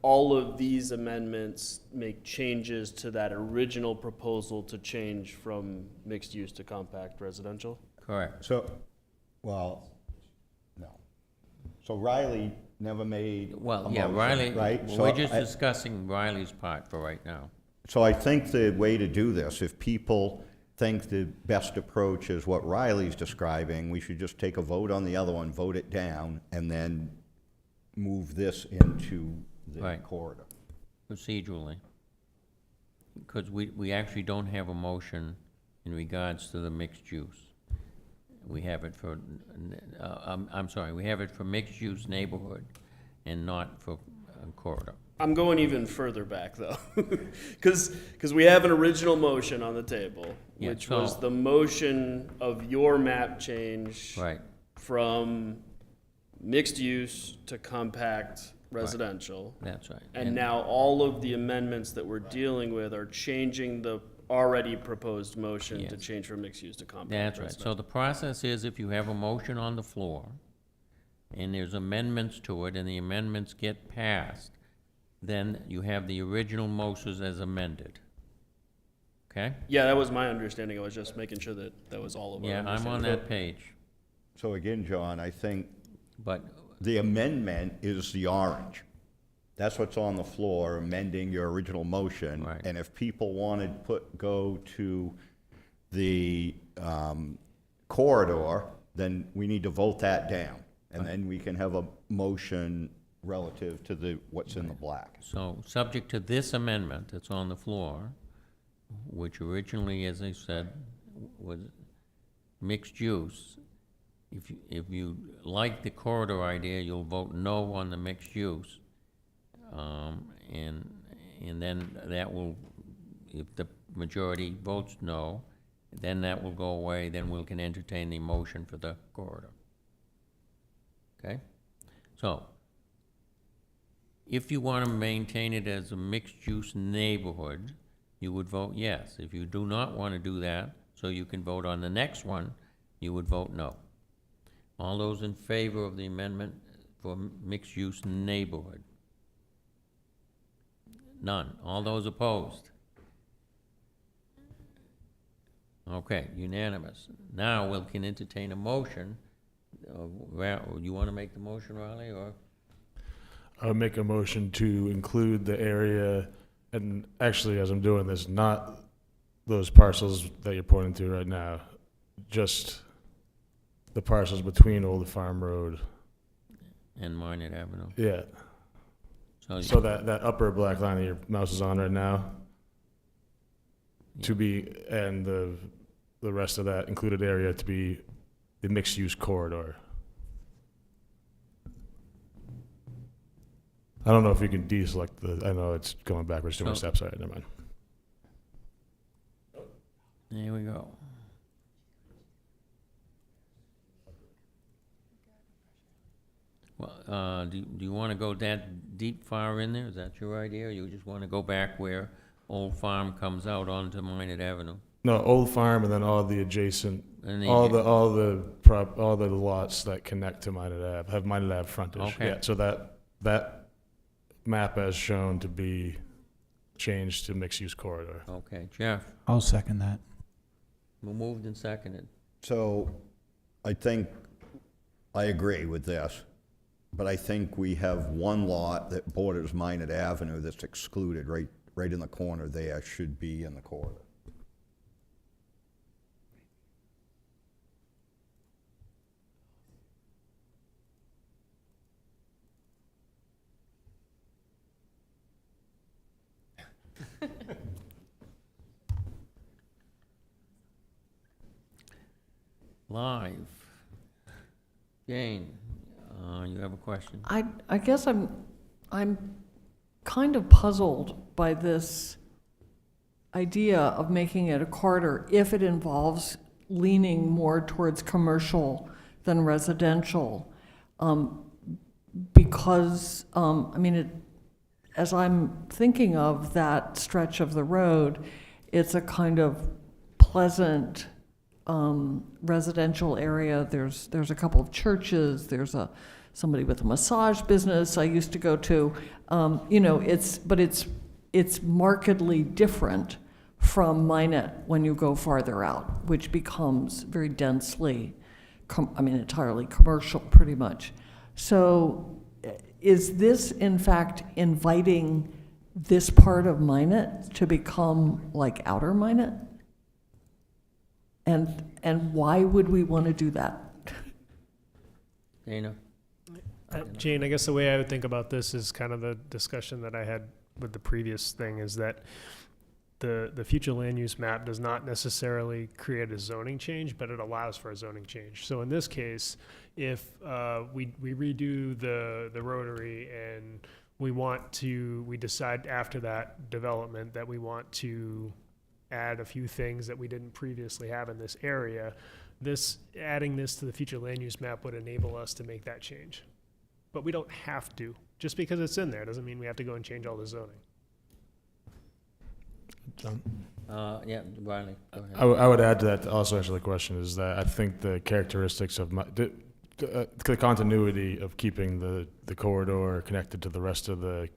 All of these amendments make changes to that original proposal to change from mixed use to compact residential? Correct. So, no. So Riley never made a motion, Riley, right? we're just discussing Riley's part for right now. So I think the way to do this, if people think the best approach is what Riley's describing, we should just take a vote on the other one, vote it down, and then move this into the Right. corridor. Procedurally. Because we actually don't have a motion in regards to the mixed use. We have it for, I'm sorry, we have it for mixed-use neighborhood and not for corridor. I'm going even further back though, because we have an original motion on the table, Yeah, which was so- the motion of your map change Right. from mixed use to compact residential. That's right. And now all of the amendments that we're dealing with are changing the already proposed motion to Yes. change from mixed use to compact That's right. residential. So the process is if you have a motion on the floor and there's amendments to it and the amendments get passed, then you have the original motions as amended. Okay? Yeah, that was my understanding. I was just making sure that that was all of our Yeah, I'm on understanding. that page, So again, John, I think but, the amendment is the orange. That's what's on the floor, amending your original motion. Right. And if people wanted go to the corridor, then we need to vote that down. And then we can have a motion relative to what's in the black. so, subject to this amendment that's on the floor, which originally, as I said, was mixed use, if you like the corridor idea, you'll vote no on the mixed use. And then that will, if the majority votes no, then that will go away, then we can entertain the motion for the corridor. Okay? So, if you want to maintain it as a mixed-use neighborhood, you would vote yes. If you do not want to do that, so you can vote on the next one, you would vote no. All those in favor of the amendment for mixed-use neighborhood? None. All those opposed? Okay, unanimous. Now we can entertain a motion. You want to make the motion, Riley, or? I would make a motion to include the area, and actually, as I'm doing this, not those parcels that you're pointing to right now, just the parcels between Old Farm Road. And Minot Avenue. Yeah. So that upper black line that your mouse is on right now, to be, and the rest of that included area to be the mixed-use corridor. I don't know if you can deselect I know it's going backwards too many steps. All right, never mind. There we go. Well, do you want to go that deep far in there? Is that your idea, or you just want to go back where Old Farm comes out onto Minot Avenue? No, Old Farm, and then all the adjacent, And all the lots that connect to Minot Ave, have Minot Ave frontage. Okay. Yeah, so that map as shown to be changed to mixed-use corridor. Okay, Jeff, I'll second that. moved and seconded. So I think I agree with this, but I think we have one lot that borders Minot Avenue that's excluded, right in the corner there, should be in the corridor. Live. Jane, you have a question? I guess I'm kind of puzzled by this idea of making it a corridor if it involves leaning more towards commercial than residential. Because, I mean, as I'm thinking of that stretch of the road, it's a kind of pleasant residential area. There's a couple of churches. There's somebody with a massage business I used to go to. It's markedly different from Minot when you go farther out, which becomes very densely, entirely commercial, pretty much. So, is this in fact inviting this part of Minot to become like outer Minot? And why would we want to do that? Dana? Jane, I guess the way I would think about this is kind of the discussion that I had with the previous thing, is that the future land use map does not necessarily create a zoning change, but it allows for a zoning change. So in this case, if we redo the rotary and we decide after that development that we want to add a few things that we didn't previously have in this area, adding this to the future land use map would enable us to make that change. But we don't have to. Just because it's in there doesn't mean we have to go and change all the zoning. John? Yeah, Riley, go ahead. I would add to that, to also answer the question, is that I think the characteristics of the continuity of keeping the corridor connected to the rest of the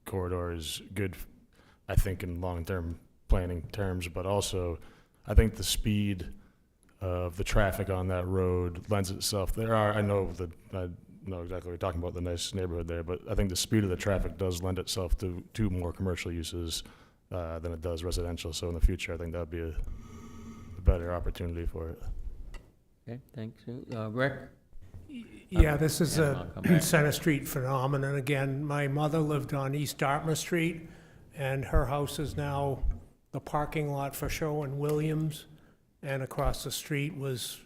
corridor is good, I think, in long-term planning terms, but also I think the speed of the traffic on that road lends itself. I know exactly what you're talking about, the nice neighborhood there, but I think the speed of the traffic does lend itself to more commercial uses than it does residential. So in the future, I think that would be a better opportunity for it. Okay, thanks. Rick? Yeah, this is and a I'll come back. Center Street phenomenon. Again, my mother lived on East Dartmouth Street, and her house is now the parking lot for Sherwin-Williams, and across the street was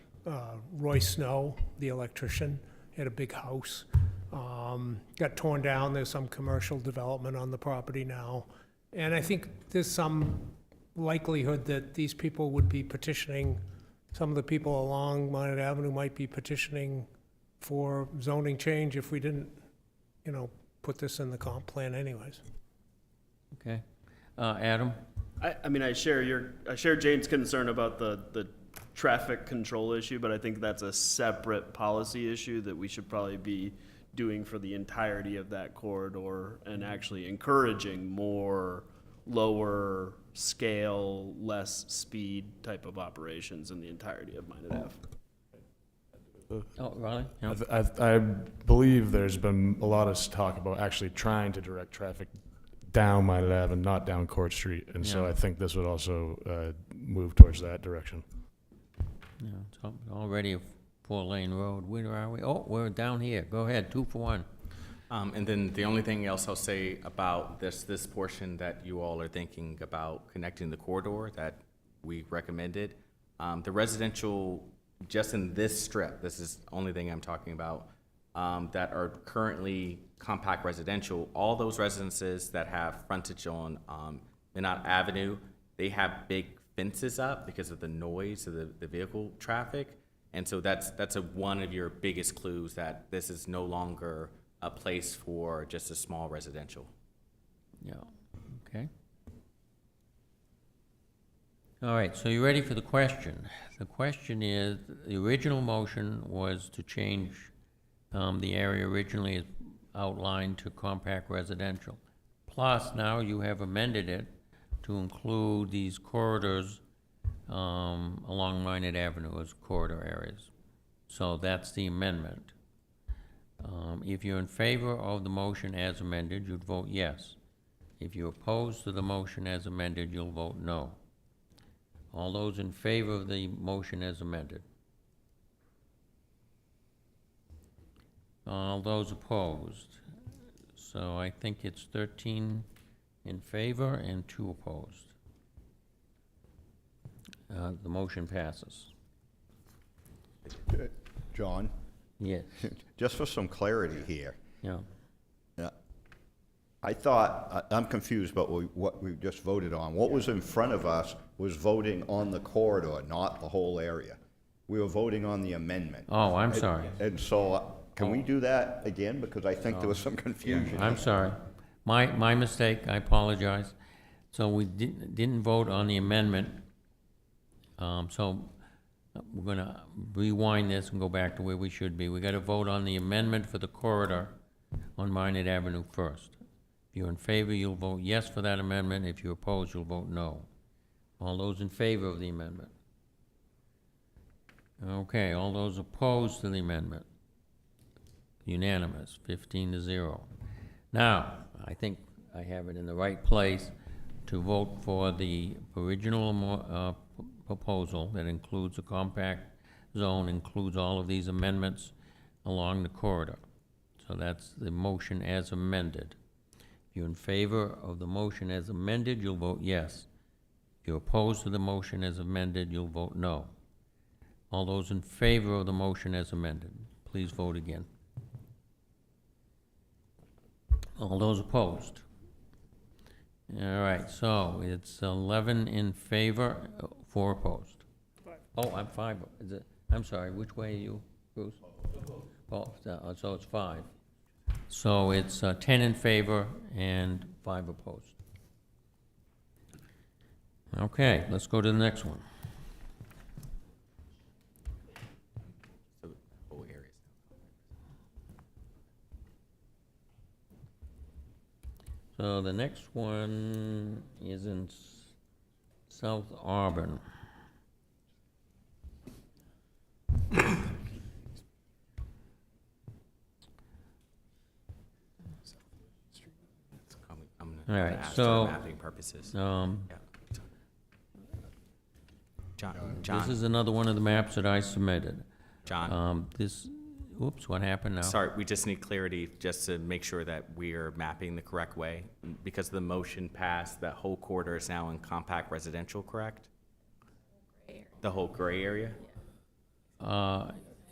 Roy Snow, the electrician. He had a big house. Got torn down. There's some commercial development on the property now. And I think there's some likelihood that these people would be petitioning, some of the people along Minot Avenue might be petitioning for zoning change if we didn't, put this in the comp plan anyways. Okay. Adam? I mean, I share Jane's concern about the traffic control issue, but I think that's a separate policy issue that we should probably be doing for the entirety of that corridor and actually encouraging more lower scale, less speed type of operations in the entirety of Minot Ave. Oh, Riley? Yeah. I believe there's been a lot of talk about actually trying to direct traffic down Minot Ave and not down Court Street, and so Yeah. I think this would also move towards that direction. Yeah, it's already a 4-lane road. Where are we? Oh, we're down here. Go ahead, 2 for 1. And then the only thing else I'll say about this portion that you all are thinking about connecting the corridor that we recommended, the residential, just in this strip, this is the only thing I'm talking about, that are currently compact residential, all those residences that have frontage on Minot Avenue, they have big fences up because of the noise of the vehicle traffic. And so that's one of your biggest clues that this is no longer a place for just a small residential. Yeah, okay. All right, so you ready for the question? The question is, the original motion was to change the area originally outlined to compact residential. Plus, now you have amended it to include these corridors along Minot Avenue as corridor areas. So that's the amendment. If you're in favor of the motion as amended, you'd vote yes. If you're opposed to the motion as amended, you'll vote no. All those in favor of the motion as amended? All those opposed? So I think it's 13 in favor and 2 opposed. The motion passes. John, Yes. just for some clarity here, Yeah. I thought, I'm confused about what we just voted on. What was in front of us was voting on the corridor, not the whole area. We were voting on the amendment. Oh, I'm sorry. And so, can we do that again? Because I think there was some confusion. I'm sorry. My mistake, I apologize. So we didn't vote on the amendment. So we're gonna rewind this and go back to where we should be. We gotta vote on the amendment for the corridor on Minot Avenue first. If you're in favor, you'll vote yes for that amendment. If you're opposed, you'll vote no. All those in favor of the amendment? Okay, all those opposed to the amendment? Unanimous, 15-0. Now, I think I have it in the right place to vote for the original proposal that includes a compact zone, includes all of these amendments along the corridor. So So that's the motion as amended. If you're in favor of the motion as amended, you'll vote yes. If you're opposed to the motion as amended, you'll vote no. All those in favor of the motion as amended, please vote again. All those opposed? All right, so it's 11 in favor, 4 opposed. Oh, I'm 5, is it? I'm sorry, which way are you, Bruce? Oh, so it's 5. So it's 10 in favor and 5 opposed. Okay, let's go to the next one. So, whole areas. So the next one is in South Auburn. I'm All gonna right, ask so, for mapping purposes. Yeah. John, This is another one of the maps that I submitted. John. Oops, what happened now? Sorry, we just need clarity just to make sure that we're mapping the correct way. Because the motion passed, that whole corridor is now in compact residential, correct? The whole gray area?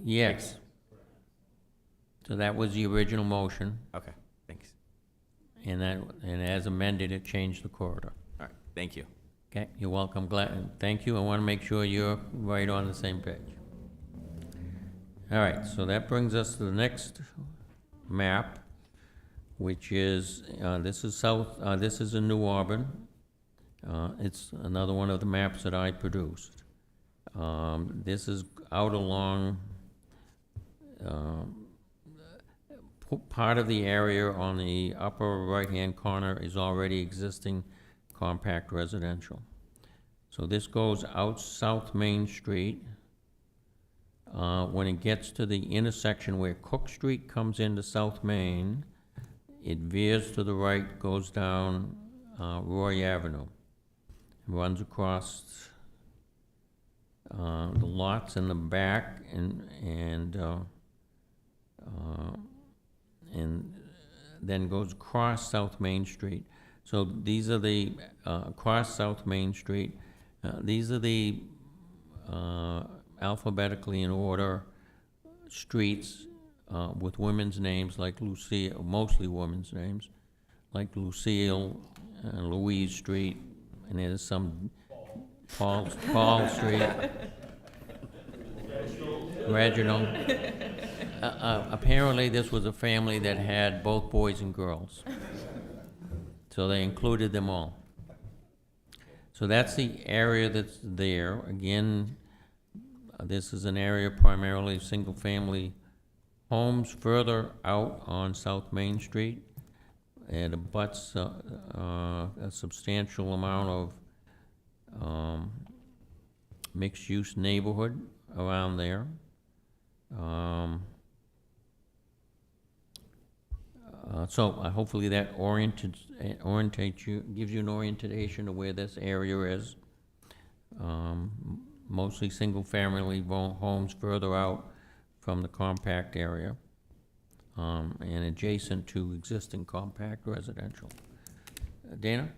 Yes. So that was the original motion, Okay, thanks. and as amended, it changed the corridor. All right, thank you. Okay, you're welcome, thank you, I want to make sure you're right on the same page. All right, so that brings us to the next map, which is, this is in New Auburn. It's another one of the maps that I produced. This is out along, part of the area on the upper right-hand corner is already existing compact residential. So this goes out South Main Street. When it gets to the intersection where Cook Street comes into South Main, it veers to the right, goes down Roy Avenue, runs across the lots in the back, and then goes across South Main Street. So these are the, across South Main Street, these are the alphabetically in order streets with women's names like Lucille, mostly women's names, like Lucille, Louise Street, and there's some Paul Street, Reginald. Apparently this was a family that had both boys and girls, so they included them all. So that's the area that's there. Again, this is an area primarily single-family homes further out on South Main Street. It abuts a substantial amount of mixed-use neighborhood around there. So hopefully that orientates you, gives you an orientation of where this area is. Mostly single-family homes further out from the compact area, and adjacent to existing compact residential. Dana?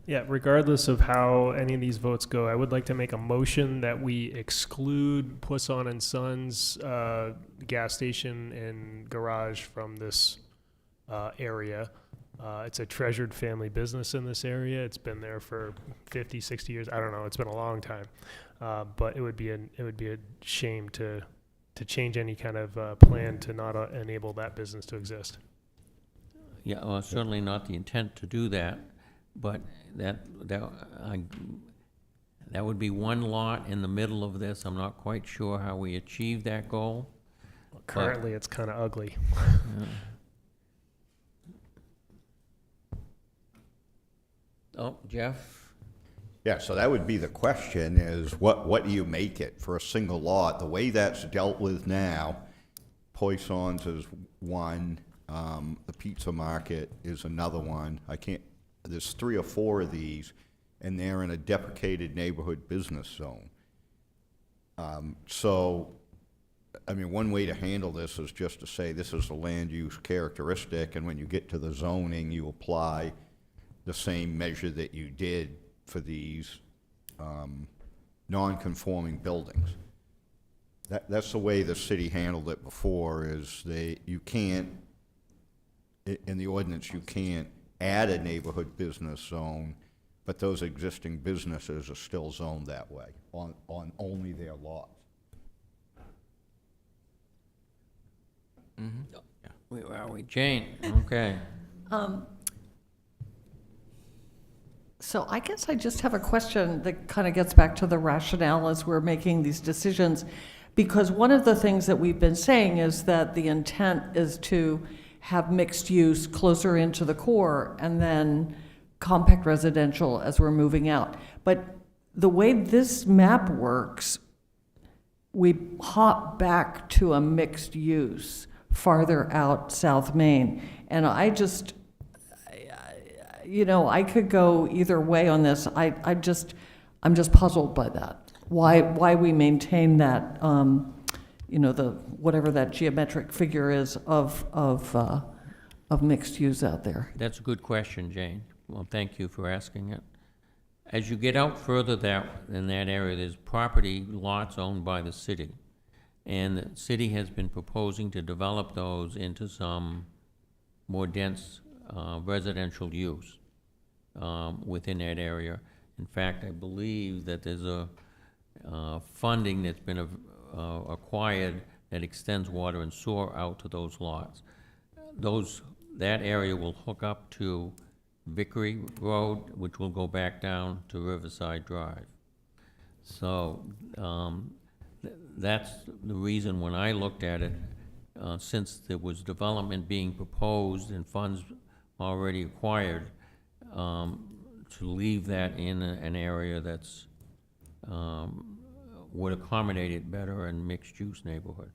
Yeah, regardless of how any of these votes go, I would like to make a motion that we exclude Poisson and Sons gas station and garage from this area. It's a treasured family business in this area. It's been there for 50, 60 years. I don't know. It's been a long time. But it would be a shame to change any kind of plan to not enable that business to exist. Yeah, well, certainly not the intent to do that, but that would be one lot in the middle of this. I'm not quite sure how we achieve that goal. Currently, it's kind of ugly. Oh, Jeff? Yeah, so that would be the question is, what do you make it for a single lot? The way that's dealt with now, Poisson's is one, the Pizza Market is another one. There's 3 or 4 of these, and they're in a deprecated neighborhood business zone. So I mean, one way to handle this is just to say this is a land use characteristic, and when you get to the zoning, you apply the same measure that you did for these non-conforming buildings. That's the way the city handled it before, is you can't, in the ordinance, you can't add a neighborhood business zone, but those existing businesses are still zoned that way, on only their lots. Where are we? Jane, okay. So I guess I just have a question that kind of gets back to the rationale as we're making these decisions, because one of the things that we've been saying is that the intent is to have mixed use closer into the core and then compact residential as we're moving out. But the way this map works, we hop back to a mixed use farther out South Main. And I just, I could go either way on this. I'm just puzzled by that. Why we maintain that, whatever that geometric figure is of mixed use out there. That's a good question, Jane. Well, thank you for asking it. As you get out further in that area, there's property lots owned by the city. And the city has been proposing to develop those into some more dense residential use within that area. In fact, I believe that there's a funding that's been acquired that extends water and sewer out to those lots. That area will hook up to Vickery Road, which will go back down to Riverside Drive. So that's the reason when I looked at it, since there was development being proposed and funds already acquired, to leave that in an area that's would accommodate it better in mixed-use neighborhood.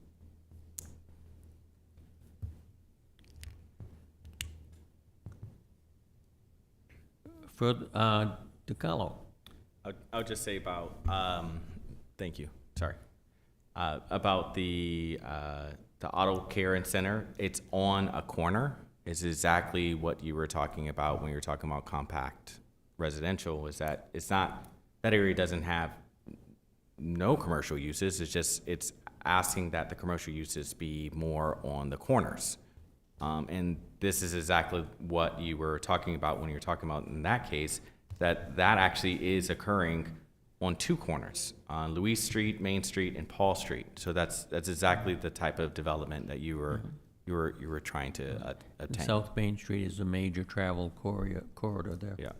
Further, DeCarlo. I'll just say about, thank you, sorry. About the auto care and center, it's on a corner. It's exactly what you were talking about when you were talking about compact residential, is that it's not, that area doesn't have no commercial uses. It's asking that the commercial uses be more on the corners. And this is exactly what you were talking about when you were talking about in that case, that actually is occurring on two corners, on Louise Street, Main Street, and Paul Street. So that's exactly the type of development that you were trying to obtain. South Main Street is a major travel corridor there. Yeah.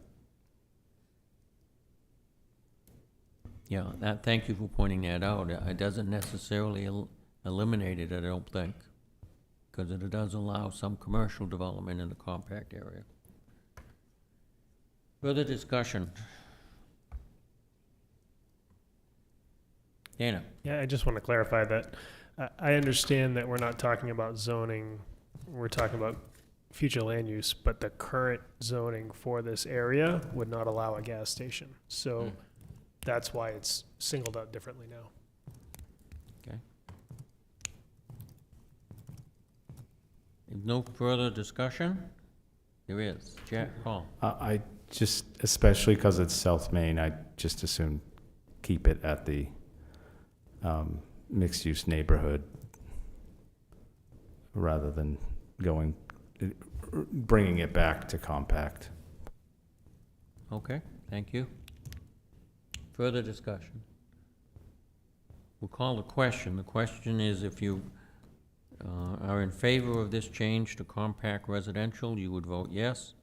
Yeah, thank you for pointing that out. It doesn't necessarily eliminate it, I don't think, because it does allow some commercial development in the compact area. Further discussion? Dana? Yeah, I just want to clarify that I understand that we're not talking about zoning, we're talking about future land use, but the current zoning for this area would not allow a gas station. So that's why it's singled out differently now. Okay. If no further discussion? There is. Paul? I just, especially because it's South Main, I just assume keep it at the mixed-use neighborhood rather than bringing it back to compact. Okay, thank you. Further discussion? We'll call the question. The question is, if you are in favor of this change to compact residential, you would vote yes.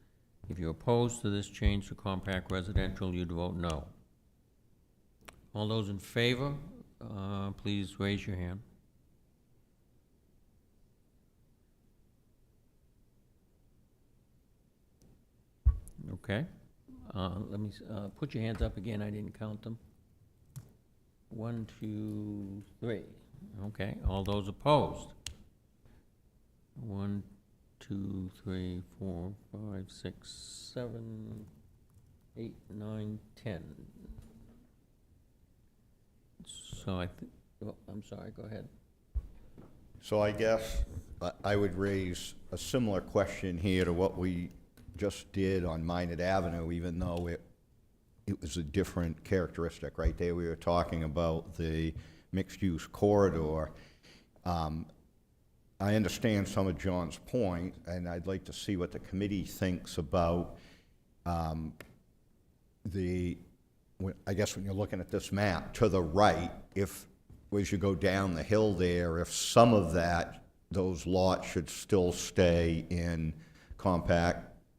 If you're opposed to this change to compact residential, you'd vote no. All those in favor, please raise your hand. Okay. Let me put your hands up again. I didn't count them. 1, 2, 3. Okay. All those opposed? 1, 2, 3, 4, 5, 6, 7, 8, 9, 10. So I'm sorry. Go ahead. So I guess I would raise a similar question here to what we just did on Minot Avenue, even though it was a different characteristic. Right there, we were talking about the mixed-use corridor. I understand some of John's point, and I'd like to see what the committee thinks about I guess when you're looking at this map, to the right, if, as you go down the hill there, if some of those lots should still stay in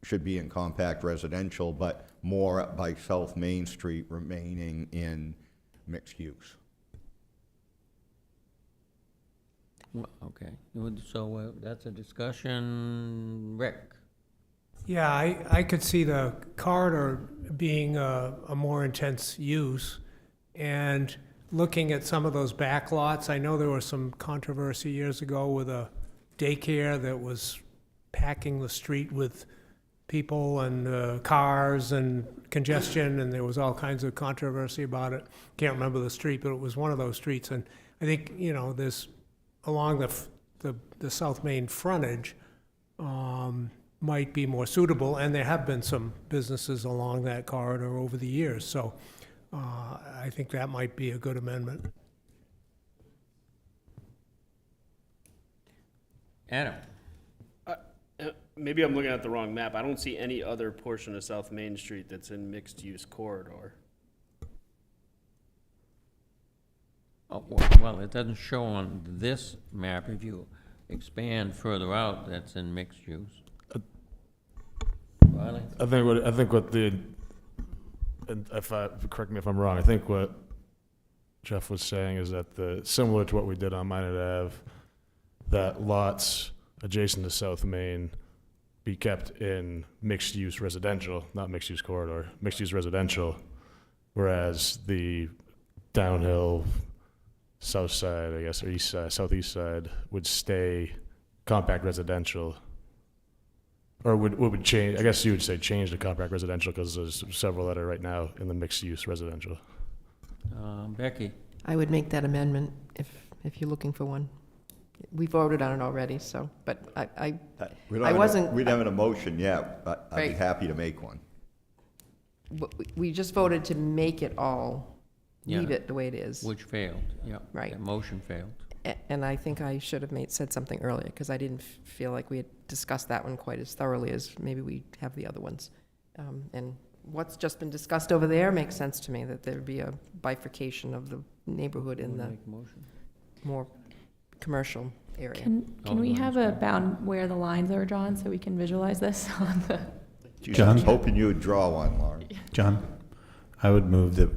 should be in compact residential, but more by South Main Street remaining in mixed use. Well, okay, so that's a discussion. Rick? Yeah, I could see the corridor being a more intense use. And looking at some of those back lots, I know there was some controversy years ago with a daycare that was packing the street with people and cars and congestion, and there was all kinds of controversy about it. Can't remember the street, but it was one of those streets. And I think, you know, there's along the South Main frontage might be more suitable, and there have been some businesses along that corridor over the years, so I think that might be a good amendment. Adam? Maybe I'm looking at the wrong map. I don't see any other portion of South Main Street that's in mixed-use corridor. Oh, well, it doesn't show on this map. If you expand further out, that's in mixed use. Riley? I think what and correct me if I'm wrong, I think what Jeff was saying is that similar to what we did on Minot Ave, that lots adjacent to South Main be kept in mixed-use residential, not mixed-use corridor, mixed-use residential, whereas the downhill south side, I guess, or east side, southeast side would stay compact residential, or would change, I guess you would say change to compact residential, because there's several that are right now in the mixed-use residential. Becky? I would make that amendment if you're looking for one. We voted on it already, so, but We I wasn't. We don't have an emotion yet, but I'd be Right. happy to make one. We just voted to make it all, leave Yeah. it the way it is. Which failed, yeah. Right. That motion failed. And I think I should have said something earlier, because I didn't feel like we had discussed that one quite as thoroughly as maybe we have the other ones. And what's just been discussed over there makes sense to me, that there'd be a bifurcation of the neighborhood in the Make a motion. more commercial area. Can we have a bound where the lines are drawn so we can visualize this on the? Geez, I was hoping you would draw one, Lauren. John, I would move that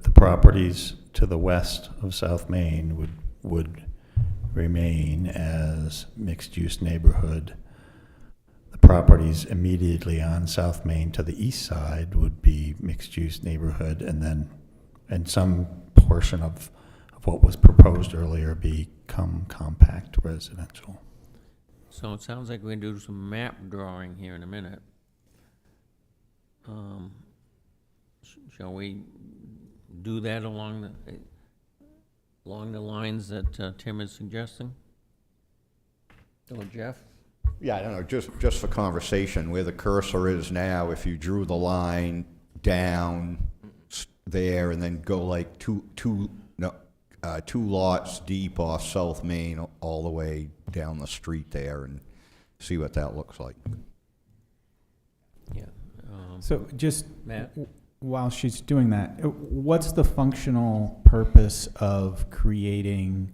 the properties to the west of South Main would remain as mixed-use neighborhood. The properties immediately on South Main to the east side would be mixed-use neighborhood, and some portion of what was proposed earlier become compact residential. So it sounds like we're going to do some map drawing here in a minute. Shall we do that along the lines that Tim is suggesting? Or Jeff? Yeah, I don't know, just for conversation, where the cursor is now, if you drew the line down there and then go like two lots deep off South Main all the way down the street there, and see what that looks like. Yeah. So just Matt? while she's doing that, what's the functional purpose of creating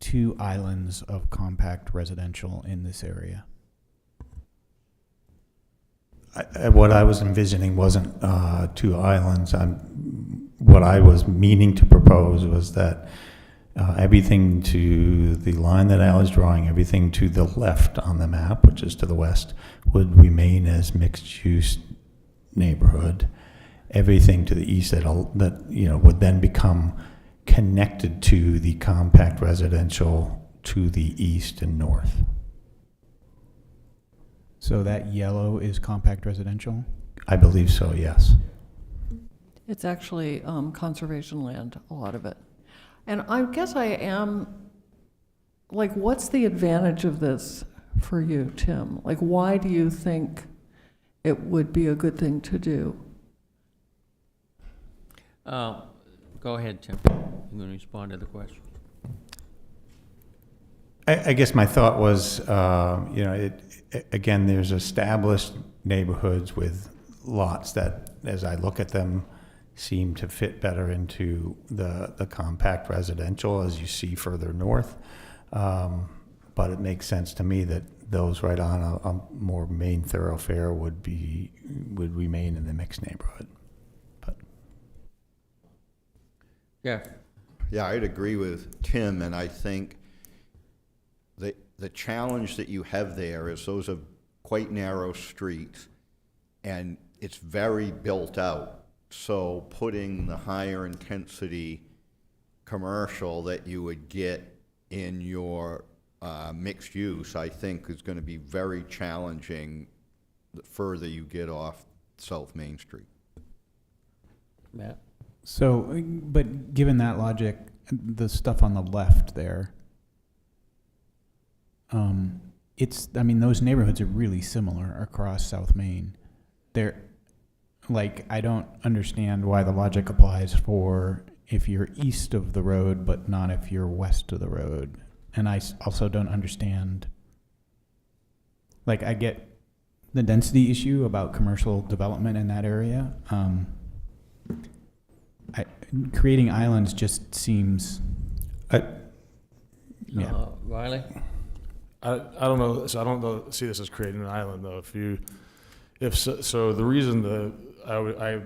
2 islands of compact residential in this area? What I was envisioning wasn't 2 islands. What I was meaning to propose was that everything to the line that Al is drawing, everything to the left on the map, which is to the west, would remain as mixed-use neighborhood. Everything to the east that would then become connected to the compact residential to the east and north. So that yellow is compact residential? I believe so, yes. It's actually conservation land, a lot of it. And I guess I am like, what's the advantage of this for you, Tim? Like, why do you think it would be a good thing to do? Go ahead, Tim. You going to respond to the question? I guess my thought was, again, there's established neighborhoods with lots that, as I look at them, seem to fit better into the compact residential as you see further north. But it makes sense to me that those right on a more main thoroughfare would remain in the mixed neighborhood. But yeah. Yeah, I'd agree with Tim, and I think the challenge that you have there is those are quite narrow streets, and it's very built out. So putting the higher intensity commercial that you would get in your mixed use, I think is going to be very challenging the further you get off South Main Street. Matt? So, but given that logic, the stuff on the left there, those neighborhoods are really similar across South Main. I don't understand why the logic applies for if you're east of the road, but not if you're west of the road. And I also don't understand, I get the density issue about commercial development in that area. Creating islands just seems... Riley? I don't know. So I don't see this as creating an island, though. So the reason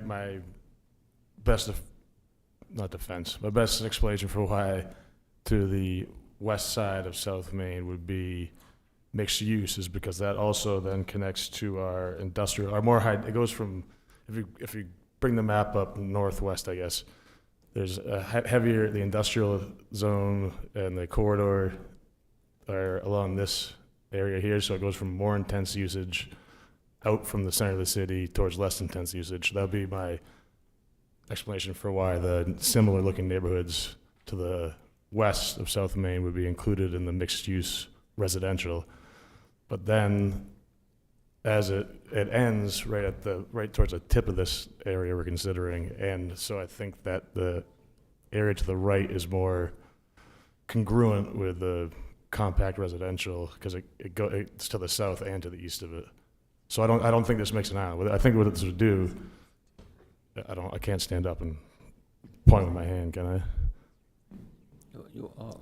my best explanation for why to the west side of South Main would be mixed use is because that also then connects to our industrial, it goes from, if you bring the map up northwest, I guess, there's a the industrial zone and the corridor are along this area here, so it goes from more intense usage out from the center of the city towards less intense usage. That would be my explanation for why the similar looking neighborhoods to the west of South Main would be included in the mixed use residential. But then as it ends right towards the tip of this area we're considering, and so I think that the area to the right is more congruent with the compact residential because it's to the south and to the east of it. So I don't think this makes an island. I think what this would do, I can't stand up and point with my hand, can I?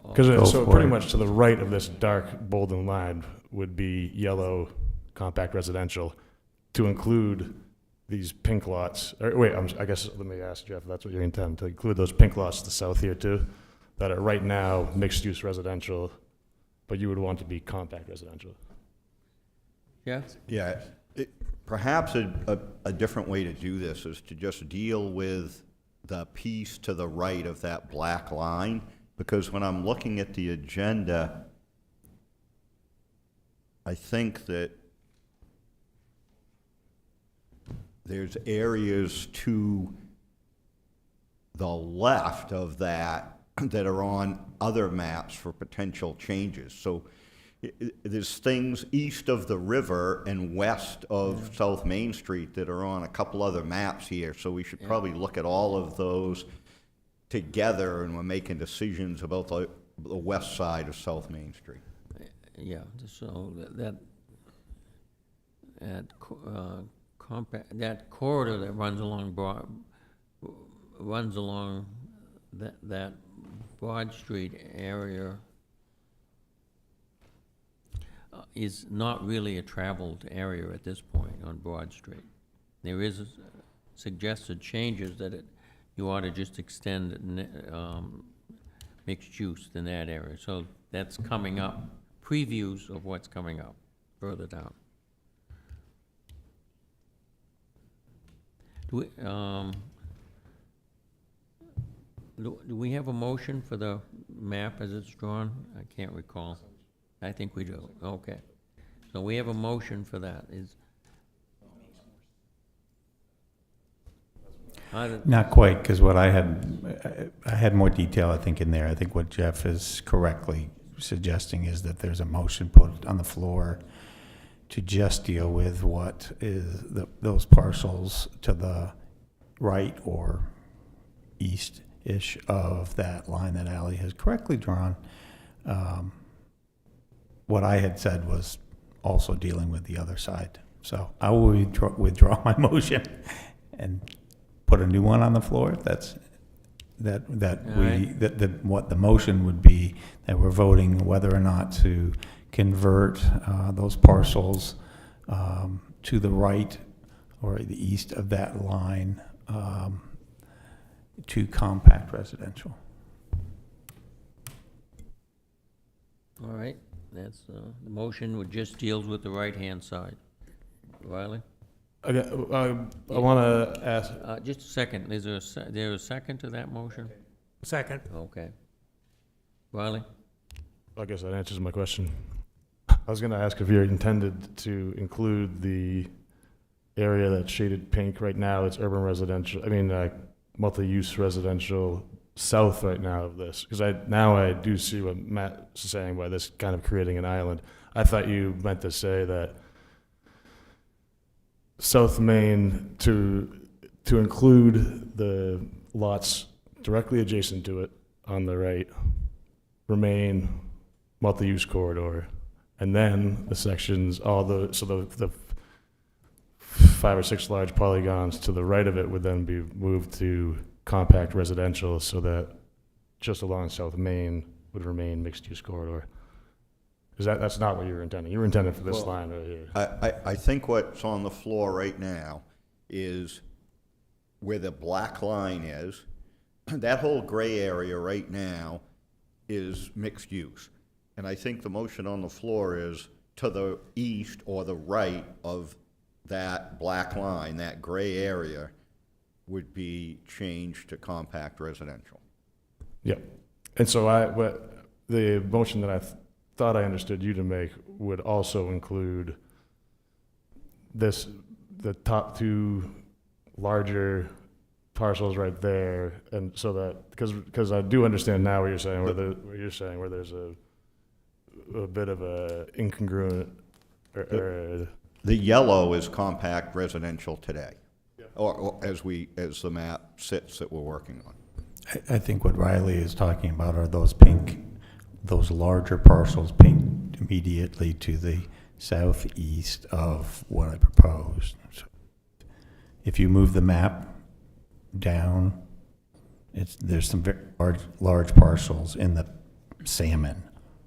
Because so pretty much to the right of this dark bolden line would be yellow compact residential to include these pink lots. I guess let me ask Jeff if that's what you intend, to include those pink lots to the south here too, that are right now mixed use residential, but you would want to be compact residential. Yeah? Yeah. Perhaps a different way to do this is to just deal with the piece to the right of that black line, because when I'm looking at the agenda, I think that there's areas to the left of that that are on other maps for potential changes. So there's things east of the river and west of South Main Street that are on a couple other maps here, so we should probably look at all of those together when we're making decisions about the west side of South Main Street. Yeah, so that corridor that runs along that Broad Street area is not really a traveled area at this point on Broad Street. There is suggested changes that you ought to just extend mixed use in that area. So that's coming up, previews of what's coming up further down. Do we have a motion for the map as it's drawn? I can't recall. I think we do. Okay. So we have a motion for that. Not quite, because what I had more detail, I think, in there. I think what Jeff is correctly suggesting is that there's a motion put on the floor to just deal with what is those parcels to the right or east-ish of that line that Ally has correctly drawn. What I had said was also dealing with the other side. So I will withdraw my motion and put a new one on the floor. That's what the motion would be, that we're voting whether or not to convert those parcels to the right or the east of that line to compact residential. All right, that's, the motion would just deals with the right-hand side. Riley? Okay, I want to ask, Just a second, is there a second to that motion? Second. Okay. Riley? I guess that answers my question. I was going to ask if you're intended to include the area that's shaded pink right now. It's urban residential, multi-use residential south right now of this. Because I do see what Matt's saying by this kind of creating an island. I thought you meant to say that South Main to include the lots directly adjacent to it on the right remain multi-use corridor, and then the sections, the 5 or 6 large polygons to the right of it would then be moved to compact residential, so that just along South Main would remain mixed-use corridor. Because that's not what you were intending. You were intending for this line right here. I think what's on the floor right now is where the black line is. That whole gray area right now is mixed use. And I think the motion on the floor is to the east or the right of that black line, that gray area, would be changed to compact residential. Yep. And so the motion that I thought I understood you to make would also include the top 2 larger parcels right there, and so that, because I do understand now what you're saying, where there's a bit of a incongruent, the yellow is compact residential today, or as the map sits that we're working on. I think what Riley is talking about are those larger parcels pink immediately to the southeast of what I proposed. So if you move the map down, there's some very large parcels in the salmon,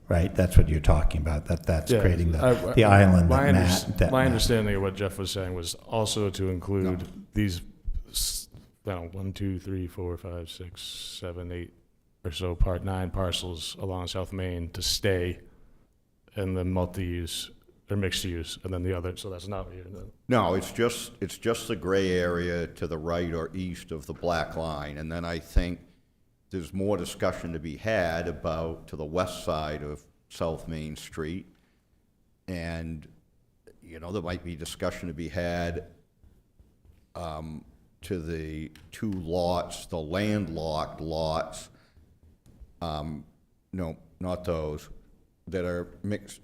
right? That's what you're talking about. That's creating the island. My understanding of what Jeff was saying was also to include these 1, 2, 3, 4, 5, 6, 7, 8 or so 9 parcels along South Main to stay in the multi-use or mixed use, and then the other. So that's not what you're doing. No, it's just the gray area to the right or east of the black line, and then I think there's more discussion to be had about to the west side of South Main Street, and there might be discussion to be had to the 2 lots, the landlocked lots. No, not those that are mixed.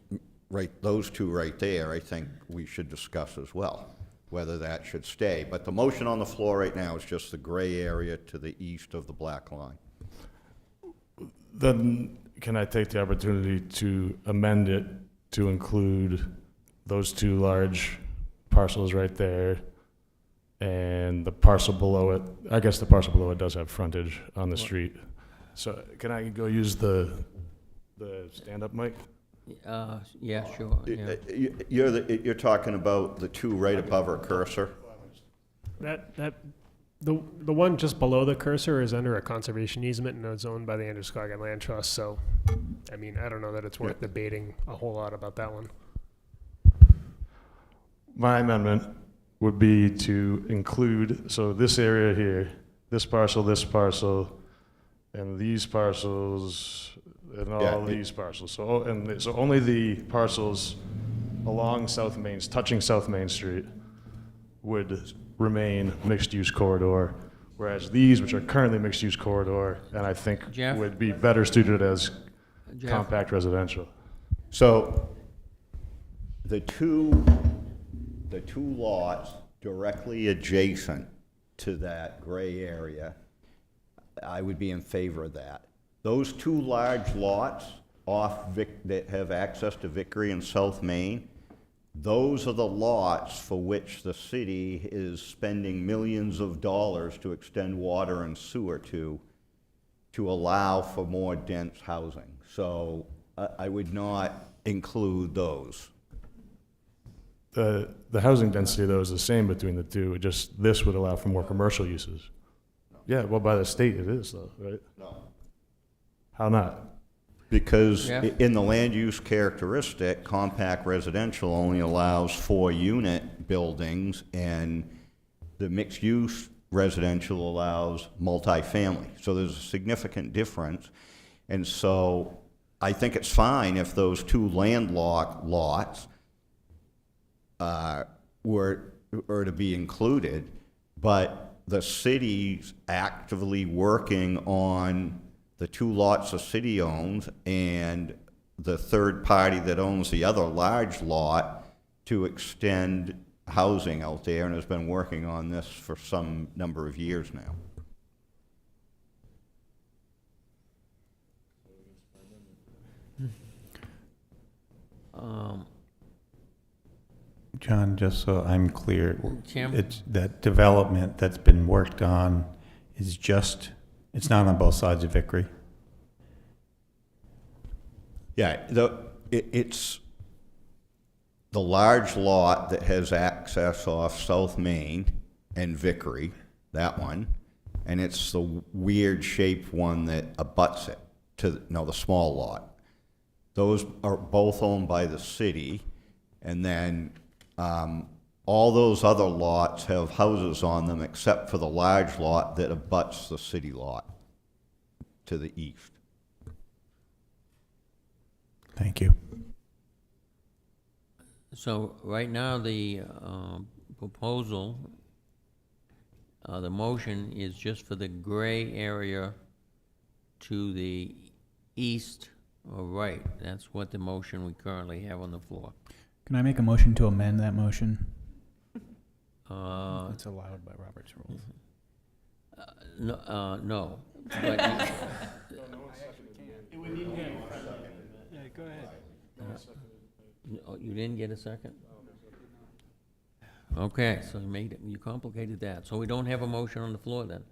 Right, those 2 right there, I think we should discuss as well, whether that should stay. But the motion on the floor right now is just the gray area to the east of the black line. Then can I take the opportunity to amend it to include those 2 large parcels right there and the parcel below it? I guess the parcel below it does have frontage on the street. So can I go use the stand-up mic? Yeah, sure. Yeah. You're talking about the 2 right above her cursor? The one just below the cursor is under a conservation easement and it's owned by the Androscoggin Land Trust, so, I don't know that it's worth debating a whole lot about that one. My amendment would be to include, so this area here, this parcel, and these parcels, and all these parcels. So only the parcels along touching South Main Street would remain mixed-use corridor, whereas these, which are currently mixed-use corridor, and I think would be better suited as Jeff? compact residential. So the two lots directly adjacent to that gray area, I would be in favor of that. Those two large lots that have access to Vickery and South Main, those are the lots for which the city is spending millions of dollars to extend water and sewer to allow for more dense housing. So I would not include those. The housing density, though, is the same between the two. It just, this would allow for more commercial uses. Yeah, well, by the state it is, though, right? No. How not? Because Yeah. in the land use characteristic, compact residential only allows 4-unit buildings, and the mixed-use residential allows multifamily. So there's a significant difference. And so I think it's fine if those two landlocked lots were to be included, but the city's actively working on the two lots the city owns and the third party that owns the other large lot to extend housing out there, and has been working on this for some number of years now. John, just so I'm clear, Tim? it's that development that's been worked on is just, it's not on both sides of Vickery. Yeah, it's the large lot that has access off South Main and Vickery, that one, and it's the weird shaped one that abuts it to, no, the small lot. Those are both owned by the city, and then all those other lots have houses on them except for the large lot that abuts the city lot to the east. Thank you. So right now, the proposal, the motion is just for the gray area to the east or right. That's what the motion we currently have on the floor. Can I make a motion to amend that motion? Uh, It's allowed by Robert's rules. No, but Yeah, go ahead. you didn't get a second? Okay, so you complicated that. So we don't have a motion on the floor then?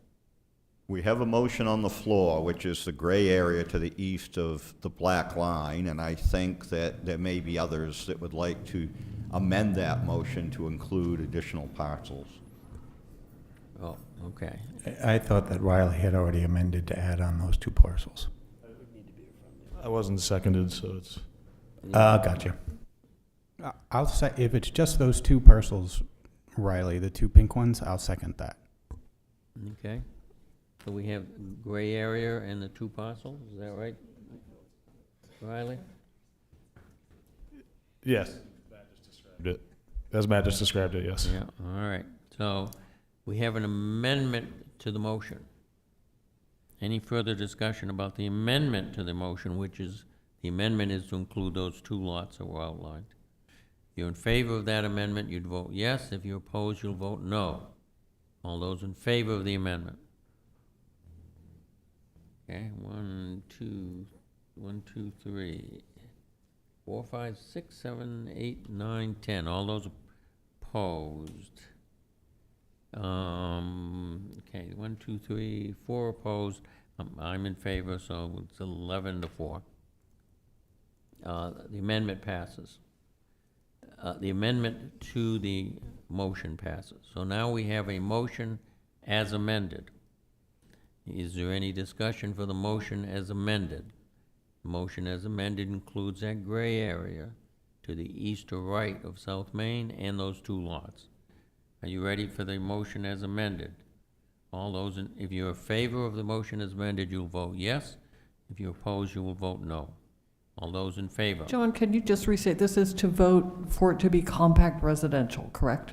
We have a motion on the floor, which is the gray area to the east of the black line, and I think that there may be others that would like to amend that motion to include additional parcels. Oh, okay. I thought that Riley had already amended to add on those two parcels. I wasn't seconded, so it's. Gotcha. I'll say, if it's just those two parcels, Riley, the two pink ones, I'll second that. Okay. So we have gray area and the two parcels, is that right? Riley? Yes. As Matt just described it, yes. Yeah, all right. So we have an amendment to the motion. Any further discussion about the amendment to the motion, which is, the amendment is to include those two lots that were outlined? If you're in favor of that amendment, you'd vote yes. If you're opposed, you'll vote no. All those in favor of the amendment? Okay, 1, 2, 3, 4, 5, 6, 7, 8, 9, 10. All those opposed? Okay, 1, 2, 3, 4 opposed. I'm in favor, so it's 11 to 4. The amendment passes. The amendment to the motion passes. So now we have a motion as amended. Is there any discussion for the motion as amended? The motion as amended includes that gray area to the east or right of South Main and those two lots. Are you ready for the motion as amended? All those, if you're in favor of the motion as amended, you'll vote yes. If you oppose, you will vote no. All those in favor? John, can you just restate, this is to vote for it to be compact residential, correct?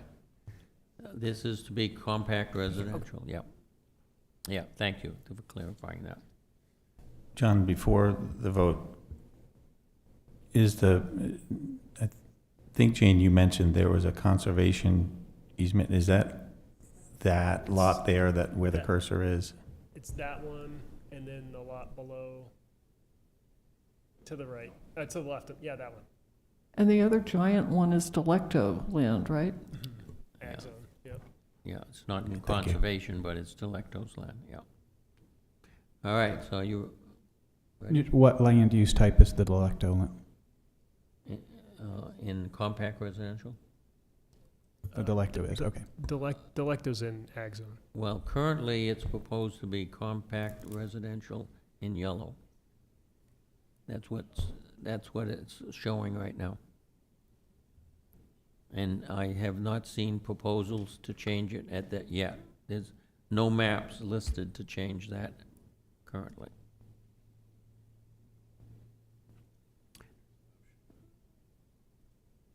This is to be compact residential, yep. Yeah, thank you for clarifying that. John, before the vote, I think, Jane, you mentioned there was a conservation easement. Is that lot there where the cursor is? It's that one, and then the lot below, to the right, to the left, yeah, that one. And the other giant one is Delecto land, right? Ag zone, yep. Yeah, it's not in conservation, but it's Delecto's land, yeah. All right, so you, What land use type is the Delecto? in compact residential? Delecto is, okay. Delecto's in ag zone. Well, currently, it's proposed to be compact residential in yellow. That's what it's showing right now. And I have not seen proposals to change it at that yet. There's no maps listed to change that currently.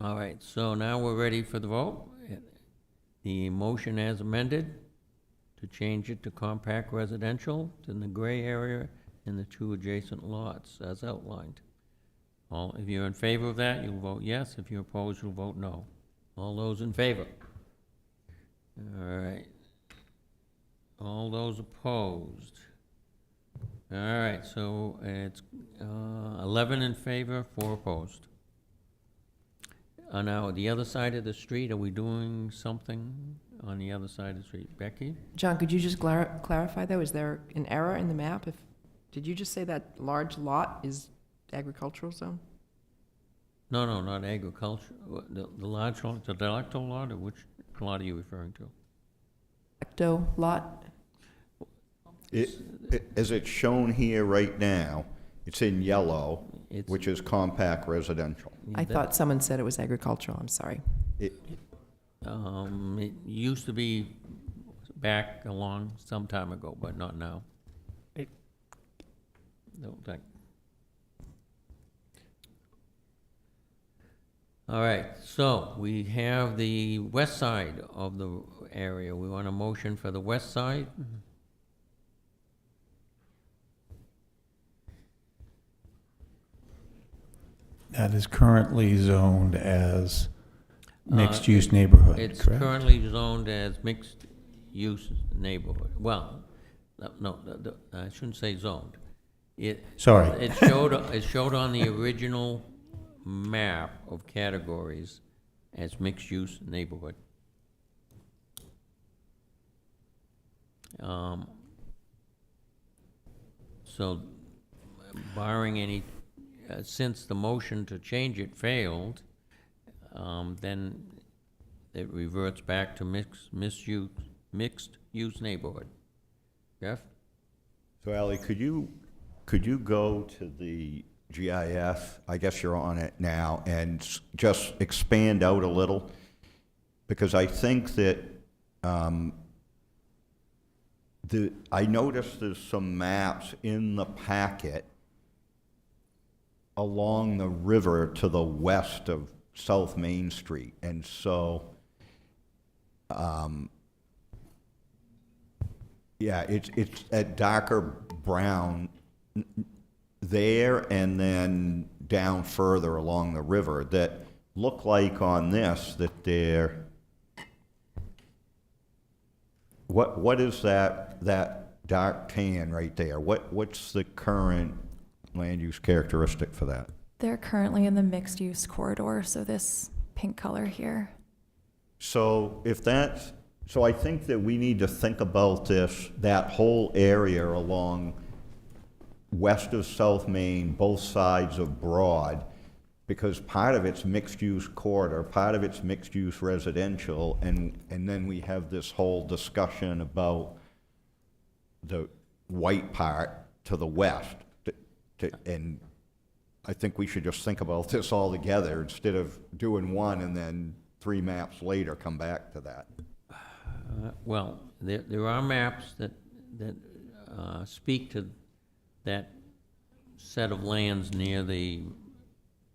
All right, so now we're ready for the vote. The motion as amended to change it to compact residential in the gray area in the 2 adjacent lots as outlined. If you're in favor of that, you'll vote yes. If you're opposed, you'll vote no. All those in favor? All right. All those opposed? All right, so it's 11 in favor, 4 opposed. Now, the other side of the street, are we doing something on the other side of the street? Becky? John, could you just clarify that? Was there an error in the map? Did you just say that large lot is agricultural zone? No, not agriculture. The large lot, the Delecto lot, or which lot are you referring to? Delecto lot? As it's shown here right now, it's in yellow, It's- which is compact residential. I thought someone said it was agricultural, I'm sorry. It used to be back along some time ago, but not now. Don't think. All right, so we have the west side of the area. We want a motion for the west side. That is currently zoned as mixed-use neighborhood, It's correct? currently zoned as mixed-use neighborhood. Well, no, I shouldn't say zoned. Sorry. It showed on the original map of categories as mixed-use neighborhood. So barring any, since the motion to change it failed, then it reverts back to mixed-use neighborhood. Jeff? So Ally, could you go to the GIS, I guess you're on it now, and just expand out a little? Because I think that, I noticed there's some maps in the packet along the river to the west of South Main Street, and so, yeah, it's a darker brown there and then down further along the river that look like on this that they're, what is that dark tan right there? What's the current land use characteristic for that? They're currently in the mixed-use corridor, so this pink color here. So if that's, so I think that we need to think about this, that whole area along west of South Main, both sides of Broad, because part of it's mixed-use corridor, part of it's mixed-use residential, and then we have this whole discussion about the white part to the west. And I think we should just think about this all together instead of doing one and then 3 maps later come back to that. Well, there are maps that speak to that set of lands near the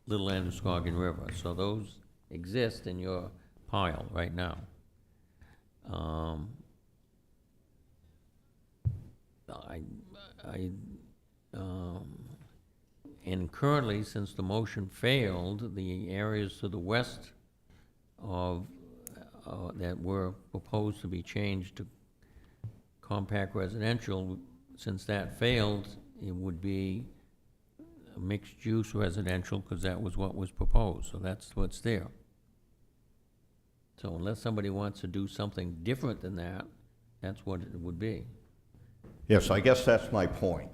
Little Androscoggin River, so those exist in your pile right now. And currently, since the motion failed, the areas to the west of, that were proposed to be changed to compact residential, since that failed, it would be a mixed-use residential, because that was what was proposed, so that's what's there. So unless somebody wants to do something different than that, that's what it would be. Yes, I guess that's my point.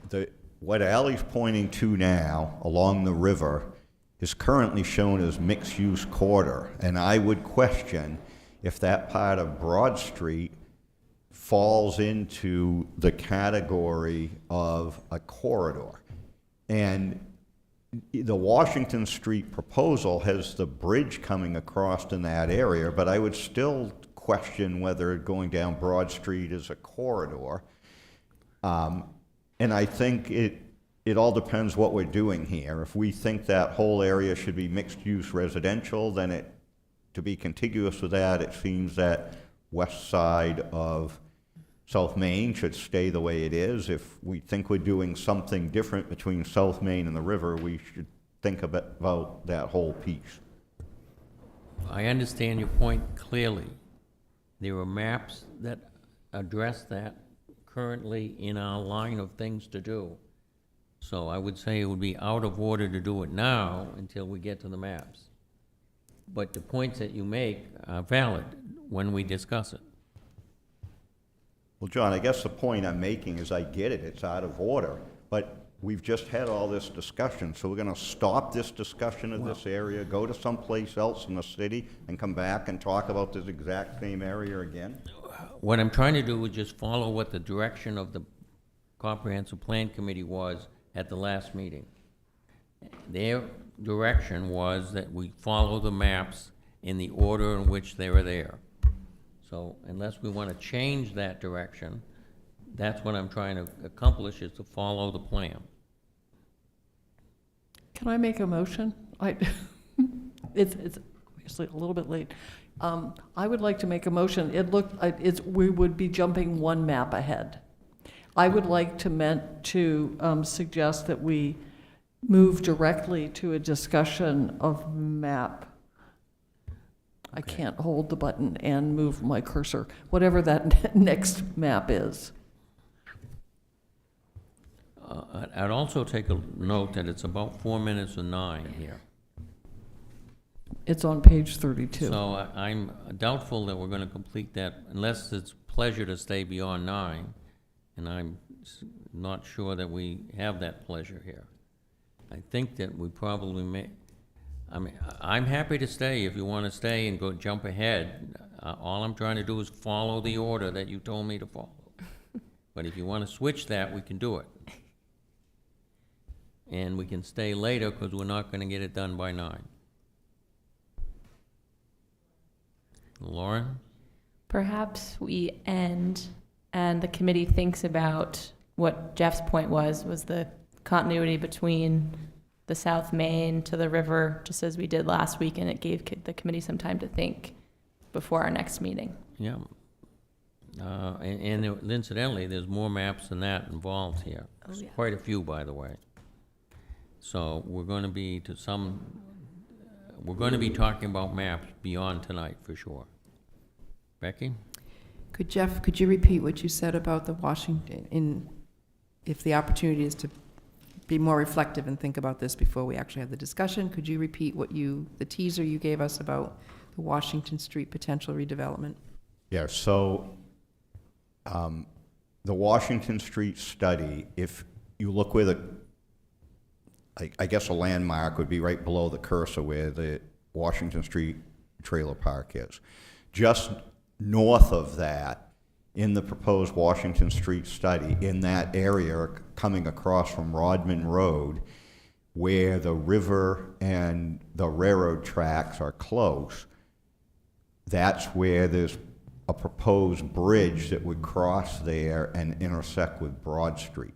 What Ally's pointing to now along the river is currently shown as mixed-use corridor, and I would question if that part of Broad Street falls into the category of a corridor. And the Washington Street proposal has the bridge coming across in that area, but I would still question whether going down Broad Street is a corridor. And I think it all depends what we're doing here. If we think that whole area should be mixed-use residential, then to be contiguous with that, it seems that west side of South Main should stay the way it is. If we think we're doing something different between South Main and the river, we should think about that whole piece. I understand your point clearly. There are maps that address that currently in our line of things to do. So I would say it would be out of order to do it now until we get to the maps. But the points that you make are valid when we discuss it. Well, John, I guess the point I'm making is I get it, it's out of order, but we've just had all this discussion, so we're gonna stop this discussion of this area, go to someplace else in the city, and come back and talk about this exact same area again? What I'm trying to do is just follow what the direction of the Comprehensive Plan Committee was at the last meeting. Their direction was that we follow the maps in the order in which they were there. So unless we want to change that direction, that's what I'm trying to accomplish, is to follow the plan. Can I make a motion? It's obviously a little bit late. I would like to make a motion. We would be jumping one map ahead. I would like to suggest that we move directly to a discussion of map. I can't hold the button and move my cursor, whatever that next map is. I'd also take a note that it's about 4 minutes to 9 here. It's on page 32. So I'm doubtful that we're going to complete that unless it's pleasure to stay beyond 9, and I'm not sure that we have that pleasure here. I think that we probably may. I mean, I'm happy to stay if you want to stay and go jump ahead. All I'm trying to do is follow the order that you told me to follow. But if you want to switch that, we can do it. And we can stay later because we're not going to get it done by 9. Lauren? Perhaps we end and the committee thinks about what Jeff's point was the continuity between the South Main to the river, just as we did last week, and it gave the committee some time to think before our next meeting. Yeah. And incidentally, there's more maps than that involved here. Oh, yeah. Quite a few, by the way. So we're going to be we're going to be talking about maps beyond tonight for sure. Becky? Could you repeat what you said about the Washington, if the opportunity is to be more reflective and think about this before we actually have the discussion, could you repeat the teaser you gave us about the Washington Street potential redevelopment? Yeah, so the Washington Street study, if you look where I guess a landmark would be right below the cursor where the Washington Street trailer park is. Just north of that, in the proposed Washington Street study, in that area coming across from Rodman Road, where the river and the railroad tracks are close, that's where there's a proposed bridge that would cross there and intersect with Broad Street.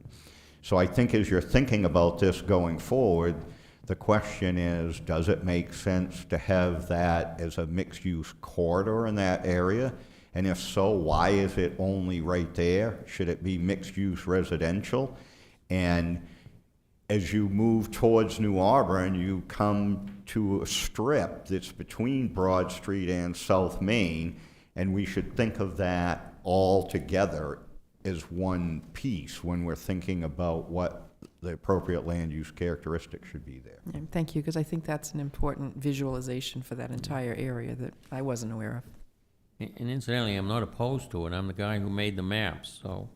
So I think as you're thinking about this going forward, the question is, does it make sense to have that as a mixed-use corridor in that area? And if so, why is it only right there? Should it be mixed-use residential? And as you move towards New Auburn, you come to a strip that's between Broad Street and South Main, and we should think of that all together as one piece when we're thinking about what the appropriate land use characteristics should be there. And thank you, because I think that's an important visualization for that entire area that I wasn't aware of. And incidentally, I'm not opposed to it. I'm the guy who made the maps, so.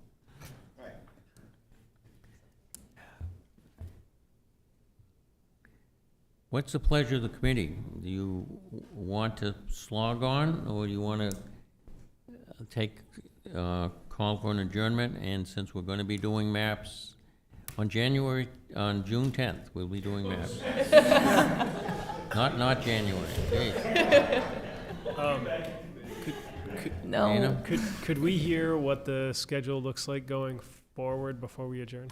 What's the pleasure of the committee? Do you want to slog on, or do you want to call for an adjournment? And since we're going to be doing maps on June 10th, we'll be doing maps. Not January. Jeez. No. Dana? Could we hear what the schedule looks like going forward before we adjourn?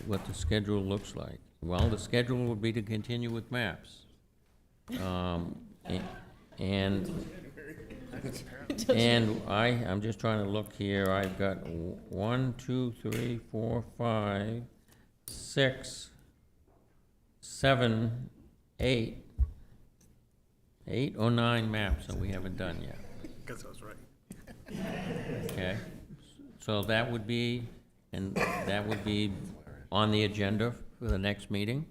What the schedule looks like. Well, the schedule would be to continue with maps. And I'm just trying to look here. I've got 1, 2, 3, 4, 5, 6, 7, 8 or 9 maps that we haven't done yet. Guess I was right. Okay, so that would be on the agenda for the next meeting,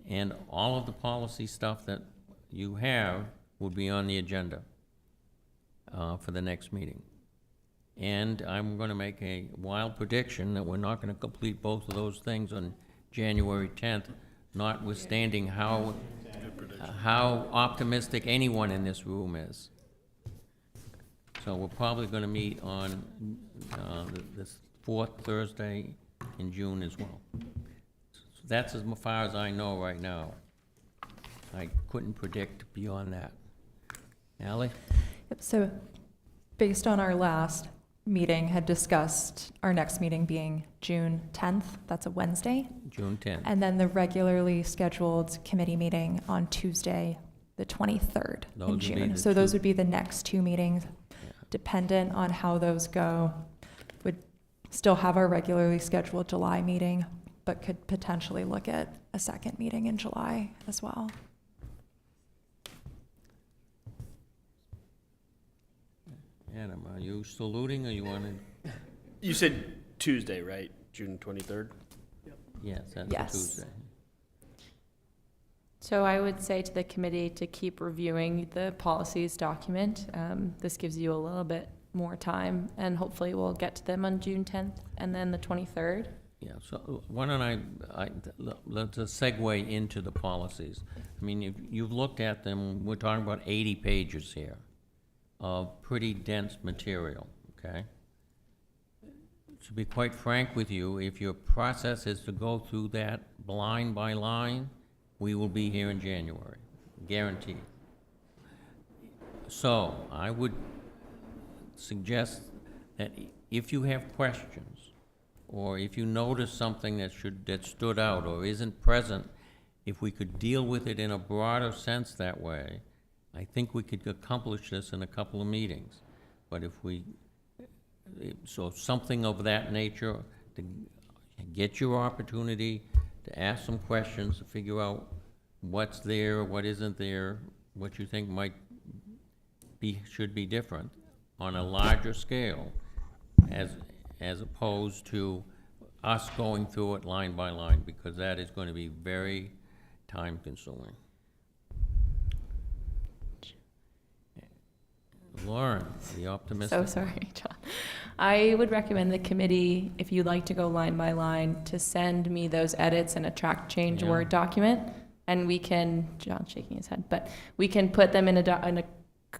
and all of the policy stuff that you have will be on the agenda for the next meeting. And I'm going to make a wild prediction that we're not going to complete both of those things on January 10th, notwithstanding how optimistic anyone in this room is. So we're probably going to meet on this 4th Thursday in June as well. So that's as far as I know right now. I couldn't predict beyond that. Ally? Yep, so based on our last meeting, had discussed our next meeting being June 10th. That's a Wednesday. June 10th. And then the regularly scheduled committee meeting on Tuesday, the 23rd Those in would be June. the So those two. would be the next 2 meetings. Yeah. Dependent on how those go, would still have our regularly scheduled July meeting, but could potentially look at a second meeting in July as well. Adam, are you saluting, or you want to? You said Tuesday, right? June 23rd? Yes, that's Yes. Tuesday. So I would say to the committee to keep reviewing the policies document. This gives you a little bit more time, and hopefully we'll get to them on June 10th and then the 23rd. Yeah, so why don't let's segue into the policies. I mean, if you've looked at them, we're talking about 80 pages here of pretty dense material, okay? To be quite frank with you, if your process is to go through that line by line, we will be here in January, guaranteed. So I would suggest that if you have questions, or if you notice something that stood out or isn't present, if we could deal with it in a broader sense that way, I think we could accomplish this in a couple of meetings. But so something of that nature, to get your opportunity to ask some questions, to figure out what's there, what isn't there, what you think should be different on a larger scale, as opposed to us going through it line by line, because that is going to be very time-consuming. Lauren, the optimistic. So sorry, John. I would recommend the committee, if you'd like to go line by line, to send me those edits in a track change Yeah. Word document, and we can, John's shaking his head, but we can put them in a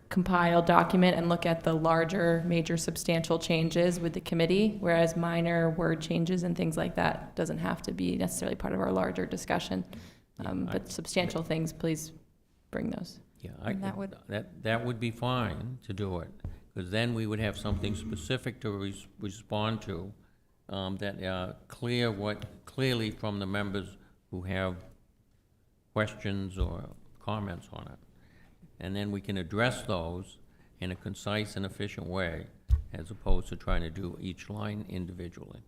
compiled document and look at the larger, major, substantial changes with the committee, whereas minor word changes and things like that doesn't have to be necessarily part of our larger discussion. But substantial things, please bring those. Yeah, And that would be fine to do it, because then we would have something specific to respond to, clearly from the members who have questions or comments on it. And then we can address those in a concise and efficient way, as opposed to trying to do each line individually.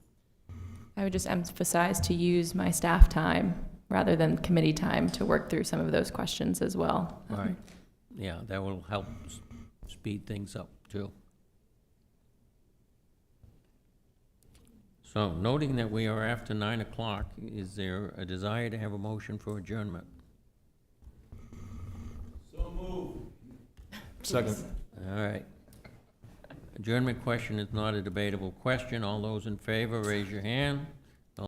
I would just emphasize to use my staff time rather than committee time to work through some of those questions as well. All right. Yeah, that will help speed things up, too. So, noting that we are after 9 o'clock, is there a desire to have a motion for adjournment? Second. All right. Adjournment question is not a debatable question. All those in favor, raise your hand.